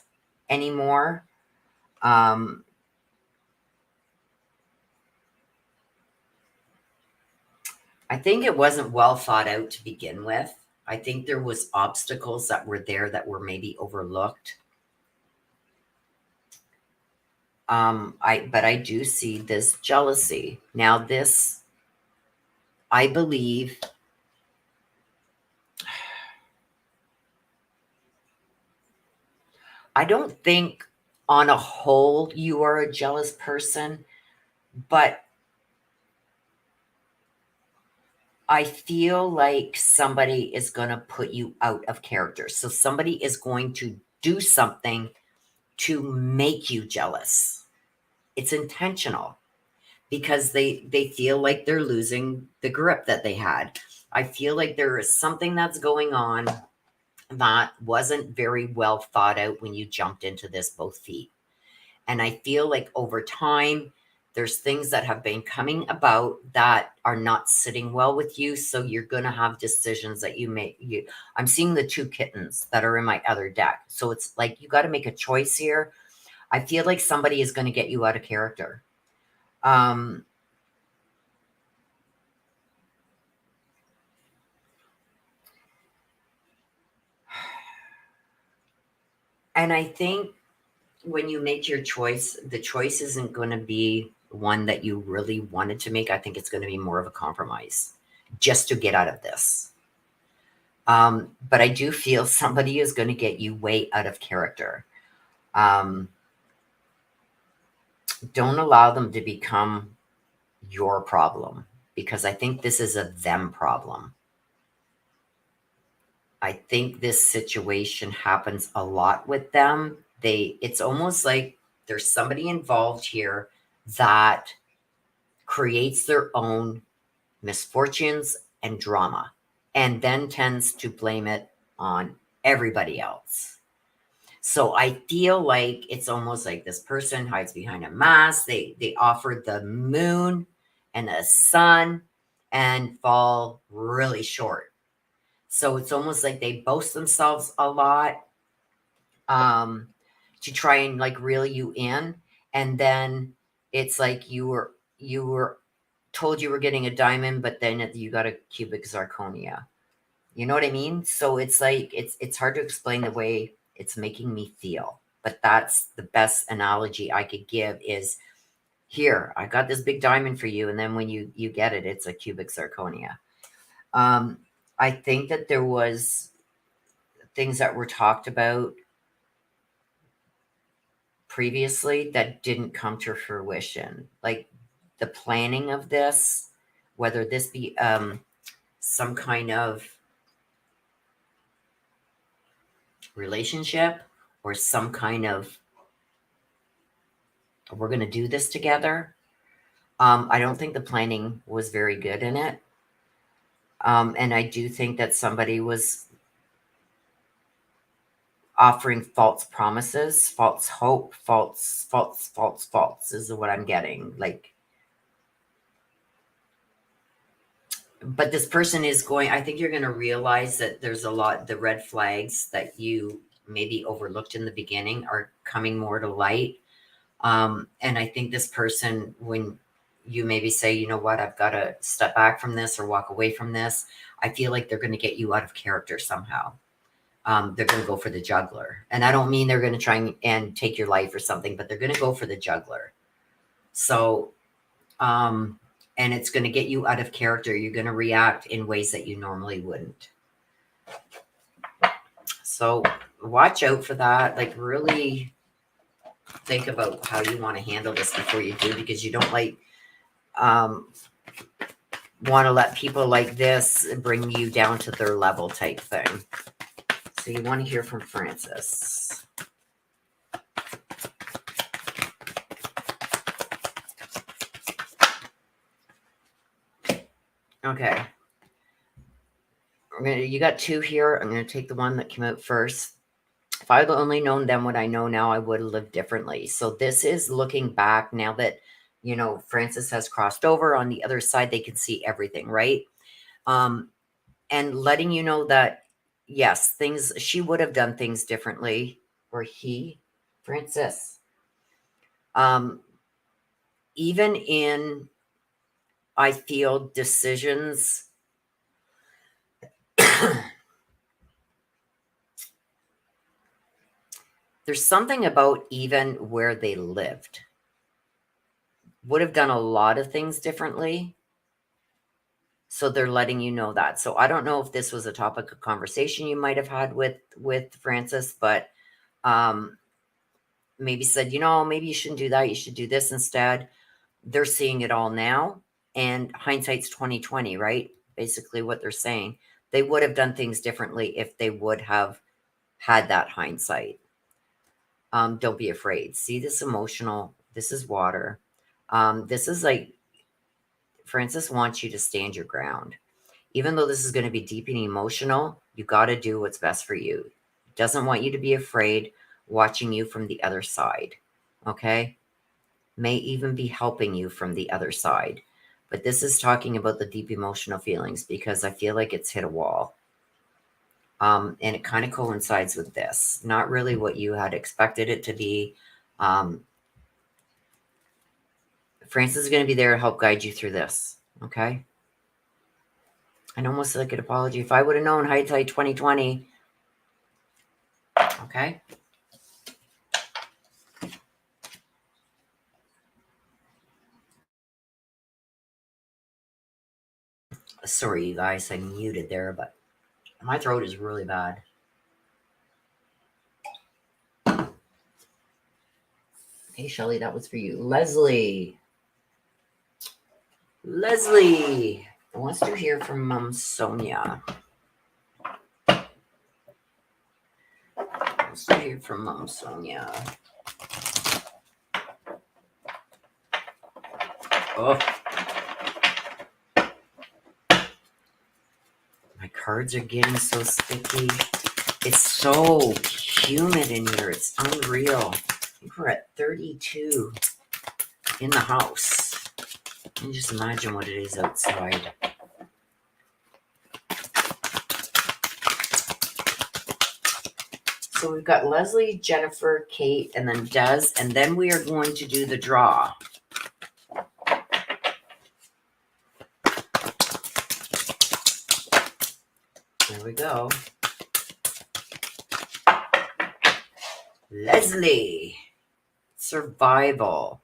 anymore. I think it wasn't well thought out to begin with. I think there was obstacles that were there that were maybe overlooked. But I do see this jealousy. Now this, I believe, I don't think on a whole you are a jealous person, but I feel like somebody is going to put you out of character. So somebody is going to do something to make you jealous. It's intentional because they feel like they're losing the grip that they had. I feel like there is something that's going on that wasn't very well thought out when you jumped into this both feet. And I feel like over time, there's things that have been coming about that are not sitting well with you. So you're going to have decisions that you make. I'm seeing the two kittens that are in my other deck. So it's like you got to make a choice here. I feel like somebody is going to get you out of character. And I think when you make your choice, the choice isn't going to be one that you really wanted to make. I think it's going to be more of a compromise just to get out of this. But I do feel somebody is going to get you way out of character. Don't allow them to become your problem, because I think this is a them problem. I think this situation happens a lot with them. It's almost like there's somebody involved here that creates their own misfortunes and drama, and then tends to blame it on everybody else. So I feel like it's almost like this person hides behind a mask. They offer the moon and the sun and fall really short. So it's almost like they boast themselves a lot, um, to try and like reel you in, and then it's like you were told you were getting a diamond, but then you got a cubic zirconia. You know what I mean? So it's like it's hard to explain the way it's making me feel. But that's the best analogy I could give is, here, I got this big diamond for you, and then when you get it, it's a cubic zirconia. Um, I think that there was things that were talked about previously that didn't come to fruition. Like the planning of this, whether this be some kind of relationship or some kind of, we're going to do this together. I don't think the planning was very good in it. And I do think that somebody was offering false promises, false hope, false is what I'm getting. Like, but this person is going, I think you're going to realize that there's a lot, the red flags that you maybe overlooked in the beginning are coming more to light. And I think this person, when you maybe say, you know what, I've got to step back from this or walk away from this, I feel like they're going to get you out of character somehow. They're going to go for the juggler. And I don't mean they're going to try and take your life or something, but they're going to go for the juggler. So, and it's going to get you out of character. You're going to react in ways that you normally wouldn't. So watch out for that. Like, really think about how you want to handle this before you do, because you don't like want to let people like this bring you down to their level type thing. So you want to hear from Francis. Okay. You got two here. I'm going to take the one that came out first. If I had only known then what I know now, I would have lived differently. So this is looking back now that, you know, Francis has crossed over on the other side. They can see everything, right? And letting you know that, yes, things, she would have done things differently, or he, Francis. Even in, I feel, decisions. There's something about even where they lived. Would have done a lot of things differently. So they're letting you know that. So I don't know if this was a topic of conversation you might have had with Francis, but maybe said, you know, maybe you shouldn't do that. You should do this instead. They're seeing it all now, and hindsight's 2020, right? Basically what they're saying. They would have done things differently if they would have had that hindsight. Don't be afraid. See this emotional, this is water. This is like, Francis wants you to stand your ground. Even though this is going to be deep and emotional, you got to do what's best for you. Doesn't want you to be afraid, watching you from the other side. Okay? May even be helping you from the other side. But this is talking about the deep emotional feelings, because I feel like it's hit a wall. And it kind of coincides with this. Not really what you had expected it to be. Francis is going to be there to help guide you through this. Okay? And almost like an apology. If I would have known hindsight 2020. Okay? Sorry, you guys, I muted there, but my throat is really bad. Hey, Shelly, that was for you. Leslie wants to hear from Mom Sonia. Wants to hear from Mom Sonia. Oh, my cards are getting so sticky. It's so humid in here. It's unreal. I think we're at 32 in the house. And just imagine what it is outside. So we've got Leslie, Jennifer, Kate, and then Des, and then we are going to do the draw. There we go. Leslie, survival.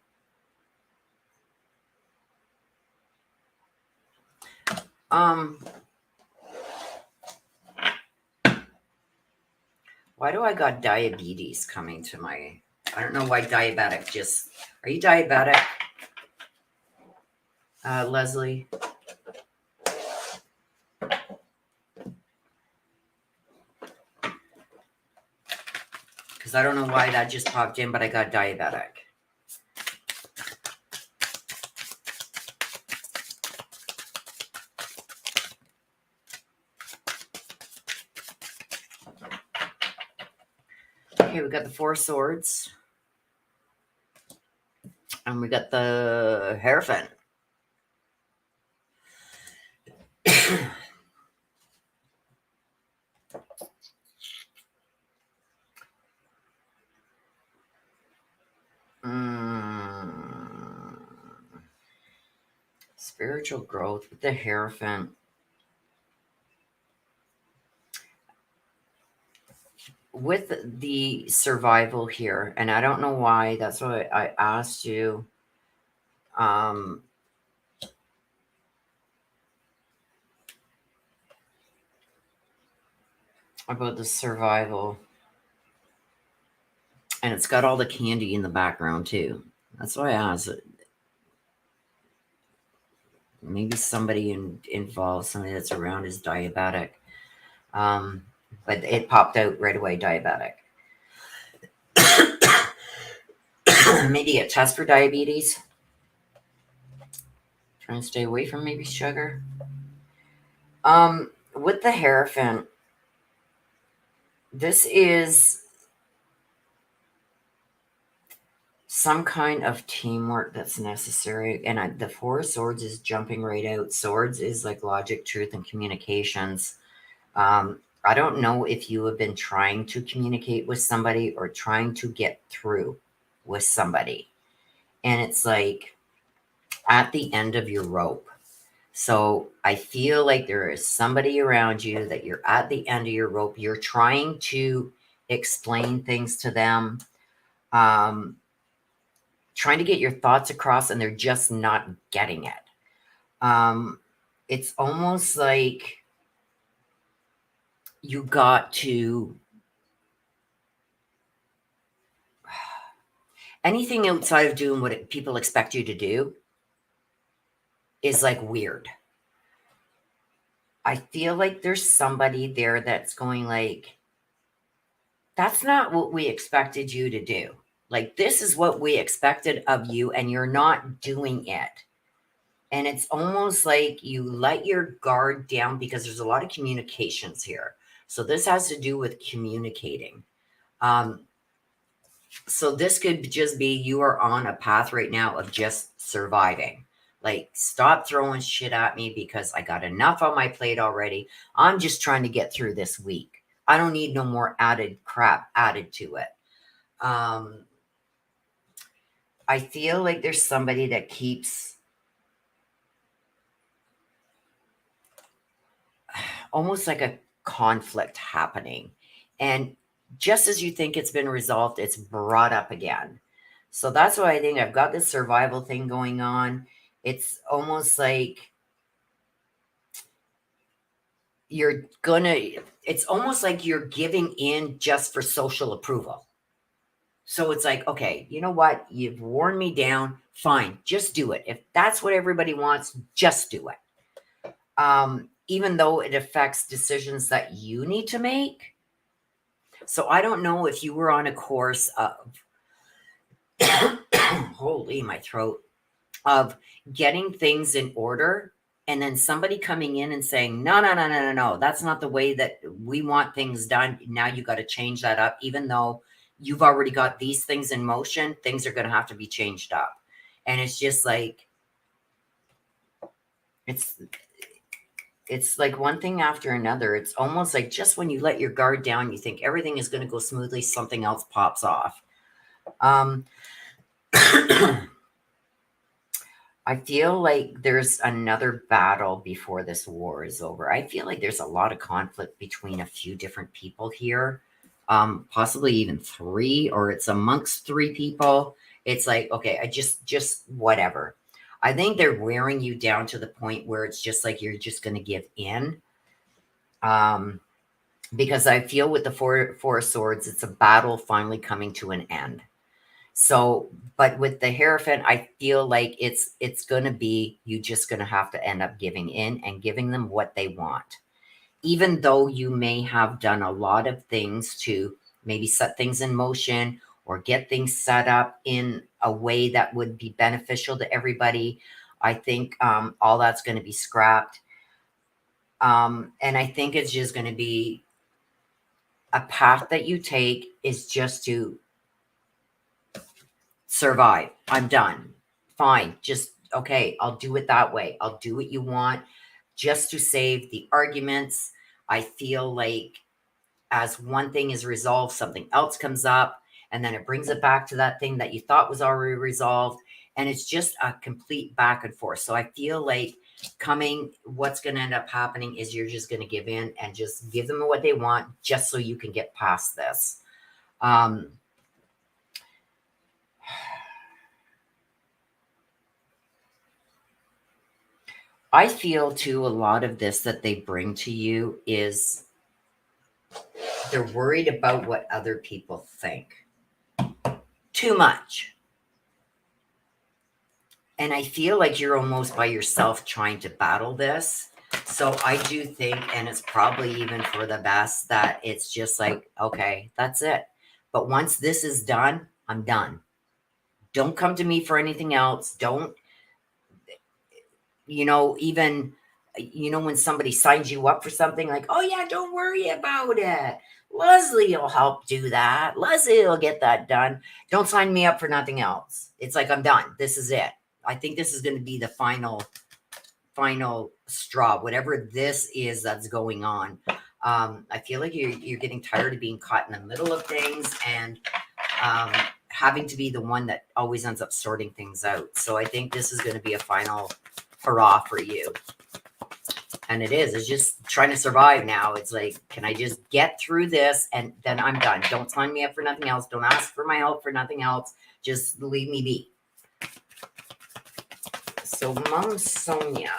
Why do I got diabetes coming to my... I don't know why diabetic just... Are you diabetic, Leslie? Because I don't know why that just popped in, but I got diabetic. Okay, we got the Four Swords. And we got the Hierophant. Spiritual growth with the Hierophant. With the survival here, and I don't know why, that's why I asked you. About the survival. And it's got all the candy in the background too. That's why I asked. Maybe somebody involved, somebody that's around is diabetic. But it popped out right away, diabetic. Maybe a test for diabetes. Trying to stay away from maybe sugar. With the Hierophant, this is some kind of teamwork that's necessary. And the Four Swords is jumping right out. Swords is like logic, truth, and communications. I don't know if you have been trying to communicate with somebody or trying to get through with somebody. And it's like at the end of your rope. So I feel like there is somebody around you that you're at the end of your rope. You're trying to explain things to them, trying to get your thoughts across, and they're just not getting it. It's almost like you got to... Anything outside of doing what people expect you to do is like weird. I feel like there's somebody there that's going like, that's not what we expected you to do. Like, this is what we expected of you, and you're not doing it. And it's almost like you let your guard down because there's a lot of communications here. So this has to do with communicating. So this could just be you are on a path right now of just surviving. Like, stop throwing shit at me because I got enough on my plate already. I'm just trying to get through this week. I don't need no more added crap added to it. I feel like there's somebody that keeps almost like a conflict happening. And just as you think it's been resolved, it's brought up again. So that's why I think I've got this survival thing going on. It's almost like it's almost like you're giving in just for social approval. So it's like, okay, you know what? You've worn me down. Fine, just do it. If that's what everybody wants, just do it. Even though it affects decisions that you need to make. So I don't know if you were on a course of, holy, my throat. of getting things in order, and then somebody coming in and saying, no, no, no, no, no, no, that's not the way that we want things done. Now you got to change that up. Even though you've already got these things in motion, things are going to have to be changed up. And it's just like, it's it's like one thing after another. It's almost like just when you let your guard down, you think everything is going to go smoothly, something else pops off. Um, I feel like there's another battle before this war is over. I feel like there's a lot of conflict between a few different people here, possibly even three, or it's amongst three people. It's like, okay, I just whatever. I think they're wearing you down to the point where it's just like you're just going to give in. Um, because I feel with the four of swords, it's a battle finally coming to an end. So, but with the Hierophant, I feel like it's going to be, you just going to have to end up giving in and giving them what they want. Even though you may have done a lot of things to maybe set things in motion or get things set up in a way that would be beneficial to everybody, I think all that's going to be scrapped. And I think it's just going to be a path that you take is just to survive. I'm done. Fine. Just, okay, I'll do it that way. I'll do what you want just to save the arguments. I feel like as one thing is resolved, something else comes up, and then it brings it back to that thing that you thought was already resolved. And it's just a complete back and forth. So I feel like what's going to end up happening is you're just going to give in and just give them what they want just so you can get past this. Um, I feel too, a lot of this that they bring to you is they're worried about what other people think too much. And I feel like you're almost by yourself trying to battle this. So I do think, and it's probably even for the best, that it's just like, okay, that's it. But once this is done, I'm done. Don't come to me for anything else. Don't, even, when somebody signs you up for something like, oh, yeah, don't worry about it. Leslie will help do that. Leslie will get that done. Don't sign me up for nothing else. It's like, I'm done. This is it. I think this is going to be the final straw, whatever this is that's going on. I feel like you're getting tired of being caught in the middle of things and having to be the one that always ends up sorting things out. So I think this is going to be a final hurrah for you. And it's just trying to survive now. It's like, can I just get through this and then I'm done? Don't sign me up for nothing else. Don't ask for my help for nothing else. Just leave me be. So, Mom Sonia.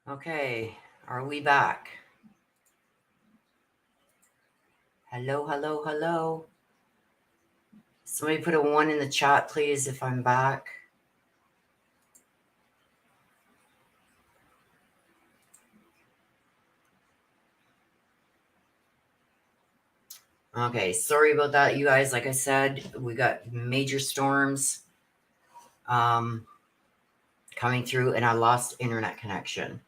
Okay, are we back? Hello, hello, hello. Somebody put a 1 in the chat, please, if I'm back. Okay, sorry about that, you guys. Like I said, we got major storms coming through, and I lost internet connection.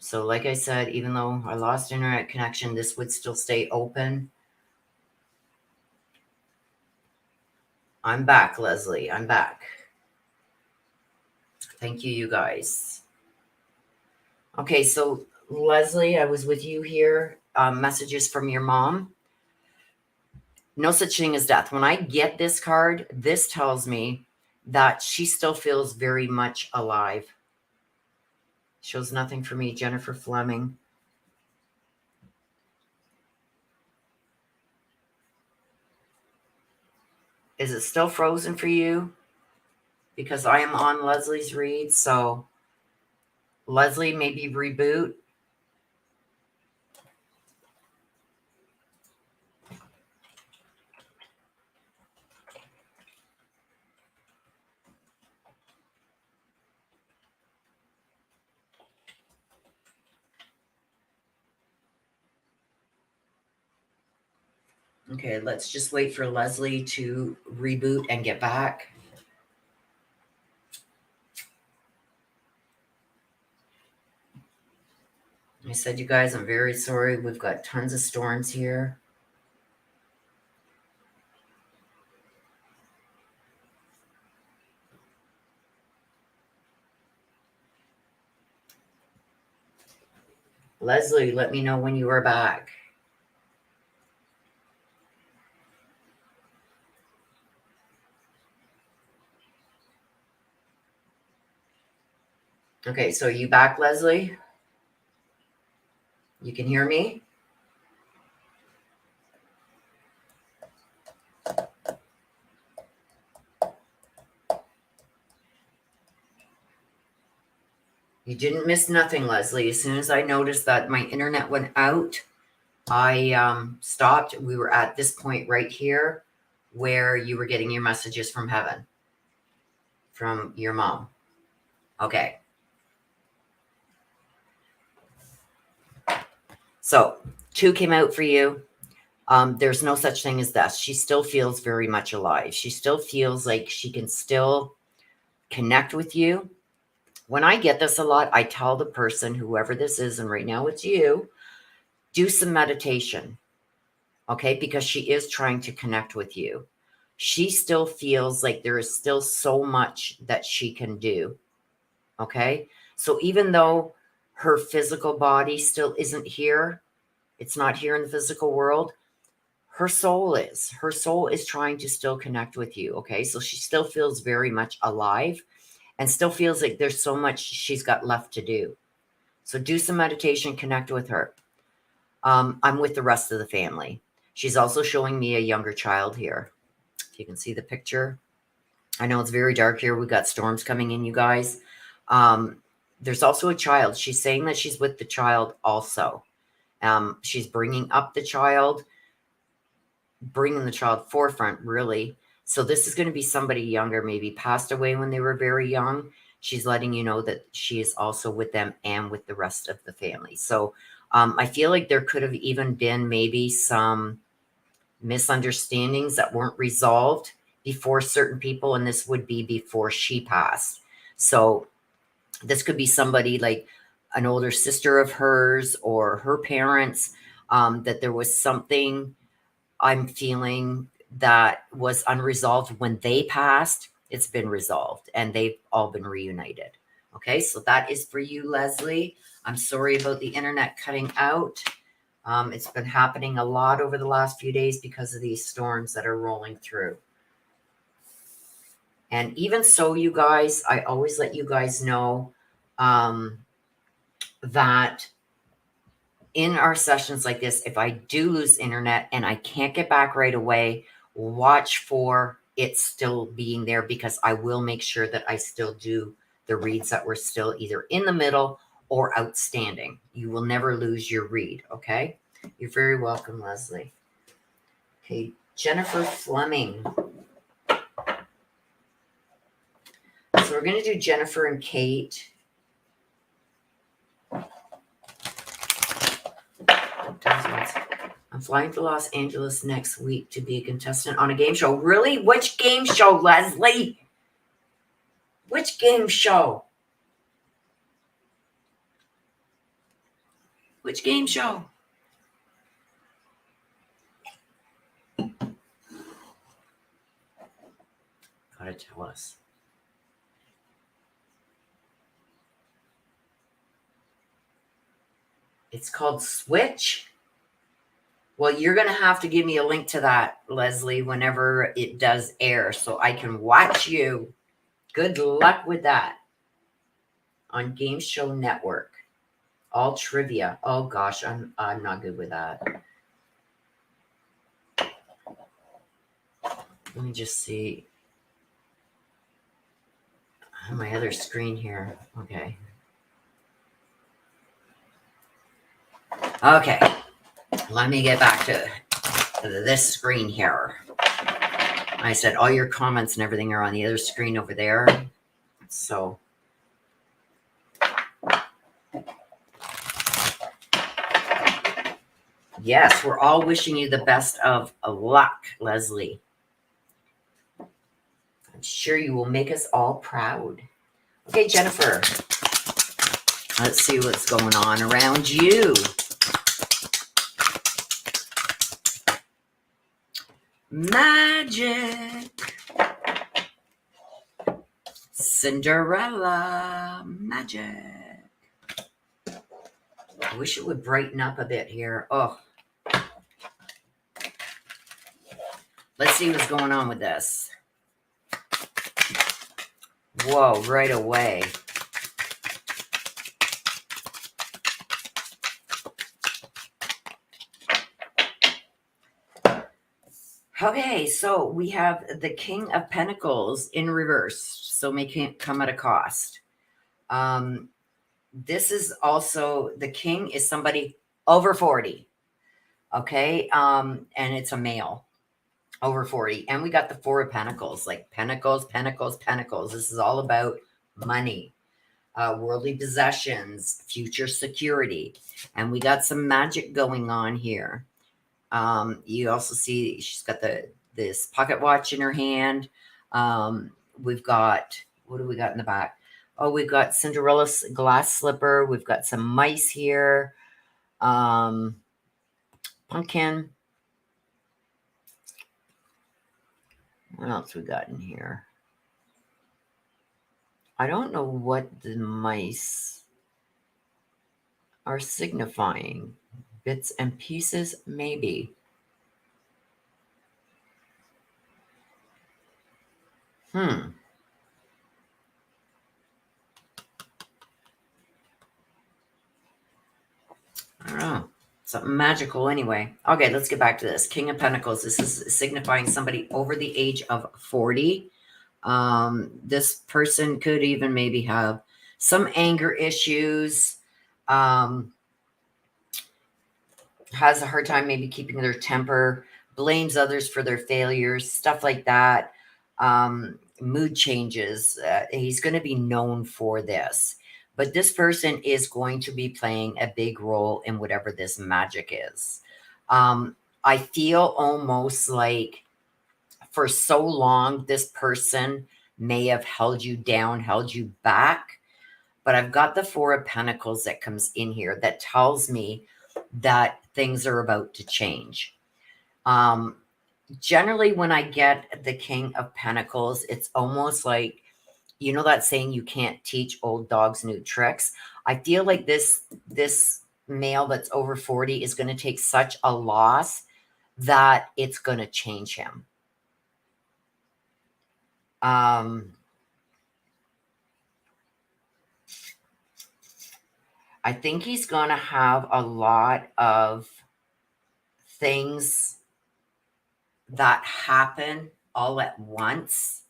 So like I said, even though I lost internet connection, this would still stay open. I'm back, Leslie. I'm back. Thank you, you guys. Okay, so Leslie, I was with you here. Messages from your mom. No such thing as death. When I get this card, this tells me that she still feels very much alive. Shows nothing for me, Jennifer Fleming. Is it still frozen for you? Because I am on Leslie's read, so Leslie, maybe reboot. Okay, let's just wait for Leslie to reboot and get back. I said, you guys, I'm very sorry. We've got tons of storms here. Leslie, let me know when you are back. Okay, so are you back, Leslie? You can hear me? You didn't miss nothing, Leslie. As soon as I noticed that my internet went out, I stopped. We were at this point right here where you were getting your messages from heaven, from your mom. Okay. So 2 came out for you. There's no such thing as death. She still feels very much alive. She still feels like she can still connect with you. When I get this a lot, I tell the person, whoever this is, and right now it's you, do some meditation. Okay, because she is trying to connect with you. She still feels like there is still so much that she can do. Okay, so even though her physical body still isn't here, it's not here in the physical world, her soul is. Her soul is trying to still connect with you. Okay, so she still feels very much alive and still feels like there's so much she's got left to do. So do some meditation, connect with her. I'm with the rest of the family. She's also showing me a younger child here. If you can see the picture. I know it's very dark here. We've got storms coming in, you guys. There's also a child. She's saying that she's with the child also. She's bringing up the child, bringing the child forefront, really. So this is going to be somebody younger, maybe passed away when they were very young. She's letting you know that she is also with them and with the rest of the family. So I feel like there could have even been maybe some misunderstandings that weren't resolved before certain people, and this would be before she passed. So this could be somebody like an older sister of hers or her parents, that there was something I'm feeling that was unresolved when they passed. It's been resolved and they've all been reunited. Okay, so that is for you, Leslie. I'm sorry about the internet cutting out. It's been happening a lot over the last few days because of these storms that are rolling through. And even so, you guys, I always let you guys know that in our sessions like this, if I do lose internet and I can't get back right away, watch for it still being there, because I will make sure that I still do the reads that we're still either in the middle or outstanding. You will never lose your read, okay? You're very welcome, Leslie. Okay, Jennifer Fleming. So we're going to do Jennifer and Kate. I'm flying to Los Angeles next week to be a contestant on a game show. Really? Which game show, Leslie? Which game show? Which game show? Gotta tell us. It's called Switch. Well, you're going to have to give me a link to that, Leslie, whenever it does air so I can watch you. Good luck with that. On Game Show Network. All trivia. Oh, gosh, I'm not good with that. Let me just see. On my other screen here. Okay. Okay. Let me get back to this screen here. I said all your comments and everything are on the other screen over there. So. Yes, we're all wishing you the best of luck, Leslie. I'm sure you will make us all proud. Okay, Jennifer. Let's see what's going on around you. Magic. Cinderella. Magic. I wish it would brighten up a bit here. Oh. Let's see what's going on with this. Whoa, right away. Okay, so we have the King of Pentacles in reverse, so may come at a cost. This is also, the King is somebody over 40, okay? And it's a male, over 40. And we got the Four of Pentacles, like Pentacles, Pentacles, Pentacles. This is all about money, worldly possessions, future security. And we got some magic going on here. You also see she's got this pocket watch in her hand. We've got, what do we got in the back? Oh, we've got Cinderella's glass slipper. We've got some mice here. Pumpkin. What else we got in here? I don't know what the mice are signifying. Bits and pieces, maybe. I don't know. Something magical anyway. Okay, let's get back to this. King of Pentacles. This is signifying somebody over the age of 40. This person could even maybe have some anger issues. Has a hard time maybe keeping their temper. Blames others for their failures. Stuff like that. Mood changes. He's going to be known for this. But this person is going to be playing a big role in whatever this magic is. I feel almost like for so long, this person may have held you down, held you back. But I've got the Four of Pentacles that comes in here that tells me that things are about to change. Generally, when I get the King of Pentacles, it's almost like, you know that saying, you can't teach old dogs new tricks. I feel like this male that's over 40 is going to take such a loss that it's going to change him. I think he's going to have a lot of things that happen all at once.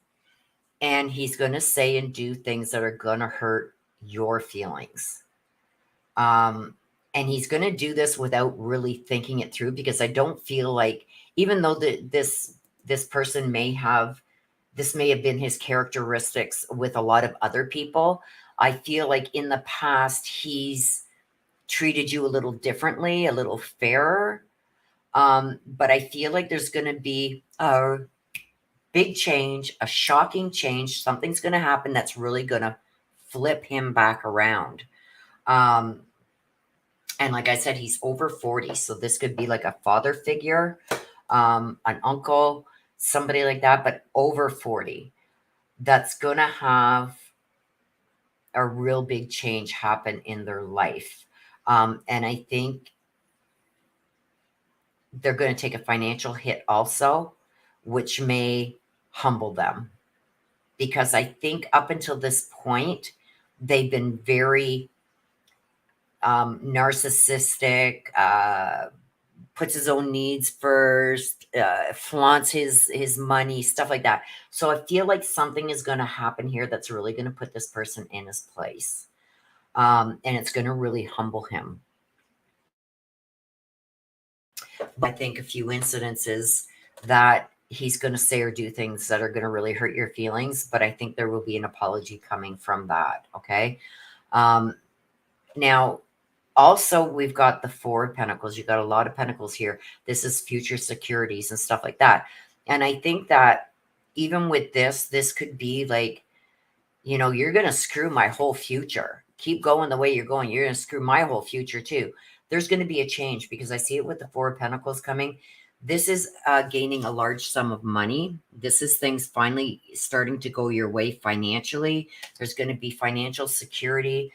And he's going to say and do things that are going to hurt your feelings. And he's going to do this without really thinking it through, because I don't feel like, even though this person may have, this may have been his characteristics with a lot of other people, I feel like in the past he's treated you a little differently, a little fairer. But I feel like there's going to be a big change, a shocking change. Something's going to happen that's really going to flip him back around. Um, and like I said, he's over 40. So this could be like a father figure, an uncle, somebody like that, but over 40. That's going to have a real big change happen in their life. And I think they're going to take a financial hit also, which may humble them. Because I think up until this point, they've been very narcissistic, puts his own needs first, flaunts his money, stuff like that. So I feel like something is going to happen here that's really going to put this person in his place. And it's going to really humble him. But I think a few incidences that he's going to say or do things that are going to really hurt your feelings, but I think there will be an apology coming from that. Okay. Now, also, we've got the Four of Pentacles. You've got a lot of Pentacles here. This is future securities and stuff like that. And I think that even with this could be like, you're going to screw my whole future. Keep going the way you're going. You're going to screw my whole future too. There's going to be a change, because I see it with the Four of Pentacles coming. This is gaining a large sum of money. This is things finally starting to go your way financially. There's going to be financial security.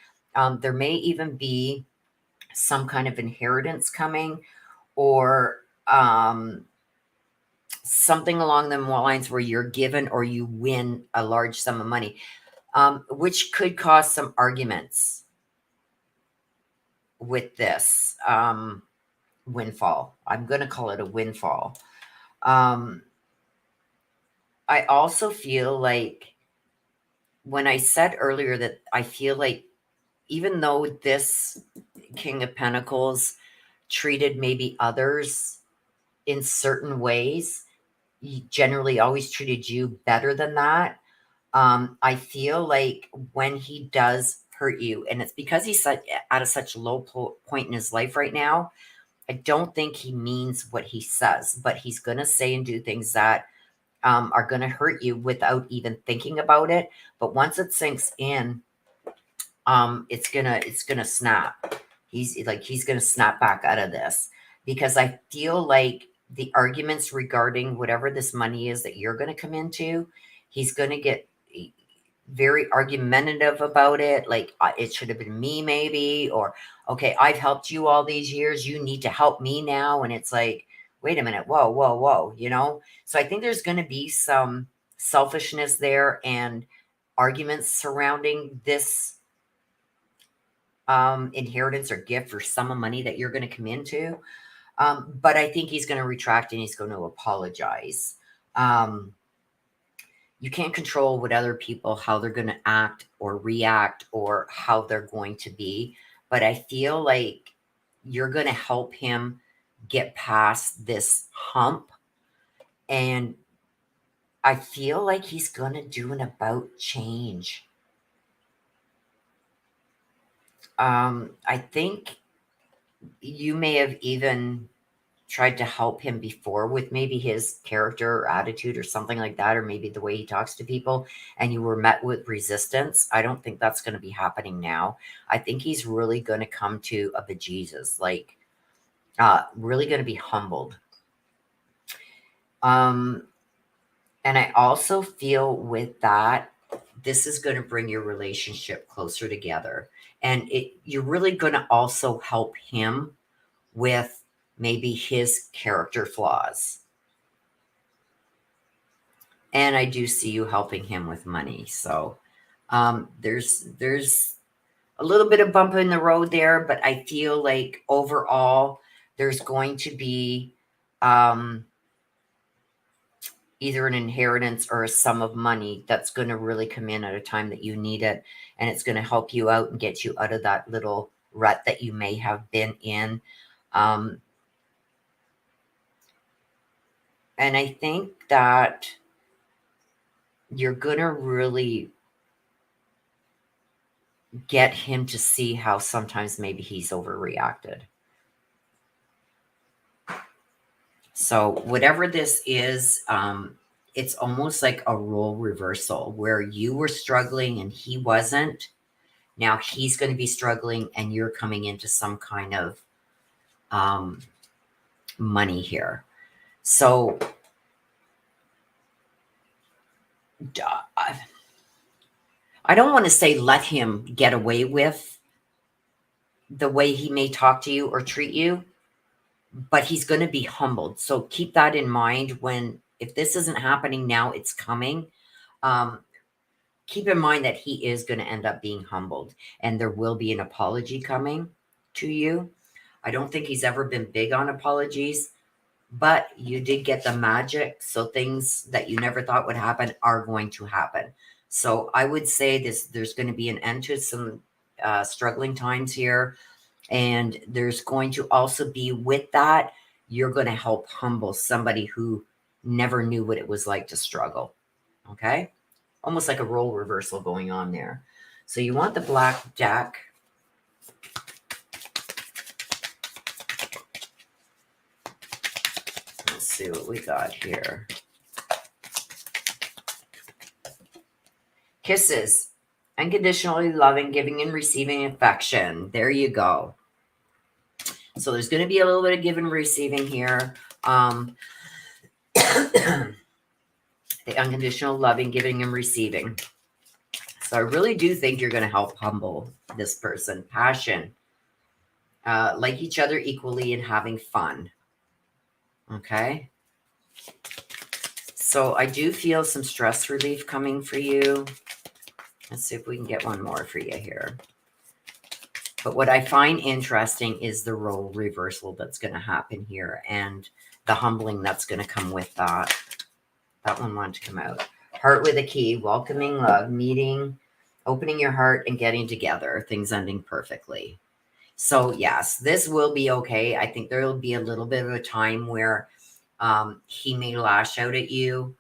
There may even be some kind of inheritance coming, or something along the lines where you're given or you win a large sum of money, which could cause some arguments with this windfall. I'm going to call it a windfall. I also feel like, when I said earlier that I feel like, even though this King of Pentacles treated maybe others in certain ways, he generally always treated you better than that. I feel like when he does hurt you, and it's because he's at a such low point in his life right now, I don't think he means what he says, but he's going to say and do things that are going to hurt you without even thinking about it. But once it sinks in, it's gonna snap. He's gonna snap back out of this, because I feel like the arguments regarding whatever this money is that you're gonna come into, he's gonna get very argumentative about it. Like, it should have been me, maybe, or okay, I've helped you all these years. You need to help me now. And it's like, wait a minute, whoa, whoa, whoa, So I think there's gonna be some selfishness there and arguments surrounding this inheritance or gift or sum of money that you're going to come into. But I think he's going to retract and he's going to apologize. You can't control what other people, how they're going to act or react or how they're going to be. But I feel like you're going to help him get past this hump. And I feel like he's going to do an about change. I think you may have even tried to help him before with maybe his character or attitude or something like that, or maybe the way he talks to people, and you were met with resistance. I don't think that's going to be happening now. I think he's really going to come to a bejesus, like really going to be humbled. And I also feel with that, this is going to bring your relationship closer together. And you're really going to also help him with maybe his character flaws. And I do see you helping him with money. So there's a little bit of bump in the road there, but I feel like overall there's going to be either an inheritance or a sum of money that's going to really come in at a time that you need it. And it's going to help you out and get you out of that little rut that you may have been in. And I think that you're going to really get him to see how sometimes maybe he's overreacted. So whatever this is, it's almost like a role reversal where you were struggling and he wasn't. Now he's going to be struggling and you're coming into some kind of money here. So I don't want to say let him get away with the way he may talk to you or treat you, but he's going to be humbled. So keep that in mind if this isn't happening now, it's coming. Keep in mind that he is going to end up being humbled and there will be an apology coming to you. I don't think he's ever been big on apologies, but you did get the magic. So things that you never thought would happen are going to happen. So I would say there's going to be an end to some struggling times here. And there's going to also be, with that, you're going to help humble somebody who never knew what it was like to struggle. Okay? Almost like a role reversal going on there. So you want the black deck. Let's see what we got here. Kisses. Unconditionally loving, giving and receiving affection. There you go. So there's going to be a little bit of give and receiving here. The unconditional loving, giving and receiving. So I really do think you're going to help humble this person. Passion. Like each other equally and having fun. Okay. So I do feel some stress relief coming for you. Let's see if we can get one more for you here. But what I find interesting is the role reversal that's going to happen here and the humbling that's going to come with that. That one wanted to come out. Heart with a key, welcoming love, meeting, opening your heart and getting together, things ending perfectly. So yes, this will be okay. I think there will be a little bit of a time where he may lash out at you,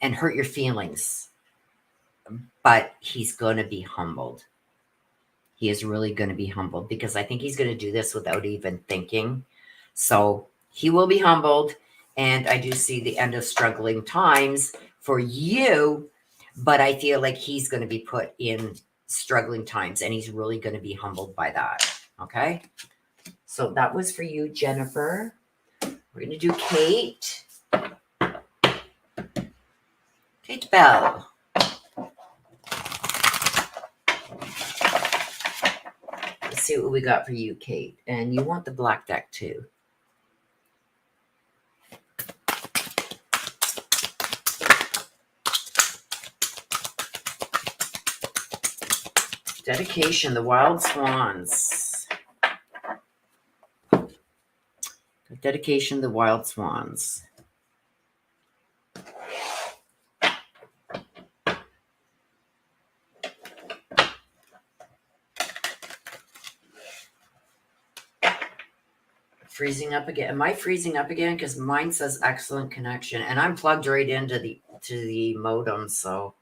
and hurt your feelings. But he's going to be humbled. He is really going to be humbled because I think he's going to do this without even thinking. So he will be humbled. And I do see the end of struggling times for you. But I feel like he's going to be put in struggling times. And he's really going to be humbled by that. Okay. So that was for you, Jennifer. We're going to do Kate. Kate Bell. Let's see what we got for you, Kate. And you want the black deck too. Dedication, the Wild Swans. Dedication, the Wild Swans. Freezing up again. Am I freezing up again? Because mine says excellent connection, and I'm plugged right into the modem. So,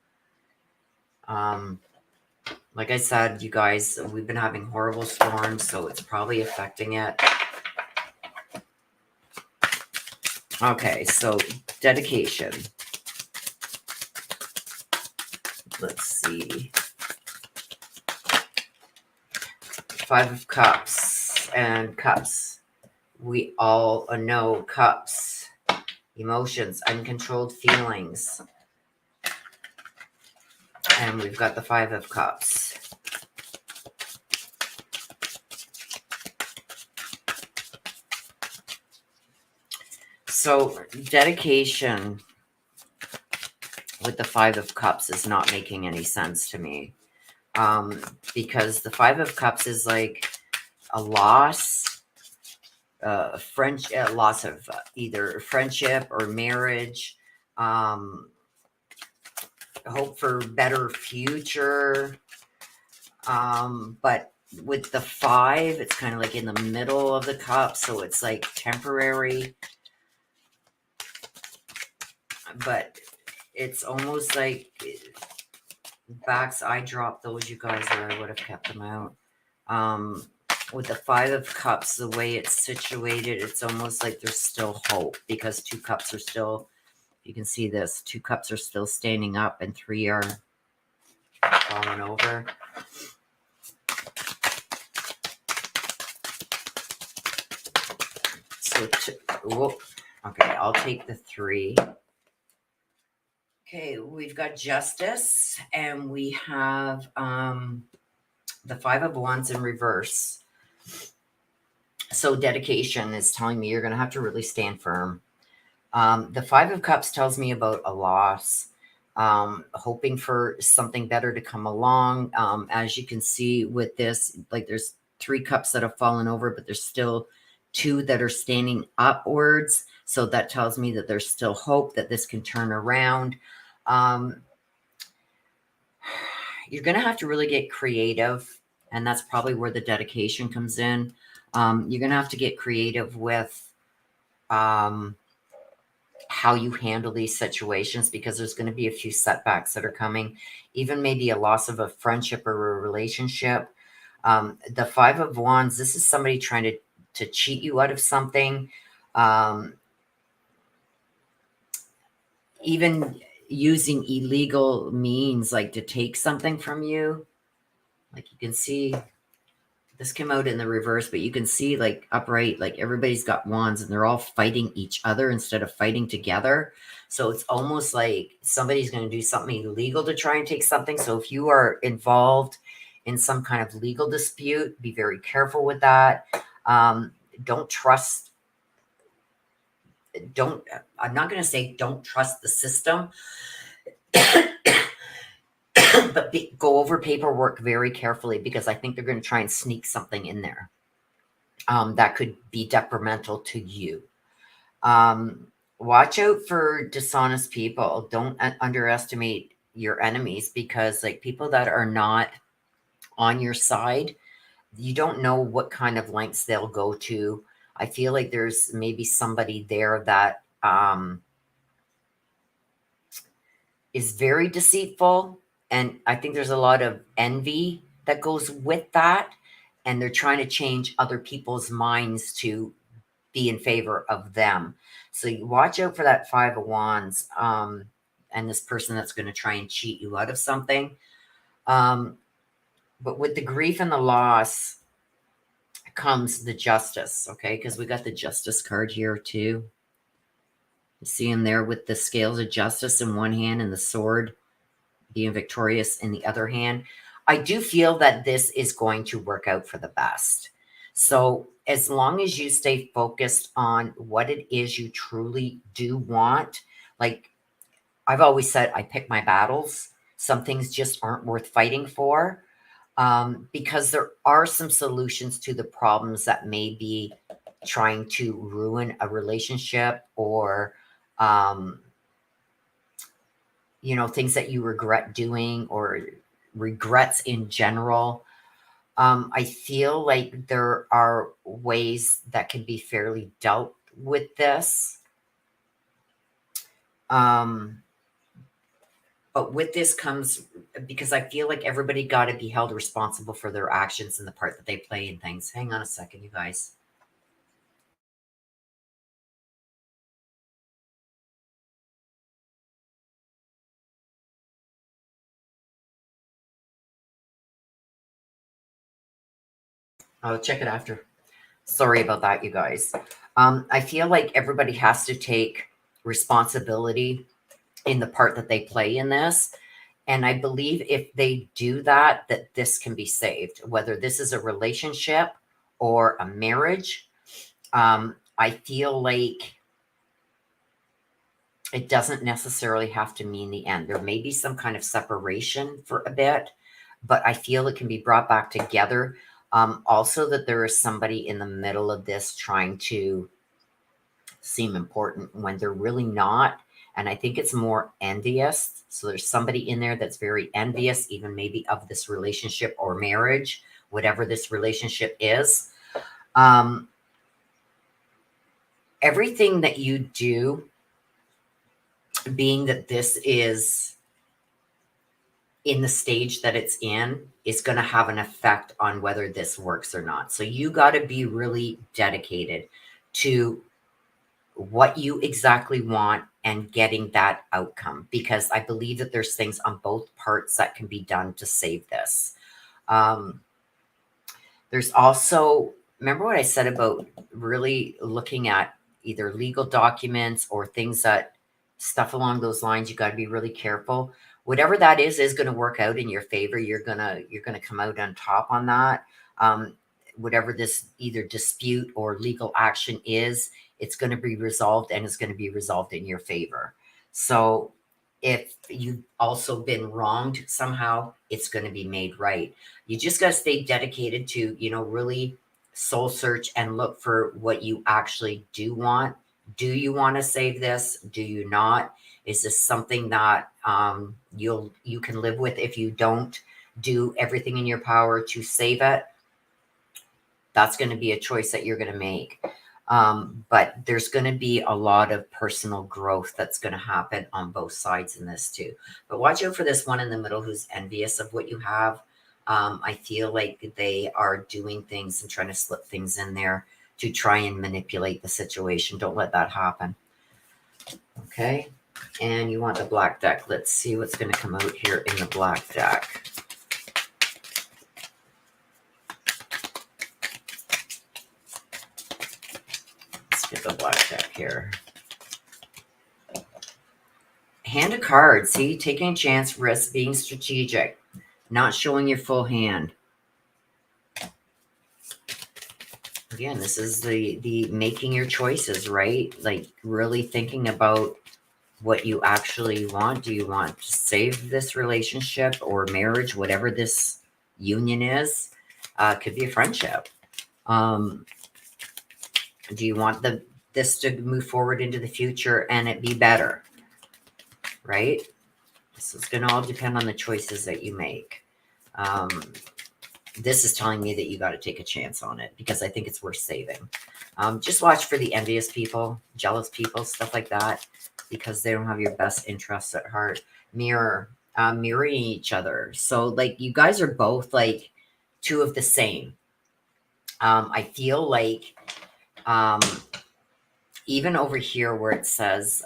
like I said, you guys, we've been having horrible storms, so it's probably affecting it. Okay, so dedication. Let's see. 5 of Cups and Cups. We all know Cups. Emotions, uncontrolled feelings. And we've got the 5 of Cups. So dedication with the 5 of Cups is not making any sense to me. Because the 5 of Cups is like a loss, loss of either friendship or marriage, hope for better future. But with the 5, it's kind of like in the middle of the cup, so it's like temporary. But it's almost like backs. I dropped those, you guys, or I would have kept them out. With the 5 of Cups, the way it's situated, it's almost like there's still hope, because 2 cups are still, you can see this, 2 cups are still standing up and 3 are falling over. So, okay, I'll take the 3. Okay, we've got Justice, and we have the 5 of Wands in reverse. So dedication is telling me you're going to have to really stand firm. The 5 of Cups tells me about a loss, hoping for something better to come along. As you can see with this, like there's 3 cups that have fallen over, but there's still 2 that are standing upwards. So that tells me that there's still hope that this can turn around. You're going to have to really get creative, and that's probably where the dedication comes in. You're going to have to get creative with how you handle these situations, because there's going to be a few setbacks that are coming, even maybe a loss of a friendship or a relationship. The 5 of Wands, this is somebody trying to cheat you out of something. Even using illegal means, like to take something from you. Like you can see, this came out in the reverse, but you can see like upright, like everybody's got wands and they're all fighting each other instead of fighting together. So it's almost like somebody's going to do something illegal to try and take something. So if you are involved in some kind of legal dispute, be very careful with that. Don't trust. I'm not going to say don't trust the system, but go over paperwork very carefully, because I think they're going to try and sneak something in there that could be detrimental to you. Watch out for dishonest people. Don't underestimate your enemies, because like people that are not on your side, you don't know what kind of lengths they'll go to. I feel like there's maybe somebody there that is very deceitful. And I think there's a lot of envy that goes with that. And they're trying to change other people's minds to be in favor of them. So you watch out for that 5 of Wands and this person that's going to try and cheat you out of something. But with the grief and the loss comes the Justice, okay? Because we got the Justice card here too. You see him there with the scales of justice in one hand and the sword being victorious in the other hand. I do feel that this is going to work out for the best. So as long as you stay focused on what it is you truly do want, like I've always said, I pick my battles. Some things just aren't worth fighting for, because there are some solutions to the problems that may be trying to ruin a relationship, or you know, things that you regret doing, or regrets in general. I feel like there are ways that can be fairly dealt with this. But with this comes, because I feel like everybody got to be held responsible for their actions and the part that they play in things. Hang on a second, you guys. I'll check it after. Sorry about that, you guys. I feel like everybody has to take responsibility in the part that they play in this. And I believe if they do that, that this can be saved, whether this is a relationship or a marriage. I feel like it doesn't necessarily have to mean the end. There may be some kind of separation for a bit, but I feel it can be brought back together. Also, that there is somebody in the middle of this trying to seem important when they're really not, And I think it's more envious. So there's somebody in there that's very envious, even maybe of this relationship or marriage, whatever this relationship is. Everything that you do, being that this is in the stage that it's in, is going to have an effect on whether this works or not. So you got to be really dedicated to what you exactly want and getting that outcome, because I believe that there's things on both parts that can be done to save this. There's also, remember what I said about really looking at either legal documents or things that, stuff along those lines. You got to be really careful. Whatever that is going to work out in your favor. You're gonna come out on top on that. Whatever this either dispute or legal action is, it's going to be resolved, and it's going to be resolved in your favor. So if you've also been wronged somehow, it's going to be made right. You just got to stay dedicated to, really soul search and look for what you actually do want. Do you want to save this? Do you not? Is this something that you can live with if you don't do everything in your power to save it? That's going to be a choice that you're going to make. But there's going to be a lot of personal growth that's going to happen on both sides in this too. But watch out for this one in the middle who's envious of what you have. I feel like they are doing things and trying to slip things in there to try and manipulate the situation. Don't let that happen. Okay. And you want the black deck. Let's see what's going to come out here in the black deck. Let's get the black deck here. Hand of cards. See, taking a chance, risk, being strategic, not showing your full hand. Again, this is the making your choices, right? Like really thinking about what you actually want. Do you want to save this relationship or marriage, whatever this union is? Could be a friendship. Do you want this to move forward into the future and it be better? Right? So it's going to all depend on the choices that you make. This is telling me that you got to take a chance on it because I think it's worth saving. Just watch for the envious people, jealous people, stuff like that, because they don't have your best interests at heart. Mirroring each other. So like you guys are both like two of the same. I feel like even over here where it says,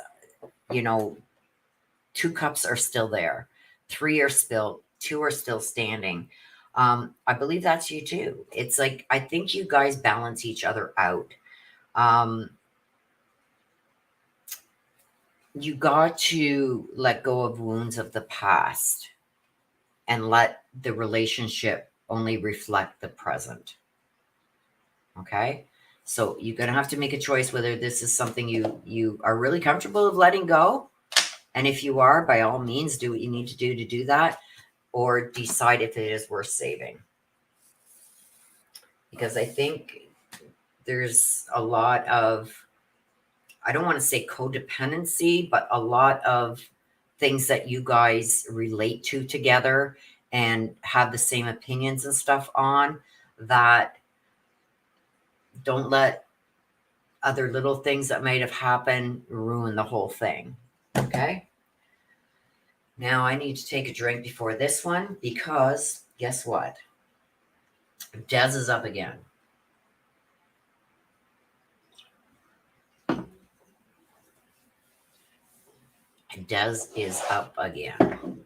2 cups are still there, 3 are spilled, 2 are still standing. I believe that's you too. It's like, I think you guys balance each other out. You got to let go of wounds of the past and let the relationship only reflect the present. Okay? So you're going to have to make a choice whether this is something you are really comfortable of letting go. And if you are, by all means, do what you need to do that, or decide if it is worth saving. Because I think there's a lot of, I don't want to say codependency, but a lot of things that you guys relate to together and have the same opinions and stuff on, that don't let other little things that might have happened ruin the whole thing. Okay? Now I need to take a drink before this one because guess what? Des is up again. Des is up again.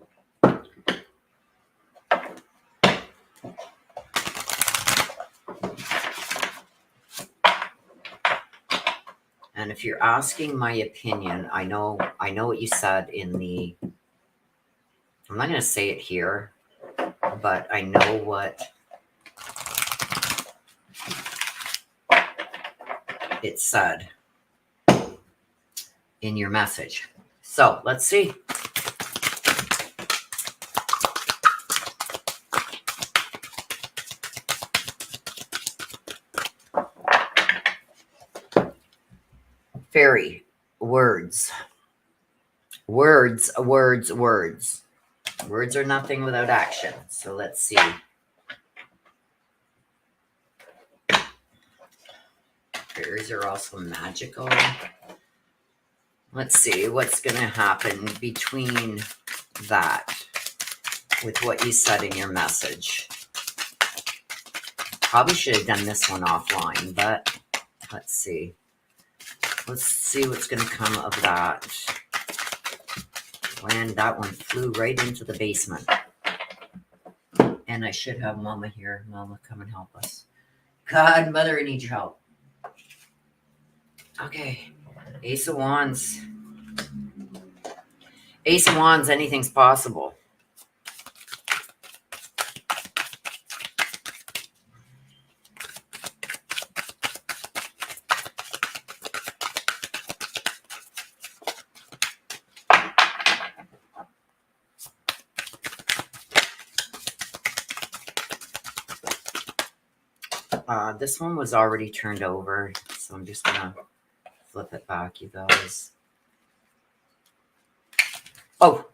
And if you're asking my opinion, I know what you said in the, I'm not going to say it here, but I know what it said in your message. So let's see. Fairy words. Words, words, words. Words are nothing without action. So let's see. Fairies are also magical. Let's see what's going to happen between that with what you said in your message. Probably should have done this one offline, but let's see. Let's see what's going to come of that. When that one flew right into the basement. And I should have Mama here. Mama, come and help us. God, Mother, I need your help. Okay. Ace of Wands. Ace of Wands, anything's possible. This one was already turned over, so I'm just gonna flip it back, you guys. Oh,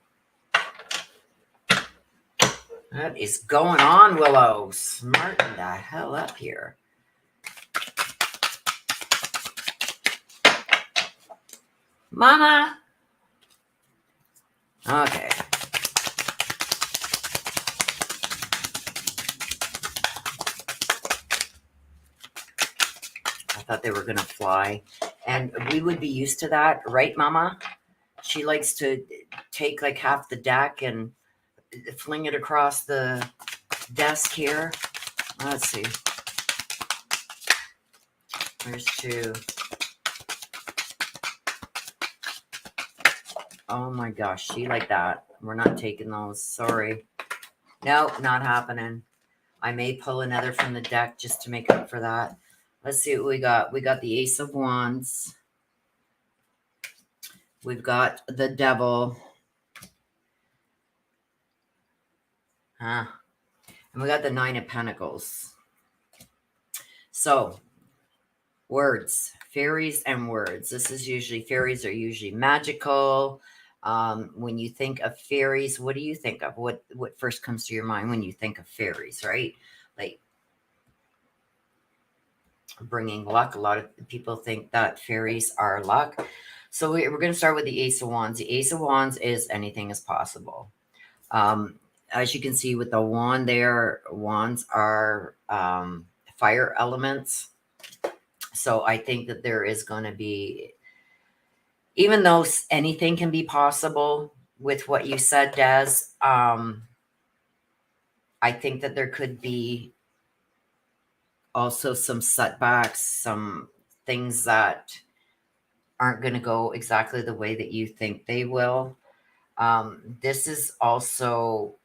what is going on, Willow? Smarten the hell up here. Mama! Okay. I thought they were going to fly. And we would be used to that, right, Mama? She likes to take like half the deck and fling it across the desk here. Let's see. There's two. Oh my gosh, she like that. We're not taking those. Sorry. Nope, not happening. I may pull another from the deck just to make up for that. Let's see what we got. We got the Ace of Wands. We've got the Devil. And we got the Nine of Pentacles. So, words. Fairies and words. This is usually, fairies are usually magical. When you think of fairies, what do you think of? What first comes to your mind when you think of fairies, right? Like bringing luck. A lot of people think that fairies are luck. So we're going to start with the Ace of Wands. The Ace of Wands is anything is possible. As you can see with the wand there, wands are fire elements. So I think that there is going to be, even though anything can be possible with what you said, Des, I think that there could be also some setbacks, some things that aren't going to go exactly the way that you think they will. This is also,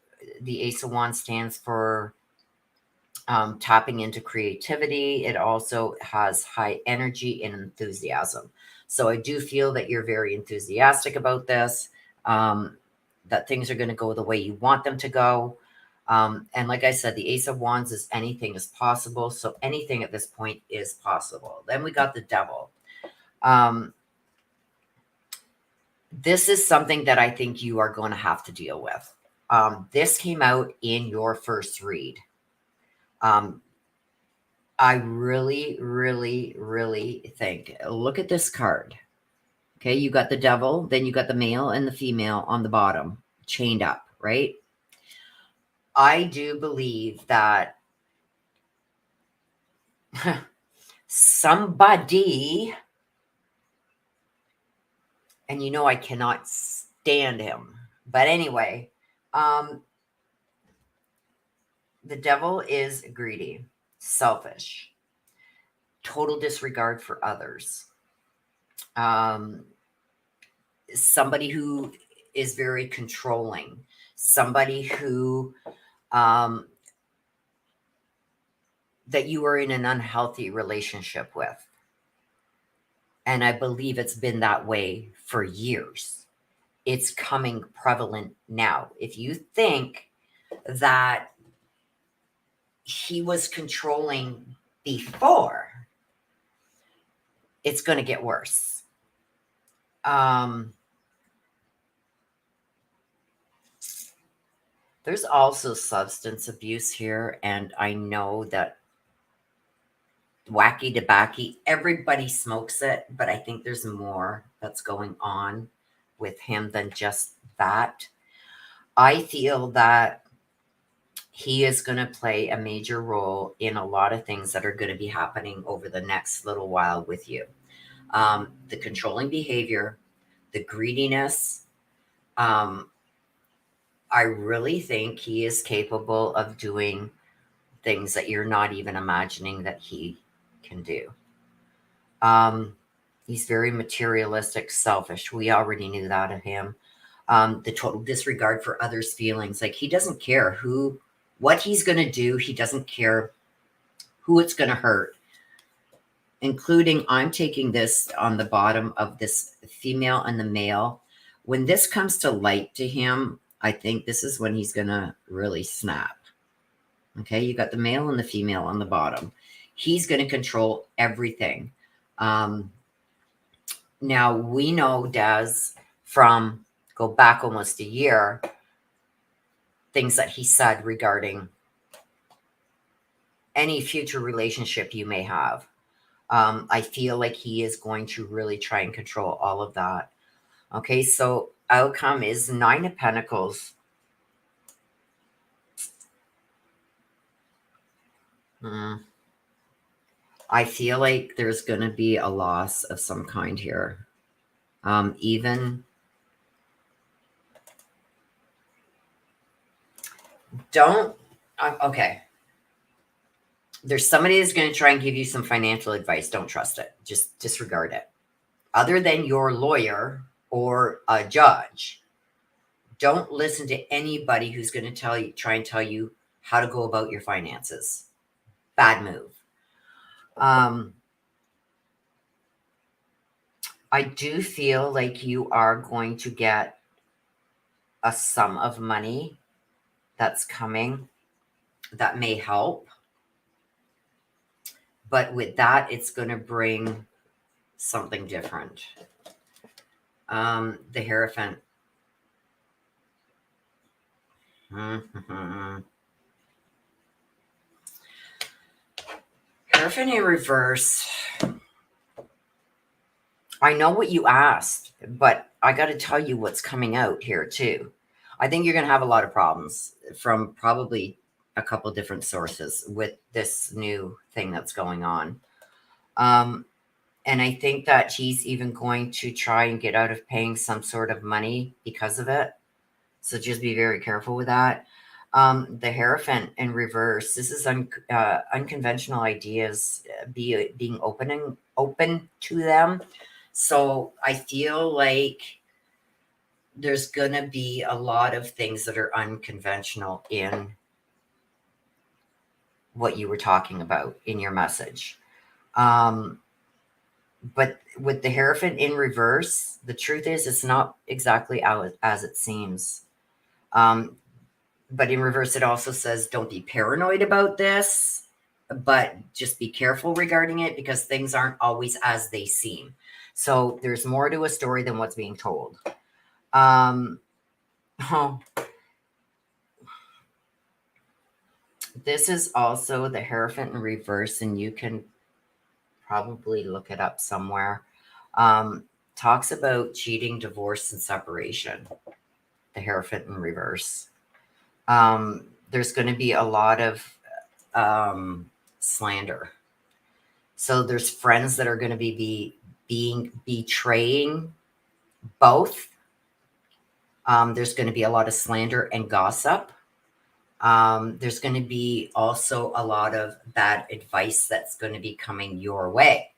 the Ace of Wands stands for tapping into creativity. It also has high energy and enthusiasm. So I do feel that you're very enthusiastic about this, that things are going to go the way you want them to go. And like I said, the Ace of Wands is anything is possible. So anything at this point is possible. Then we got the Devil. This is something that I think you are going to have to deal with. This came out in your first read. I really, really, really think, look at this card. Okay, you got the Devil, then you got the male and the female on the bottom, chained up, right? I do believe that somebody, and you know I cannot stand him, but anyway, the Devil is greedy, selfish, total disregard for others. Somebody who is very controlling, somebody who that you are in an unhealthy relationship with. And I believe it's been that way for years. It's coming prevalent now. If you think that he was controlling before, it's going to get worse. There's also substance abuse here, and I know that wacky tobacco, everybody smokes it, but I think there's more that's going on with him than just that. I feel that he is going to play a major role in a lot of things that are going to be happening over the next little while with you. The controlling behavior, the greediness. Um, I really think he is capable of doing things that you're not even imagining that he can do. Um, he's very materialistic, selfish. We already knew that of him. The total disregard for others' feelings. Like he doesn't care what he's going to do. He doesn't care who it's going to hurt, including I'm taking this on the bottom of this female and the male. When this comes to light to him, I think this is when he's going to really snap. Okay, you got the male and the female on the bottom. He's going to control everything. Now, we know Daz from go back almost a year, things that he said regarding any future relationship you may have. I feel like he is going to really try and control all of that. Okay, so outcome is 9 of Pentacles. I feel like there's going to be a loss of some kind here. Even don't, okay. There's somebody that's going to try and give you some financial advice. Don't trust it. Just disregard it. Other than your lawyer or a judge, don't listen to anybody who's going to try and tell you how to go about your finances. Bad move. I do feel like you are going to get a sum of money that's coming that may help. But with that, it's going to bring something different. The Hierophant. Hierophant in reverse. I know what you asked, but I got to tell you what's coming out here too. I think you're going to have a lot of problems from probably a couple different sources with this new thing that's going on. And I think that he's even going to try and get out of paying some sort of money because of it. So just be very careful with that. The Hierophant in reverse. This is unconventional ideas, being open to them. So I feel like there's going to be a lot of things that are unconventional in what you were talking about in your message. But with the Hierophant in reverse, the truth is it's not exactly as it seems. But in reverse, it also says don't be paranoid about this, but just be careful regarding it because things aren't always as they seem. So there's more to a story than what's being told. This is also the Hierophant in reverse, and you can probably look it up somewhere. Talks about cheating, divorce, and separation. The Hierophant in reverse. There's going to be a lot of slander. So there's friends that are going to be betraying both. There's going to be a lot of slander and gossip. There's going to be also a lot of bad advice that's going to be coming your way.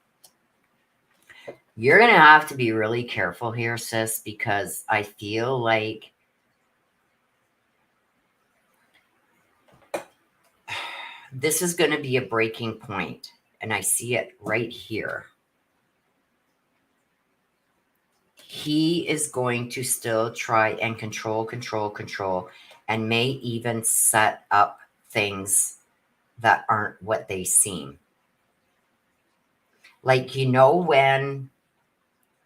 You're going to have to be really careful here, sis, because I feel like this is going to be a breaking point, and I see it right here. He is going to still try and control, and may even set up things that aren't what they seem. Like, when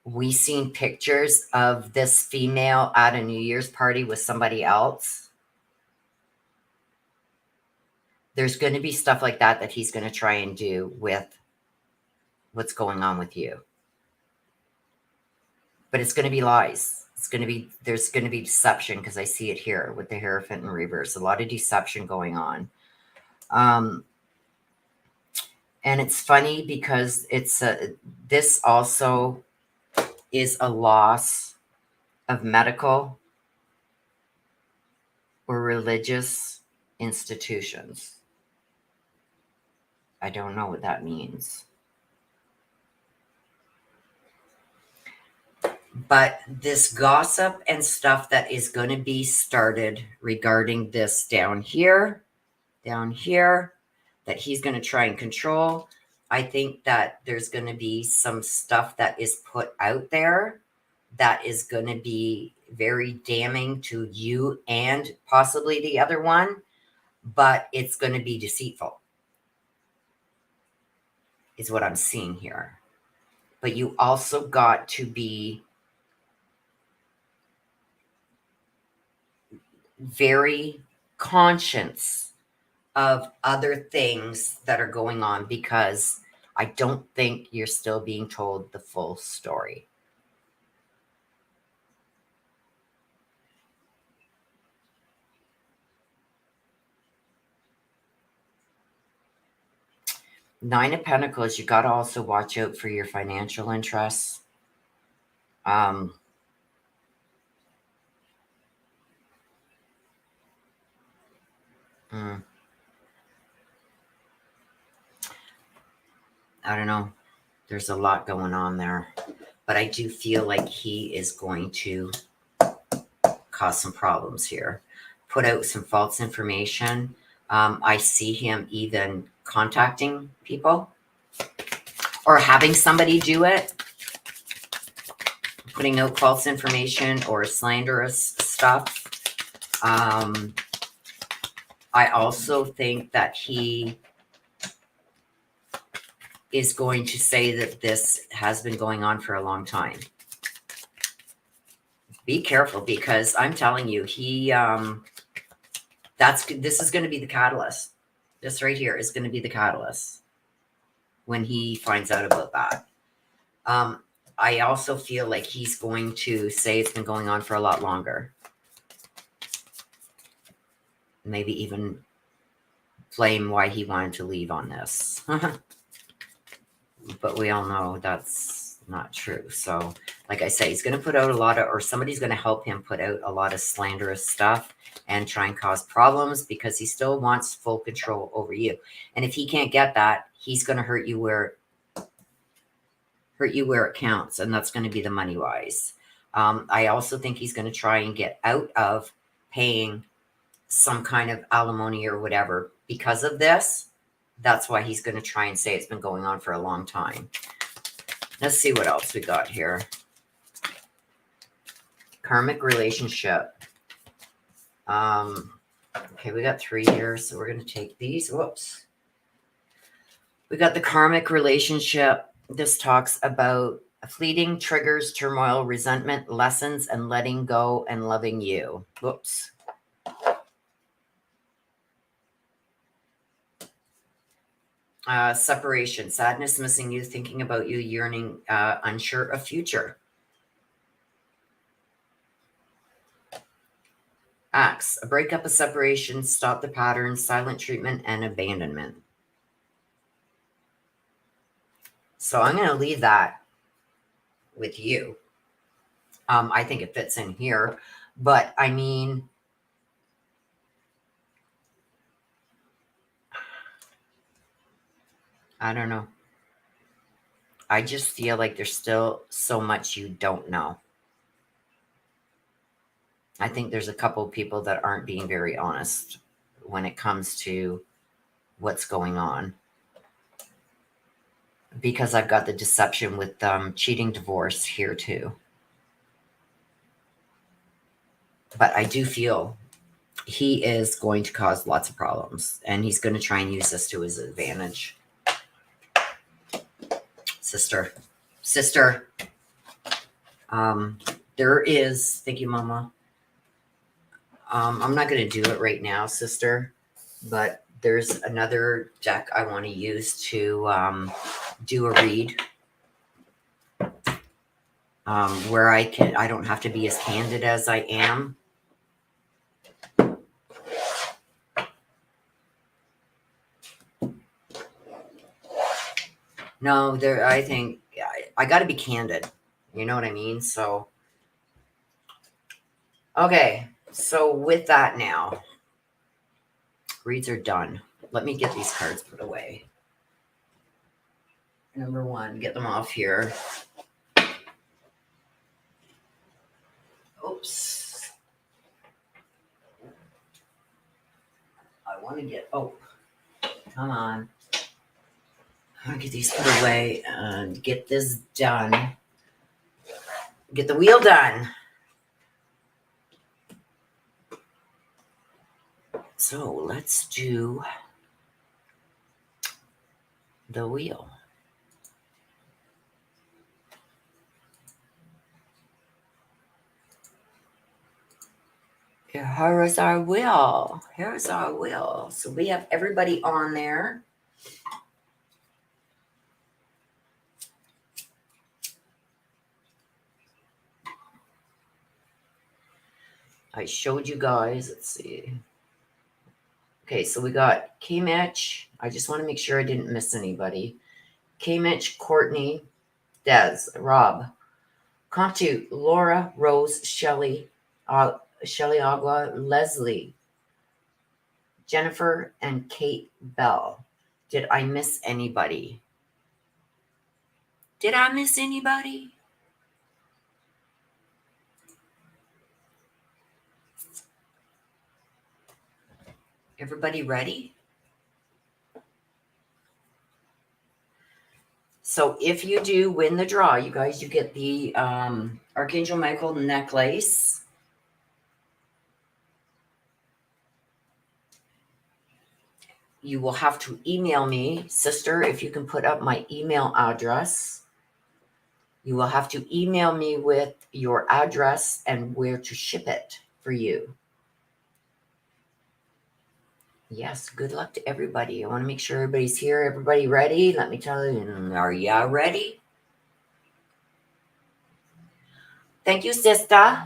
we seen pictures of this female at a New Year's party with somebody else, There's going to be stuff like that that he's going to try and do with what's going on with you. But it's going to be lies. It's going to be, there's going to be deception, because I see it here with the Hierophant in reverse. A lot of deception going on. And it's funny because it's this also is a loss of medical or religious institutions. I don't know what that means. But this gossip and stuff that is going to be started regarding this down here, that he's going to try and control. I think that there's going to be some stuff that is put out there that is going to be very damning to you and possibly the other one, but it's going to be deceitful, is what I'm seeing here. But you also got to be very conscious of other things that are going on, because I don't think you're still being told the full story. Nine of Pentacles, you got to also watch out for your financial interests. I don't know. There's a lot going on there. But I do feel like he is going to cause some problems here. Put out some false information. I see him even contacting people or having somebody do it. Putting out false information or slanderous stuff. I also think that he is going to say that this has been going on for a long time. Be careful, because I'm telling you, this is going to be the catalyst. This right here is going to be the catalyst when he finds out about that. I also feel like he's going to say it's been going on for a lot longer. Maybe even blame why he wanted to leave on this. But we all know that's not true. So, like I say, he's going to put out a lot of, or somebody's going to help him put out a lot of slanderous stuff and try and cause problems, because he still wants full control over you. And if he can't get that, he's going to hurt you where it counts, and that's going to be the money wise. I also think he's going to try and get out of paying some kind of alimony or whatever because of this. That's why he's going to try and say it's been going on for a long time. Let's see what else we got here. Karmic relationship. Okay, we got 3 here, so we're going to take these. Whoops. We got the karmic relationship. This talks about fleeting triggers, turmoil, resentment, lessons, and letting go and loving you. Whoops. Separation, sadness, missing you, thinking about you, yearning, unsure of future. Acts, a breakup, a separation, stop the pattern, silent treatment, and abandonment. So I'm going to leave that with you. I think it fits in here, but I mean, I don't know. I just feel like there's still so much you don't know. I think there's a couple of people that aren't being very honest when it comes to what's going on. Because I've got the deception with cheating, divorce here too. But I do feel he is going to cause lots of problems, and he's going to try and use this to his advantage. Sister. There is, thank you, Mama. I'm not going to do it right now, sister, but there's another deck I want to use to do a read where I don't have to be as candid as I am. No, I think I got to be candid. You know what I mean? So, okay. So with that now, reads are done. Let me get these cards put away. Number one, get them off here. Oops. I want to get, oh, come on. I'll get these put away and get this done. Get the wheel done. So let's do the wheel. Here is our wheel. Here's our wheel. So we have everybody on there. I showed you guys. Let's see. Okay, so we got K-Mitch. I just want to make sure I didn't miss anybody. K-Mitch, Courtney, Des, Rob, Contu, Laura, Rose, Shelly, Agua, Leslie, Jennifer, and Kate Bell. Did I miss anybody? Did I miss anybody? Everybody ready? So if you do win the draw, you guys, you get the Archangel Michael necklace. You will have to email me, sister, if you can put up my email address. You will have to email me with your address and where to ship it for you. Yes, good luck to everybody. I want to make sure everybody's here. Everybody ready? Let me tell you, are you ready? Thank you, sister.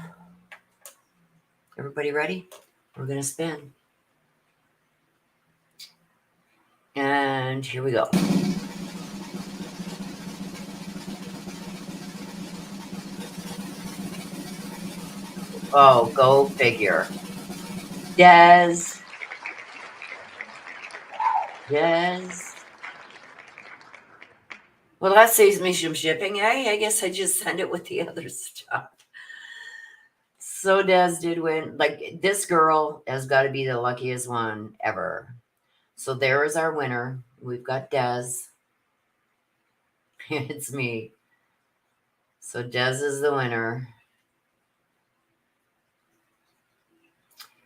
Everybody ready? We're going to spin. And here we go. Oh, go figure. Des. Well, that saves me some shipping, eh? I guess I just send it with the other stuff. So Des did win. Like, this girl has got to be the luckiest one ever. So there is our winner. We've got Des. It's me. So Des is the winner.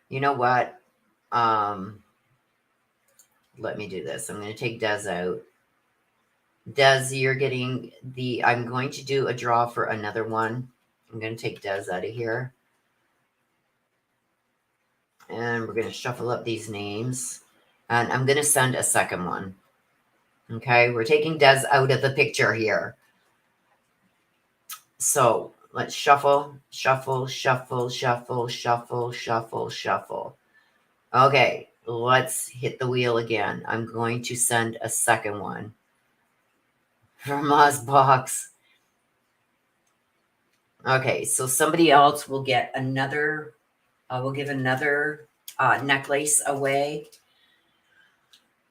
You know what? Let me do this. I'm going to take Des out. Des, you're getting I'm going to do a draw for another one. I'm going to take Des out of here. And we're going to shuffle up these names. And I'm going to send a second one. Okay, we're taking Des out of the picture here. So let's shuffle, shuffle, shuffle, shuffle, shuffle, shuffle, shuffle. Okay, let's hit the wheel again. I'm going to send a second one from Ozbox. Okay, so somebody else will get another, we'll give another necklace away.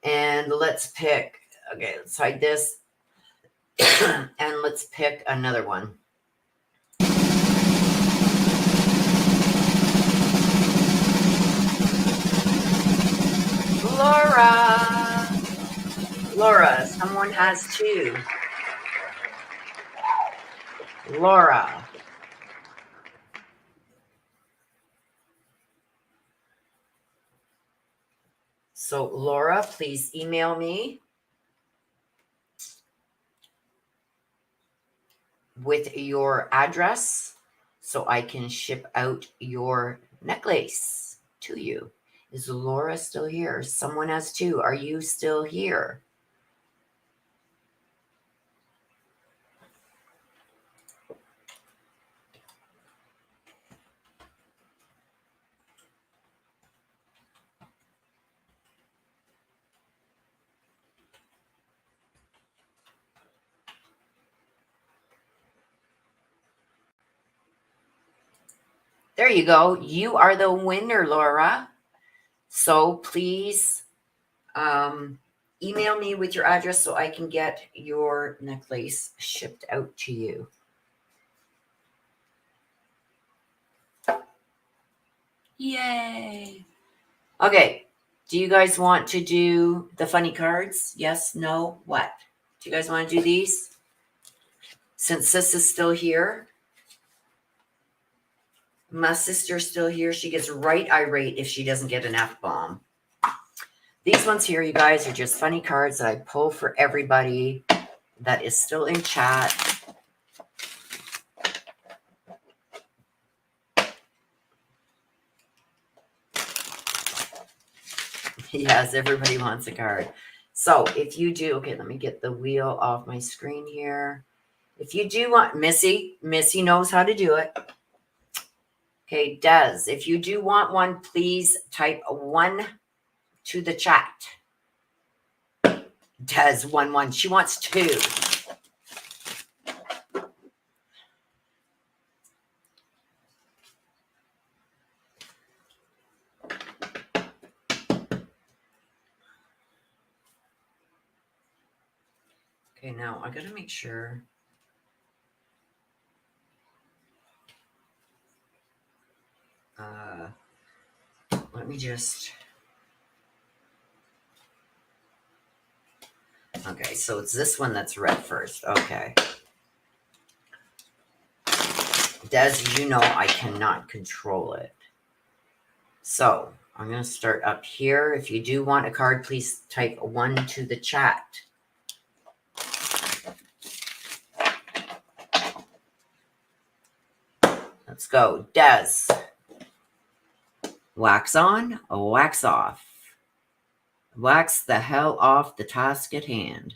And let's pick, okay, let's hide this. And let's pick another one. Laura, someone has two. Laura. So Laura, please email me with your address so I can ship out your necklace to you. Is Laura still here? Someone has two. Are you still here? There you go. You are the winner, Laura. So please email me with your address so I can get your necklace shipped out to you. Yay. Okay. Do you guys want to do the funny cards? Yes, no, what? Do you guys want to do these? Since Sis is still here. My sister's still here. She gets right irate if she doesn't get an F-bomb. These ones here, you guys, are just funny cards that I pull for everybody that is still in chat. Yes, everybody wants a card. So if you do, okay, let me get the wheel off my screen here. If you do want, Missy knows how to do it. Okay, Des, if you do want one, please type 1 to the chat. Des, 1. She wants 2. Okay, now I gotta make sure. Let me just. Okay, so it's this one that's red first. Okay. Des, you know I cannot control it. So I'm going to start up here. If you do want a card, please type 1 to the chat. Let's go. Des. Wax on, wax off. Wax the hell off the task at hand.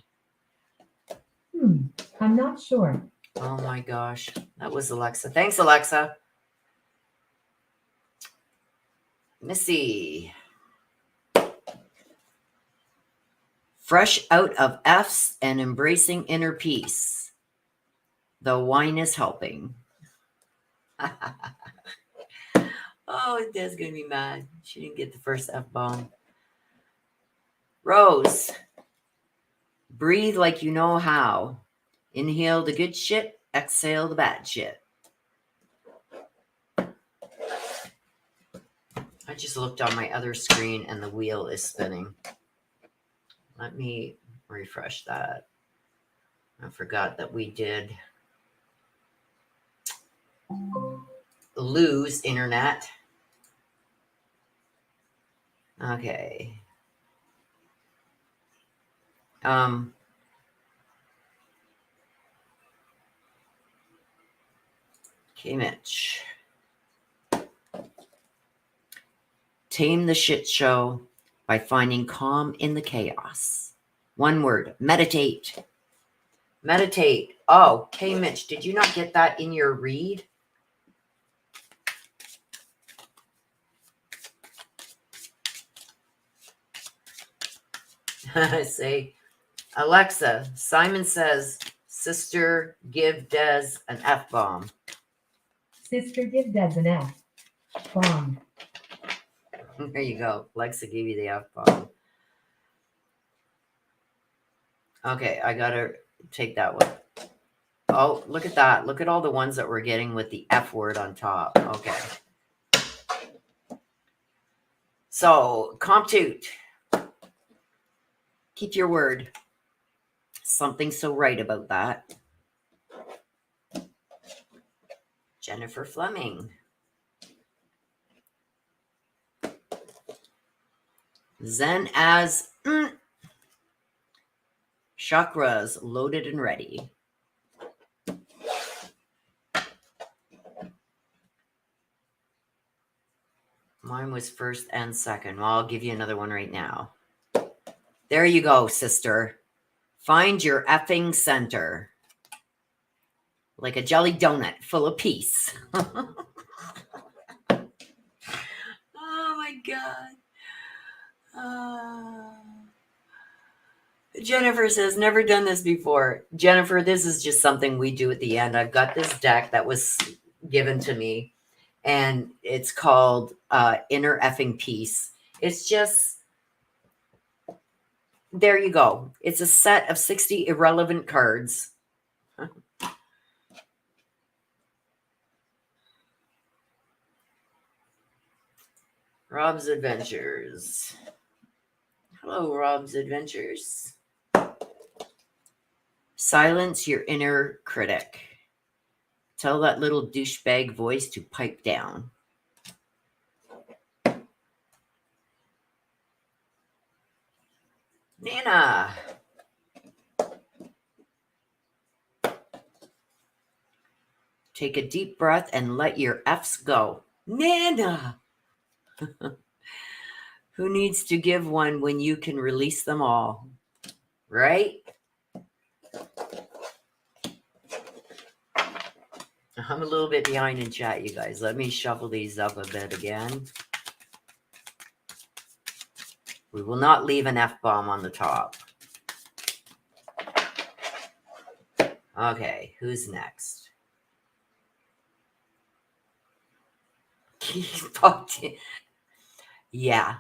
I'm not sure. Oh my gosh. That was Alexa. Thanks, Alexa. Missy. Fresh out of F's and embracing inner peace. The wine is helping. Oh, Dad's going to be mad. She didn't get the first F-bomb. Rose. Breathe like you know how. Inhale the good shit. Exhale the bad shit. I just looked on my other screen and the wheel is spinning. Let me refresh that. I forgot that we did lose internet. Okay. Okay, Mitch. Tame the shit show by finding calm in the chaos. One word, meditate. Meditate. Oh, okay, Mitch, did you not get that in your read? Say, Alexa, Simon says, sister, give Des an F-bomb. Sister, give Des an F-bomb. There you go. Alexa gave you the F-bomb. Okay, I gotta take that one. Oh, look at that. Look at all the ones that we're getting with the F word on top. Okay. So, comptute. Keep your word. Something so right about that. Jennifer Fleming. Zen as chakras loaded and ready. My One was first and second. Well, I'll give you another one right now. There you go, sister. Find your effing center. Like a jelly donut full of peace. Oh my God. Jennifer says, never done this before. Jennifer, this is just something we do at the end. I've got this deck that was given to me, and it's called Inner Effing Peace. It's just, there you go. It's a set of 60 irrelevant cards. Rob's Adventures. Hello, Rob's Adventures. Silence your inner critic. Tell that little douchebag voice to pipe down. Nana. Take a deep breath and let your F's go. Nana. Who needs to give one when you can release them all? Right? I'm a little bit behind in chat, you guys. Let me shuffle these up a bit again. We will not leave an F-bomb on the top. Okay, who's next? Yeah.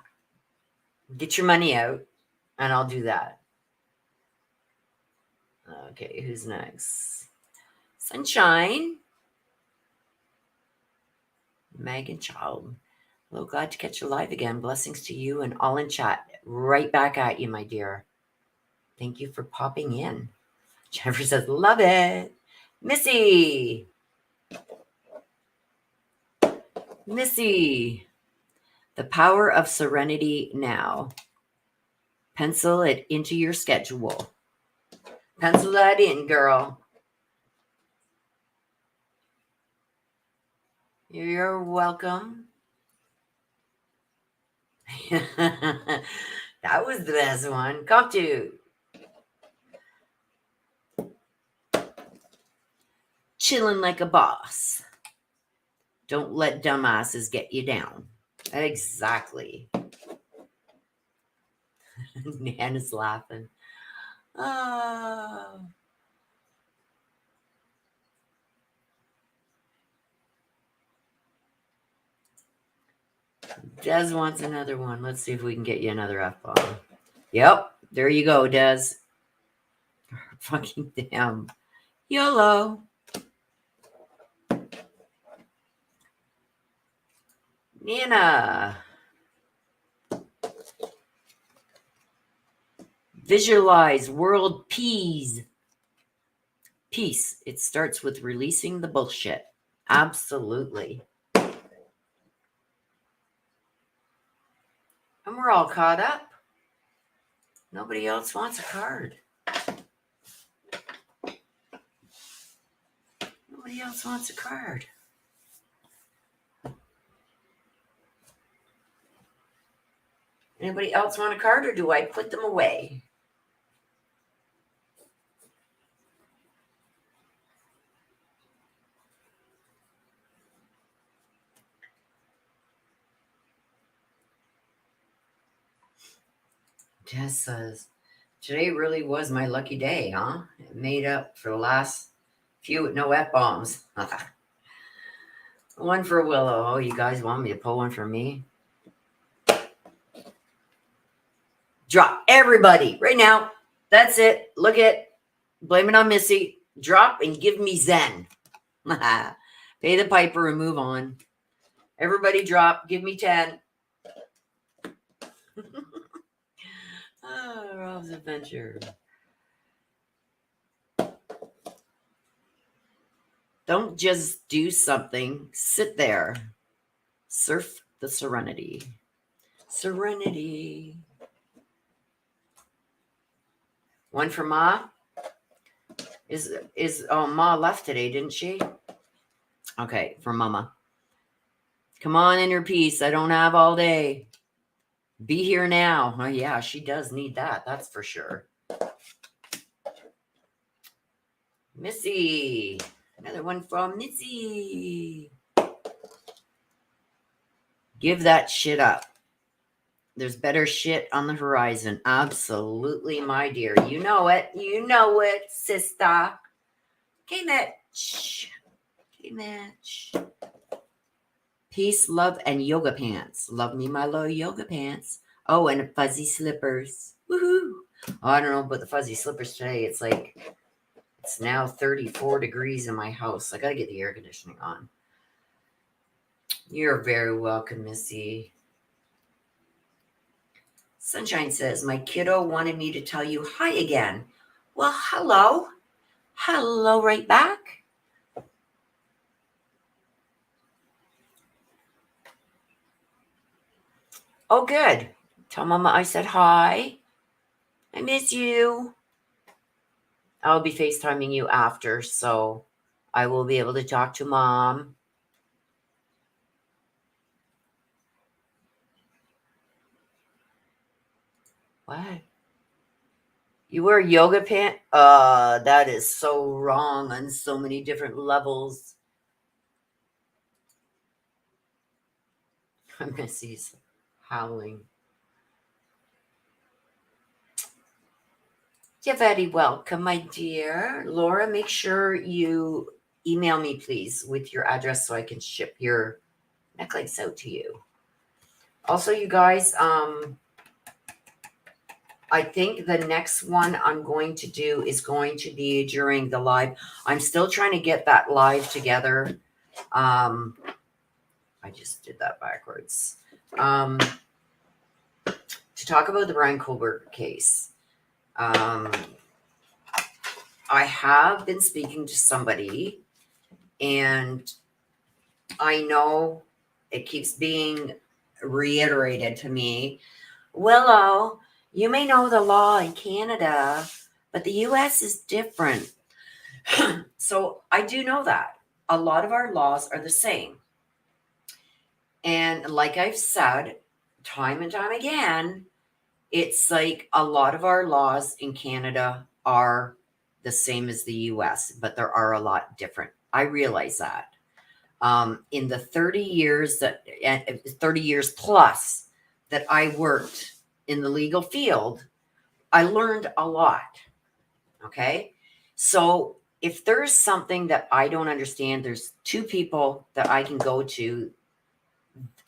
Get your money out, and I'll do that. Okay, who's next? Sunshine. Megan Child. Hello, glad to catch you live again. Blessings to you and all in chat. Right back at you, my dear. Thank you for popping in. Jennifer says, love it. Missy. Missy. The power of serenity now. Pencil it into your schedule. Pencil that in, girl. You're welcome. That was the best one. Come to. Chilling like a boss. Don't let dumbasses get you down. Exactly. Nana's laughing. Oh. Des wants another one. Let's see if we can get you another F-bomb. Yep. There you go, Des. Fucking damn. YOLO. Nana. Visualize world peace. Peace. It starts with releasing the bullshit. Absolutely. And we're all caught up. Nobody else wants a card. Nobody else wants a card. Anybody else want a card, or do I put them away? Jess says, today really was my lucky day, huh? It made up for the last few with no F-bombs. One for Willow. Oh, you guys want me to pull one for me? Drop everybody right now. That's it. Look at, blame it on Missy. Drop and give me Zen. Pay the piper and move on. Everybody drop. Give me 10. Oh, Rob's Adventure. Don't just do something. Sit there. Surf the serenity. Serenity. One for Ma. Ma left today, didn't she? Okay, for Mama. Come on, inner peace. I don't have all day. Be here now. Oh, yeah, she does need that. That's for sure. Missy. Another one from Missy. Give that shit up. There's better shit on the horizon. Absolutely, my dear. You know it. You know it, sister. Okay, Mitch. Okay, Mitch. Peace, love, and yoga pants. Love me my little yoga pants. Oh, and fuzzy slippers. Woohoo. Oh, I don't know about the fuzzy slippers today. It's now 34 degrees in my house. I got to get the air conditioning on. You're very welcome, Missy. Sunshine says, my kiddo wanted me to tell you hi again. Well, hello. Hello right back. Oh, good. Tell Mama I said hi. I miss you. I'll be FaceTiming you after, so I will be able to talk to Mom. What? You wear yoga pants? That is so wrong on so many different levels. Missy's howling. You're very welcome, my dear. Laura, make sure you email me, please, with your address so I can ship your necklace out to you. Also, you guys, I think the next one I'm going to do is going to be during the live. I'm still trying to get that live together. I just did that backwards. To talk about the Brian Colbert case. I have been speaking to somebody, and I know it keeps being reiterated to me. Willow, you may know the law in Canada, but the US is different. So I do know that. A lot of our laws are the same. And like I've said time and time again, it's like a lot of our laws in Canada are the same as the US, but there are a lot different. I realize that. In the 30 years 30 years plus that I worked in the legal field, I learned a lot. Okay. So if there's something that I don't understand, there's two people that I can go to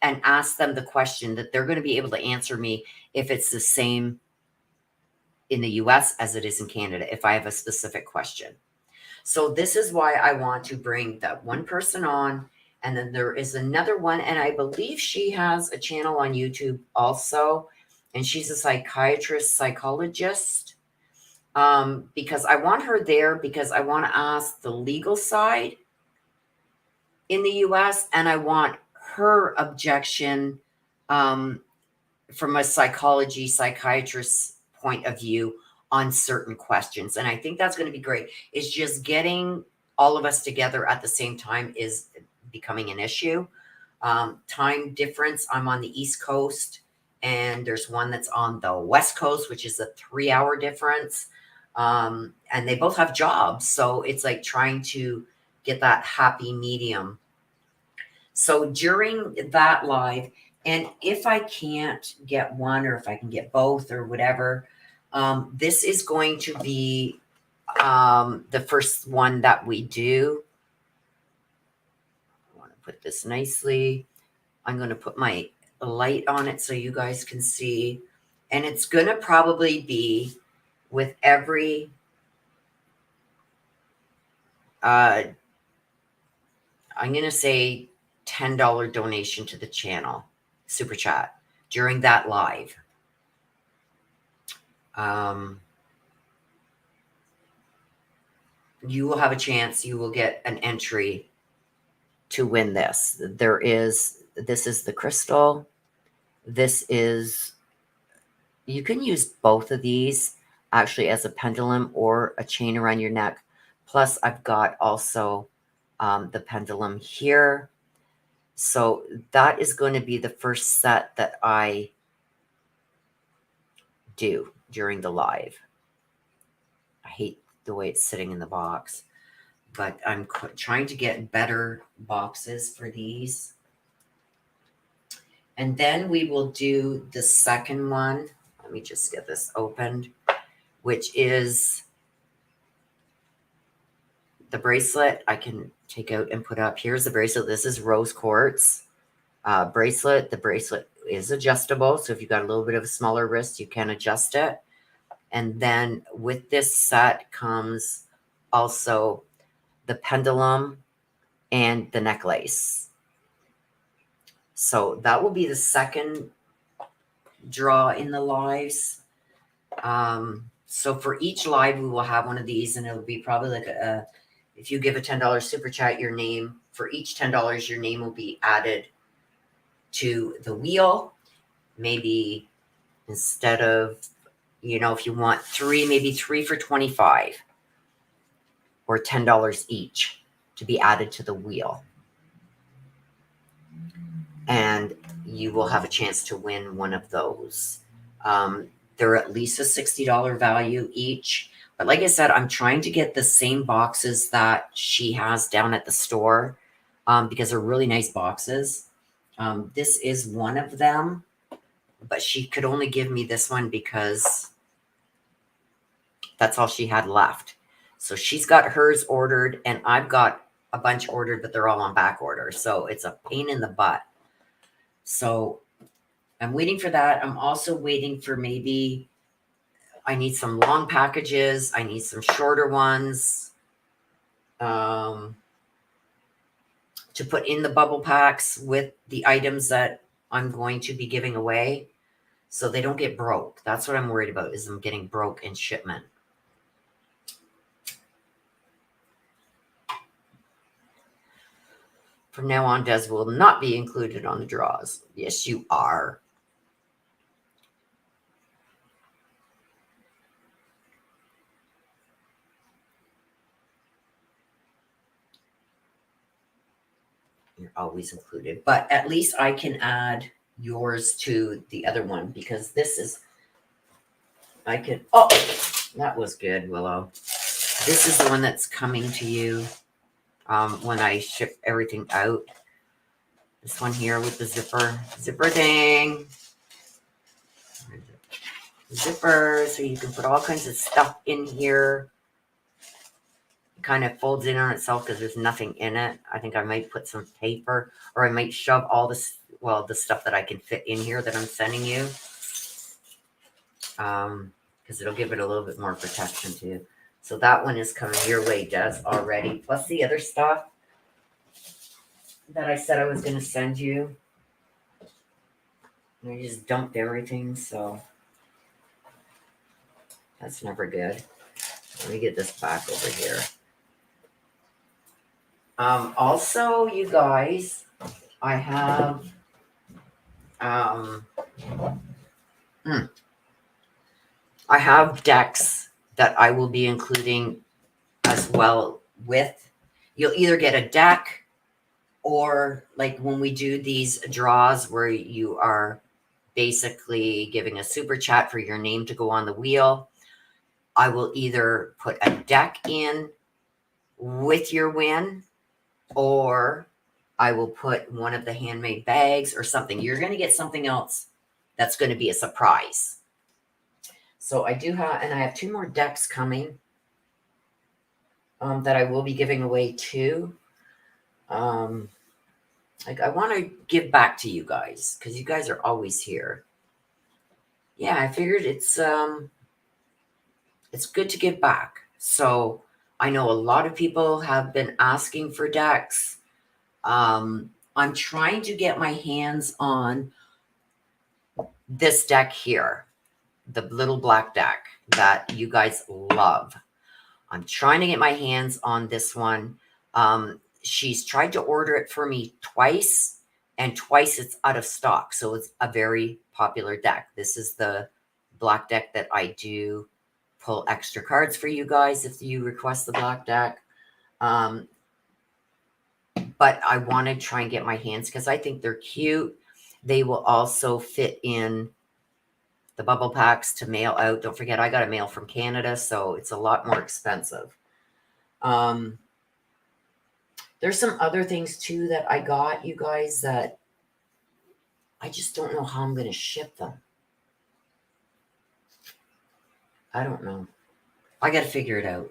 and ask them the question that they're going to be able to answer me if it's the same in the US as it is in Canada, if I have a specific question. So this is why I want to bring that one person on. And then there is another one, and I believe she has a channel on YouTube also. And she's a psychiatrist, psychologist. Because I want her there because I want to ask the legal side in the US, and I want her objection from a psychiatrist point of view on certain questions. And I think that's going to be great. It's just getting all of us together at the same time is becoming an issue. Time difference, I'm on the East Coast, and there's one that's on the West Coast, which is a 3-hour difference. And they both have jobs. So it's like trying to get that happy medium. So during that live, and if I can't get one, or if I can get both or whatever, this is going to be the first one that we do. I want to put this nicely. I'm going to put my light on it so you guys can see. And it's going to probably be with every I'm going to say $10 donation to the channel, super chat, during that live. You will have a chance. You will get an entry to win this. This is the crystal. This is, you can use both of these actually as a pendulum or a chain around your neck. Plus I've got also the pendulum here. So that is going to be the first set that I do during the live. I hate the way it's sitting in the box, but I'm trying to get better boxes for these. And then we will do the second one. Let me just get this opened, which is the bracelet. I can take out and put up. Here's the bracelet. This is rose quartz bracelet. The bracelet is adjustable. So if you've got a little bit of a smaller wrist, you can adjust it. And then with this set comes also the pendulum and the necklace. So that will be the second draw in the lives. So for each live, we will have one of these, and it'll be probably like if you give a $10 super chat, your name, for each $10, your name will be added to the wheel. Maybe instead of, if you want three, maybe three for 25 or $10 each to be added to the wheel. And you will have a chance to win one of those. They're at least a $60 value each. But like I said, I'm trying to get the same boxes that she has down at the store because they're really nice boxes. This is one of them, but she could only give me this one because that's all she had left. So she's got hers ordered, and I've got a bunch ordered, but they're all on back order. So it's a pain in the butt. So I'm waiting for that. I'm also waiting for maybe I need some long packages. I need some shorter ones to put in the bubble packs with the items that I'm going to be giving away so they don't get broke. That's what I'm worried about, is them getting broke in shipment. From now on, Des will not be included on the draws. Yes, you are. You're always included. But at least I can add yours to the other one because this is, oh, that was good, Willow. This is the one that's coming to you when I ship everything out. This one here with the zipper thing. Zipper, so you can put all kinds of stuff in here. It kind of folds in on itself because there's nothing in it. I think I might put some paper, or I might shove all this, the stuff that I can fit in here that I'm sending you. Because it'll give it a little bit more protection too. So that one is coming your way, Des, already. Plus the other stuff that I said I was going to send you. And I just dumped everything, so that's never good. Let me get this back over here. Also, you guys, I have decks that I will be including as well with. You'll either get a deck, or like when we do these draws where you are basically giving a super chat for your name to go on the wheel, I will either put a deck in with your win, or I will put one of the handmade bags or something. You're going to get something else that's going to be a surprise. So I do have, and I have 2 more decks coming that I will be giving away too. Like I want to give back to you guys because you guys are always here. Yeah, I figured it's good to give back. So I know a lot of people have been asking for decks. I'm trying to get my hands on this deck here, the little black deck that you guys love. I'm trying to get my hands on this one. She's tried to order it for me twice, and twice it's out of stock. So it's a very popular deck. This is the black deck that I do pull extra cards for you guys if you request the black deck. but I want to try and get my hands because I think they're cute. They will also fit in the bubble packs to mail out. Don't forget, I got a mail from Canada, so it's a lot more expensive. There's some other things too that I got, you guys, that I just don't know how I'm going to ship them. I don't know. I got to figure it out.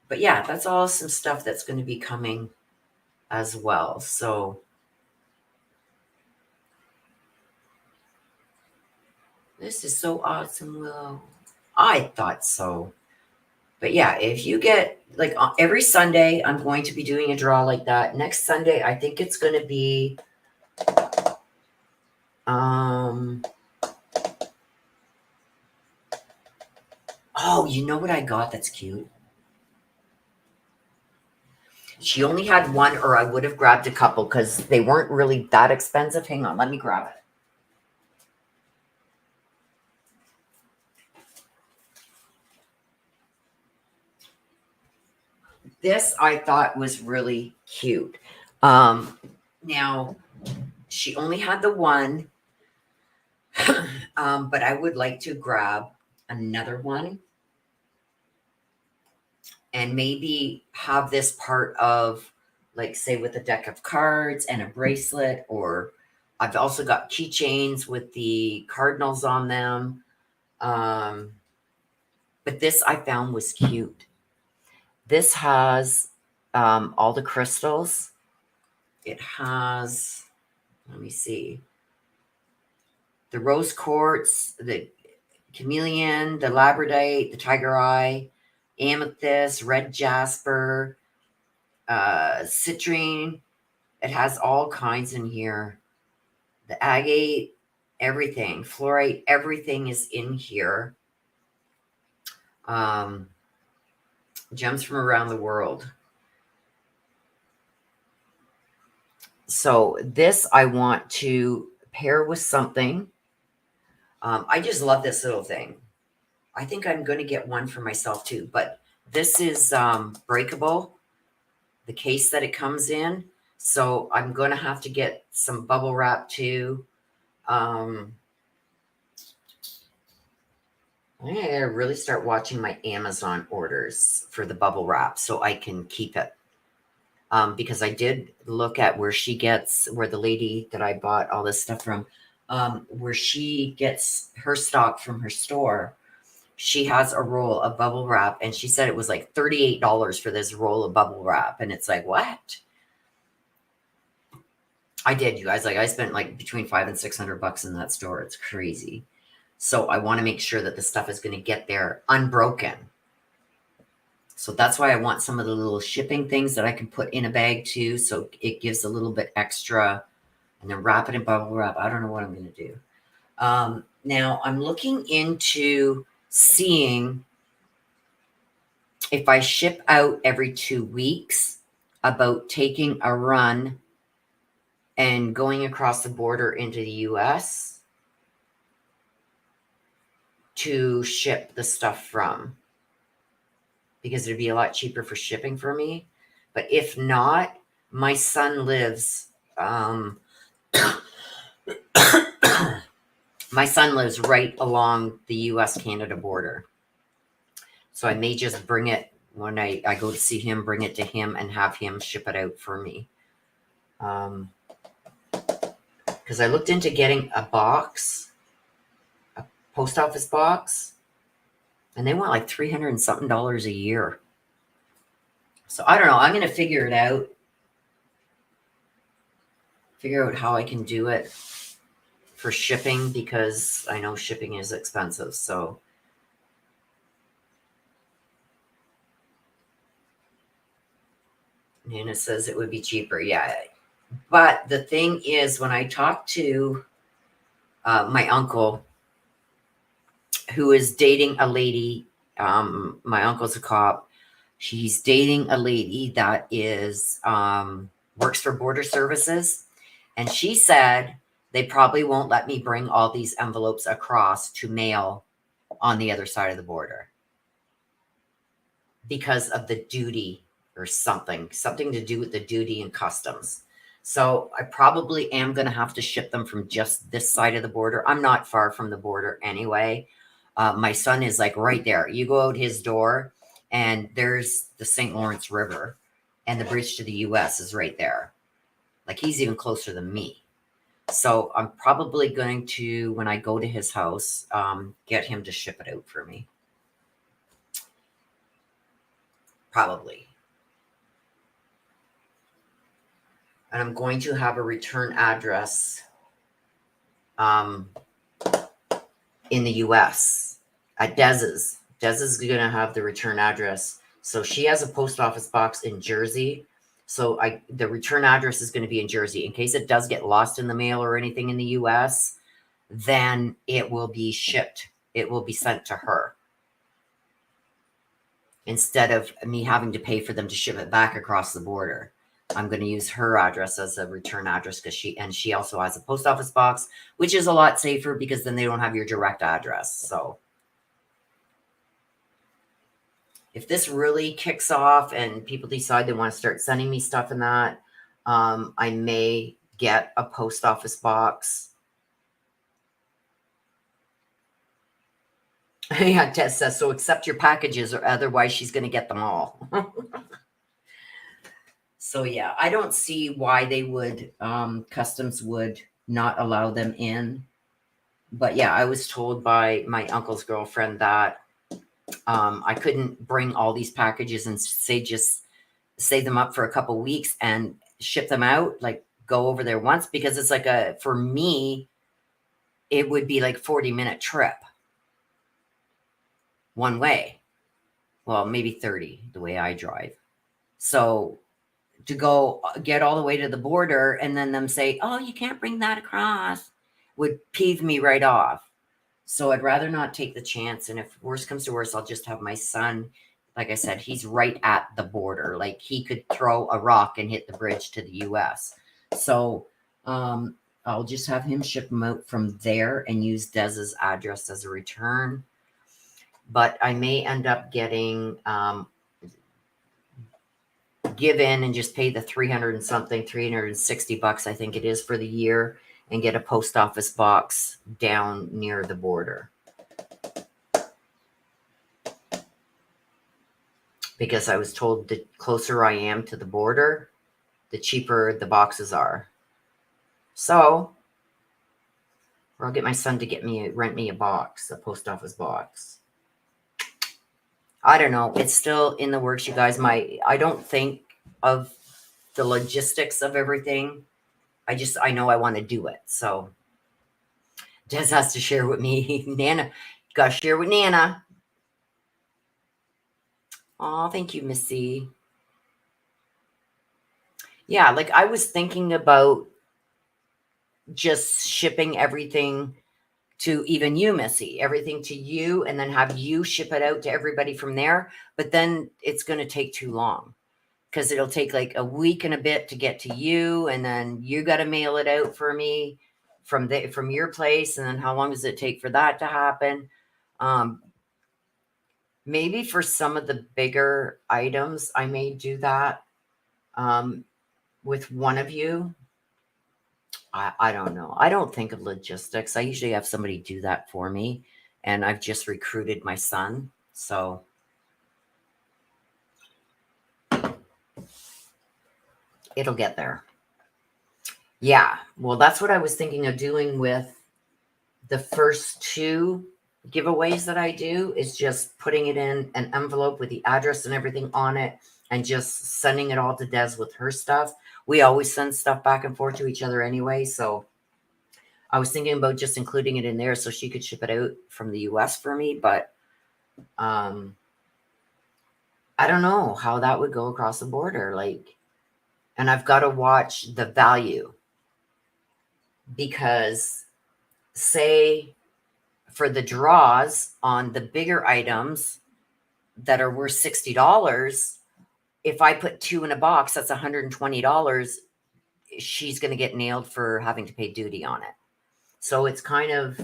But yeah, that's all some stuff that's going to be coming as well. So this is so awesome, Willow. I thought so. But yeah, if you get like every Sunday, I'm going to be doing a draw like that. Next Sunday, I think it's going to be oh, you know what I got that's cute? She only had one, or I would have grabbed a couple because they weren't really that expensive. Hang on, let me grab it. This I thought was really cute. Now, she only had the one, but I would like to grab another one and maybe have this part of, like, say, with a deck of cards and a bracelet, or I've also got keychains with the cardinals on them. But this I found was cute. This has all the crystals. It has, let me see, the rose quartz, the chameleon, the labradorite, the tiger eye, amethyst, red jasper, citrine. It has all kinds in here. The agate, everything, fluorite, everything is in here. Gems from around the world. So this I want to pair with something. I just love this little thing. I think I'm going to get one for myself too, but this is breakable, the case that it comes in. So I'm going to have to get some bubble wrap too. I gotta really start watching my Amazon orders for the bubble wrap so I can keep it. Because I did look at where the lady that I bought all this stuff from, where she gets her stock from her store. She has a roll of bubble wrap, and she said it was like $38 for this roll of bubble wrap. And it's like, what? I did, you guys. Like, I spent like between $500 and $600 in that store. It's crazy. So I want to make sure that the stuff is going to get there unbroken. So that's why I want some of the little shipping things that I can put in a bag too. So it gives a little bit extra, and then wrap it in bubble wrap. I don't know what I'm going to do. Now I'm looking into seeing if I ship out every 2 weeks, about taking a run and going across the border into the US to ship the stuff from, because it'd be a lot cheaper for shipping for me. But if not, my son lives my son lives right along the US-Canada border. So I may just bring it when I go to see him, bring it to him and have him ship it out for me. Because I looked into getting a box, a post office box, and they want like $300 and something a year. So I don't know. I'm going to figure it out. Figure out how I can do it for shipping, because I know shipping is expensive. So Nina says it would be cheaper. Yeah. But the thing is, when I talked to my uncle, who is dating a lady, my uncle's a cop. He's dating a lady that is works for border services. And she said they probably won't let me bring all these envelopes across to mail on the other side of the border. because of the duty or something to do with the duty and customs. So I probably am going to have to ship them from just this side of the border. I'm not far from the border anyway. My son is like right there. You go out his door and there's the St. Lawrence River, and the bridge to the US is right there. Like he's even closer than me. So I'm probably going to, when I go to his house, get him to ship it out for me. Probably. And I'm going to have a return address in the US at Dez's. Dez is going to have the return address. So she has a post office box in Jersey. So the return address is going to be in Jersey. In case it does get lost in the mail or anything in the US, then it will be shipped. It will be sent to her, instead of me having to pay for them to ship it back across the border. I'm going to use her address as a return address because she also has a post office box, which is a lot safer because then they don't have your direct address. So if this really kicks off and people decide they want to start sending me stuff in that, I may get a post office box. Yeah, Tess says, so accept your packages or otherwise she's going to get them all. So yeah, I don't see why they would, customs would not allow them in. But yeah, I was told by my uncle's girlfriend that I couldn't bring all these packages and just save them up for a couple weeks and ship them out, like go over there once, because it's like for me, it would be like 40-minute trip one way. Well, maybe 30 the way I drive. So to go get all the way to the border and then them say, oh, you can't bring that across, would peeve me right off. So I'd rather not take the chance. And if worse comes to worse, I'll just have my son. Like I said, he's right at the border. Like he could throw a rock and hit the bridge to the US. So I'll just have him ship them out from there and use Dez's address as a return. But I may end up getting give in and just pay the 300 and something, 360 bucks, I think it is, for the year, and get a post office box down near the border. Because I was told the closer I am to the border, the cheaper the boxes are. So, or I'll get my son to rent me a box, a post office box. I don't know. It's still in the works, you guys. I don't think of the logistics of everything. I know I want to do it. So Des has to share with me. Nana, gotta share with Nana. Oh, thank you, Missy. Yeah, like I was thinking about just shipping everything to even you, Missy, everything to you, and then have you ship it out to everybody from there. But then it's going to take too long because it'll take like a week and a bit to get to you, and then you got to mail it out for me from your place. And then how long does it take for that to happen? Maybe for some of the bigger items, I may do that with one of you. I don't know. I don't think of logistics. I usually have somebody do that for me, and I've just recruited my son. So it'll get there. Yeah. Well, that's what I was thinking of doing with the first two giveaways that I do, is just putting it in an envelope with the address and everything on it and just sending it all to Des with her stuff. We always send stuff back and forth to each other anyway. So I was thinking about just including it in there so she could ship it out from the US for me. But I don't know how that would go across the border. And I've got to watch the value, because say for the draws on the bigger items that are worth $60, if I put two in a box, that's $120. She's going to get nailed for having to pay duty on it. So it's kind of,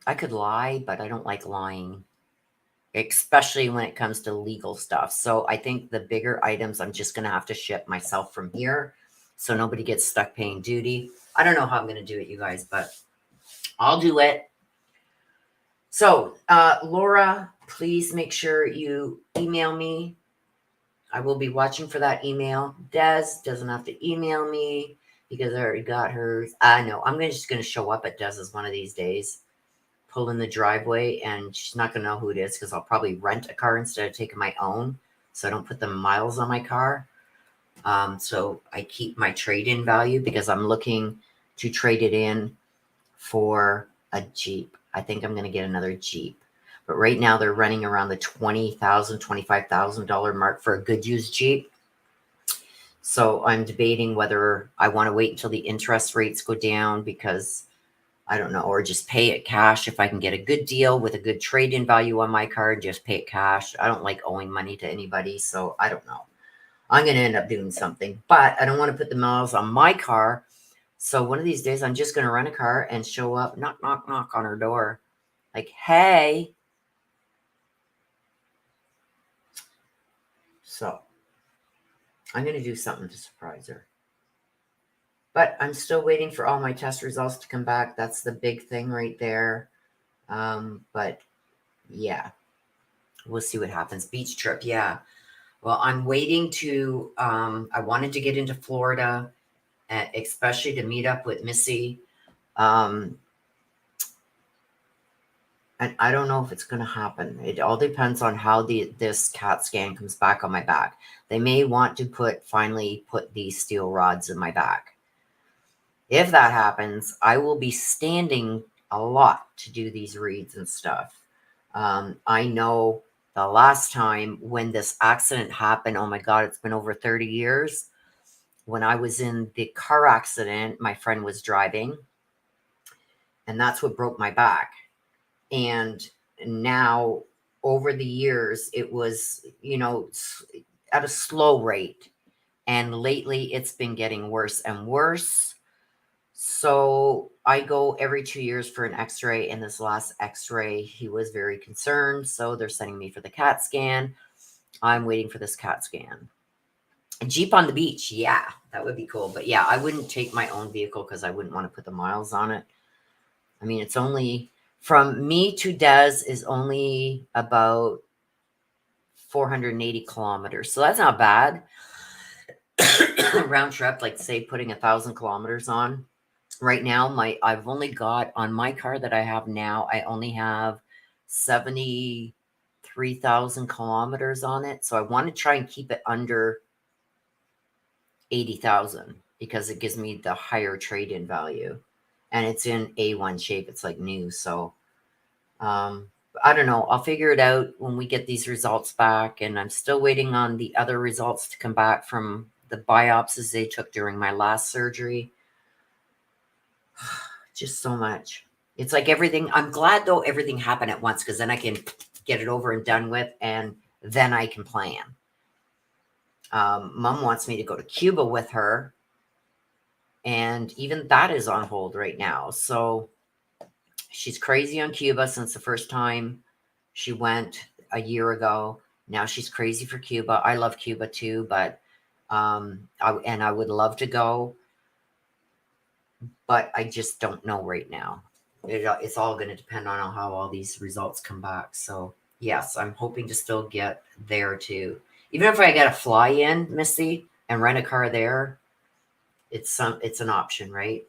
I could lie, but I don't like lying, especially when it comes to legal stuff. So I think the bigger items I'm just going to have to ship myself from here so nobody gets stuck paying duty. I don't know how I'm going to do it, you guys, but I'll do it. So, Laura, please make sure you email me. I will be watching for that email. Des doesn't have to email me because I already got hers. I know. I'm just going to show up at Des's one of these days, pull in the driveway, and she's not going to know who it is because I'll probably rent a car instead of taking my own, so I don't put the miles on my car. So I keep my trade-in value because I'm looking to trade it in for a Jeep. I think I'm going to get another Jeep. But right now they're running around the $20,000, $25,000 mark for a good used Jeep. So I'm debating whether I want to wait until the interest rates go down because I don't know, or just pay it cash if I can get a good deal with a good trade-in value on my car, just pay it cash. I don't like owing money to anybody, so I don't know. I'm going to end up doing something, but I don't want to put the miles on my car. So one of these days, I'm just going to rent a car and show up, knock, knock, knock on her door. Like, hey. So I'm going to do something to surprise her. But I'm still waiting for all my test results to come back. That's the big thing right there. But yeah, we'll see what happens. Beach trip, yeah. Well, I'm waiting to, I wanted to get into Florida, especially to meet up with Missy. And I don't know if it's going to happen. It all depends on how this CAT scan comes back on my back. They may want to finally put these steel rods in my back. If that happens, I will be standing a lot to do these reads and stuff. I know the last time when this accident happened, oh my God, it's been over 30 years. When I was in the car accident, my friend was driving, and that's what broke my back. And now, over the years, it was, at a slow rate. And lately, it's been getting worse and worse. So I go every 2 years for an x-ray. And this last x-ray, he was very concerned. So they're sending me for the CAT scan. I'm waiting for this CAT scan. A Jeep on the beach. Yeah, that would be cool. But yeah, I wouldn't take my own vehicle because I wouldn't want to put the miles on it. I mean, it's only from me to Des is only about 480 kilometers. So that's not bad. Round trip, like say putting 1,000 kilometers on. Right now, I've only got on my car that I have now, I only have 73,000 kilometers on it. So I want to try and keep it under 80,000 because it gives me the higher trade-in value. And it's in A1 shape. It's like new. So I don't know. I'll figure it out when we get these results back. And I'm still waiting on the other results to come back from the biopsies they took during my last surgery. Just so much. It's like everything. I'm glad, though, everything happened at once because then I can get it over and done with, and then I can plan. Mom wants me to go to Cuba with her, and even that is on hold right now. So she's crazy on Cuba since the first time she went a year ago. Now she's crazy for Cuba. I love Cuba too, but I would love to go, but I just don't know right now. It's all going to depend on how all these results come back. So yes, I'm hoping to still get there too. Even if I get a fly in, Missy, and rent a car there, it's an option, right?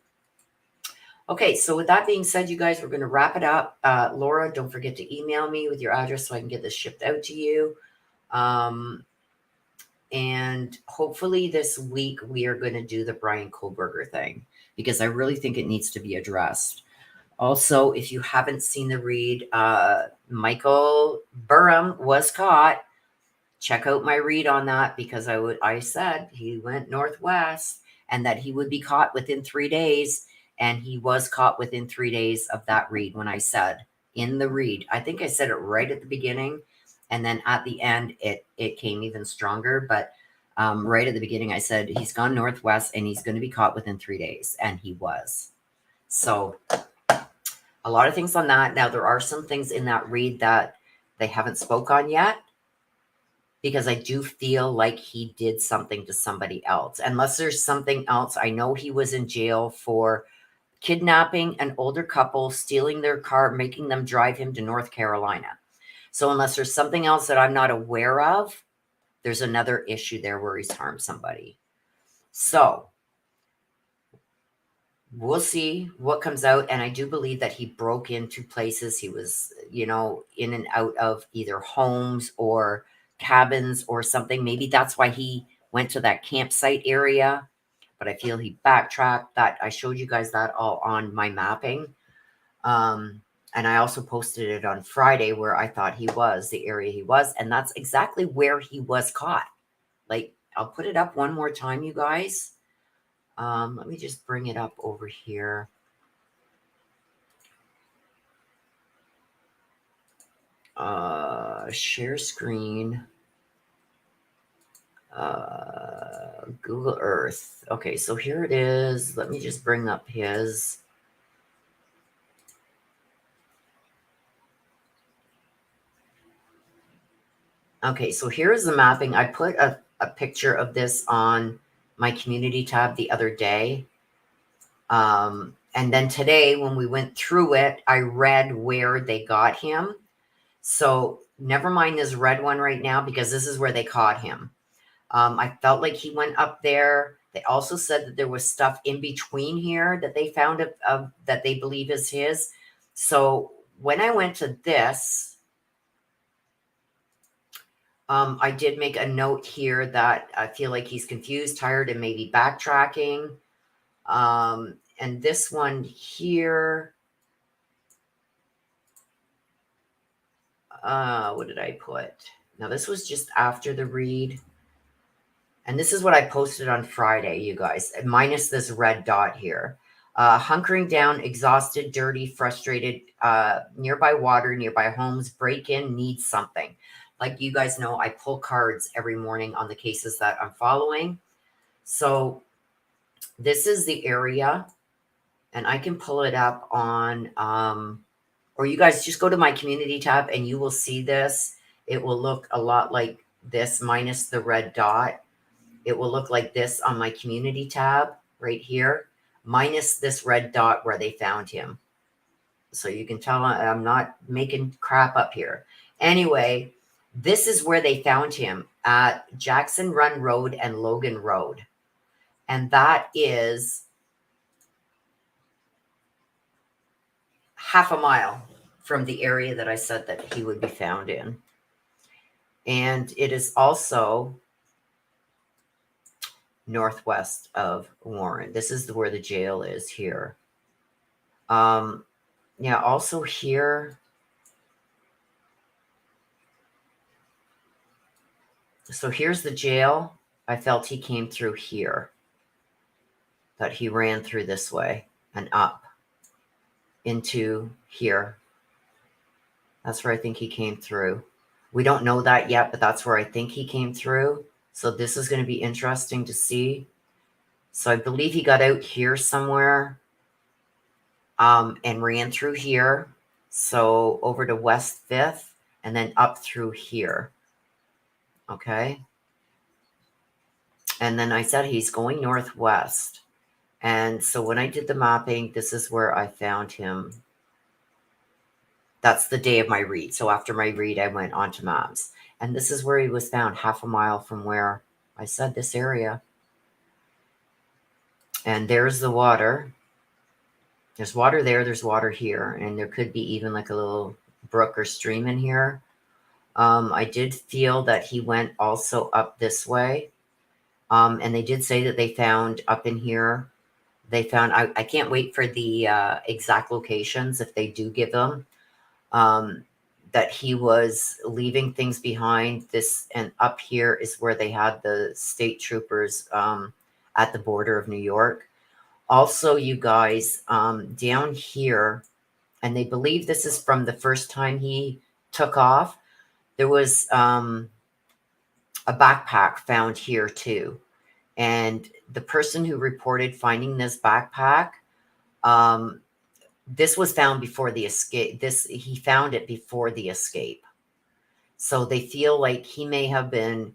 Okay, so with that being said, you guys, we're going to wrap it up. Laura, don't forget to email me with your address so I can get this shipped out to you. And hopefully this week we are going to do the Brian Kohlberger thing because I really think it needs to be addressed. Also, if you haven't seen the read, Michael Burham was caught. Check out my read on that because I said he went northwest and that he would be caught within 3 days. And he was caught within 3 days of that read when I said in the read. I think I said it right at the beginning. And then at the end, it came even stronger. But right at the beginning, I said he's gone northwest and he's going to be caught within 3 days. And he was. So A lot of things on that. Now, there are some things in that read that they haven't spoke on yet, because I do feel like he did something to somebody else. Unless there's something else. I know he was in jail for kidnapping an older couple, stealing their car, making them drive him to North Carolina. So unless there's something else that I'm not aware of, there's another issue there where he's harmed somebody. So we'll see what comes out. And I do believe that he broke into places. He was, in and out of either homes or cabins or something. Maybe that's why he went to that campsite area. But I feel he backtracked. That I showed you guys that all on my mapping. And I also posted it on Friday where I thought he was, the area he was. And that's exactly where he was caught. Like, I'll put it up one more time, you guys. Let me just bring it up over here. Share screen. Google Earth. Okay, so here it is. Let me just bring up his. Okay, so here's the mapping. I put a picture of this on my community tab the other day. And then today, when we went through it, I read where they got him. So never mind this red one right now, because this is where they caught him. I felt like he went up there. They also said that there was stuff in between here that they found of that they believe is his. So when I went to this, I did make a note here that I feel like he's confused, tired, and maybe backtracking. And this one here, what did I put? Now, this was just after the read. And this is what I posted on Friday, you guys, minus this red dot here. Hunkering down, exhausted, dirty, frustrated, nearby water, nearby homes, break in, needs something. Like you guys know, I pull cards every morning on the cases that I'm following. So this is the area, and I can pull it up on, or you guys just go to my community tab and you will see this. It will look a lot like this minus the red dot. It will look like this on my community tab right here, minus this red dot where they found him. So you can tell I'm not making crap up here. Anyway, this is where they found him, at Jackson Run Road and Logan Road. And that is half a mile from the area that I said that he would be found in. And it is also northwest of Warren. This is where the jail is here. Yeah, also here. So here's the jail. I felt he came through here. That he ran through this way and up into here. That's where I think he came through. We don't know that yet, but that's where I think he came through. So this is going to be interesting to see. So I believe he got out here somewhere, and ran through here. So over to West 5th and then up through here. Okay. And then I said he's going northwest. And so when I did the mapping, this is where I found him. That's the day of my read. So after my read, I went on to maps. And this is where he was found, half a mile from where I said this area. And there's the water. There's water there. There's water here. And there could be even like a little brook or stream in here. I did feel that he went also up this way. And they did say that they found up in here. They found, I can't wait for the exact locations if they do give them. That he was leaving things behind. This and up here is where they had the state troopers at the border of New York. Also, you guys, down here, and they believe this is from the first time he took off, there was a backpack found here too. And the person who reported finding this backpack, This was found before the escape. He found it before the escape. So they feel like he may have been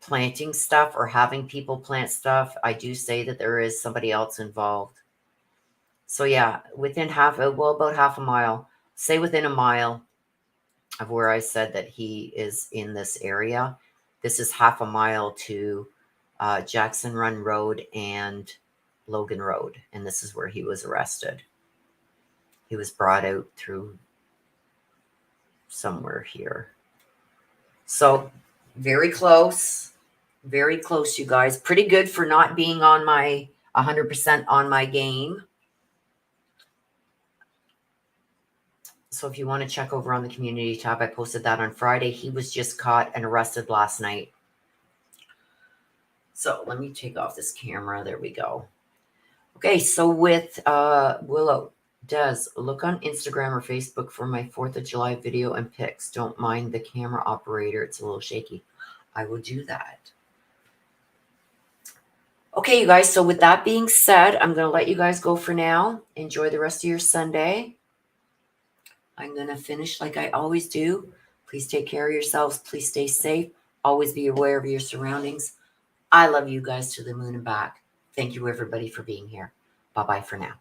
planting stuff or having people plant stuff. I do say that there is somebody else involved. So yeah, within about half a mile, say within a mile of where I said that he is in this area. This is half a mile to Jackson Run Road and Logan Road. And this is where he was arrested. He was brought out through somewhere here. So very close, you guys. Pretty good for not being on my 100% on my game. So if you want to check over on the community tab, I posted that on Friday. He was just caught and arrested last night. So let me take off this camera. There we go. Okay, so with Willow, Des, look on Instagram or Facebook for my 4th of July video and pics. Don't mind the camera operator. It's a little shaky. I will do that. Okay, you guys. So with that being said, I'm going to let you guys go for now. Enjoy the rest of your Sunday. I'm going to finish like I always do. Please take care of yourselves. Please stay safe. Always be aware of your surroundings. I love you guys to the moon and back. Thank you, everybody, for being here. Bye-bye for now.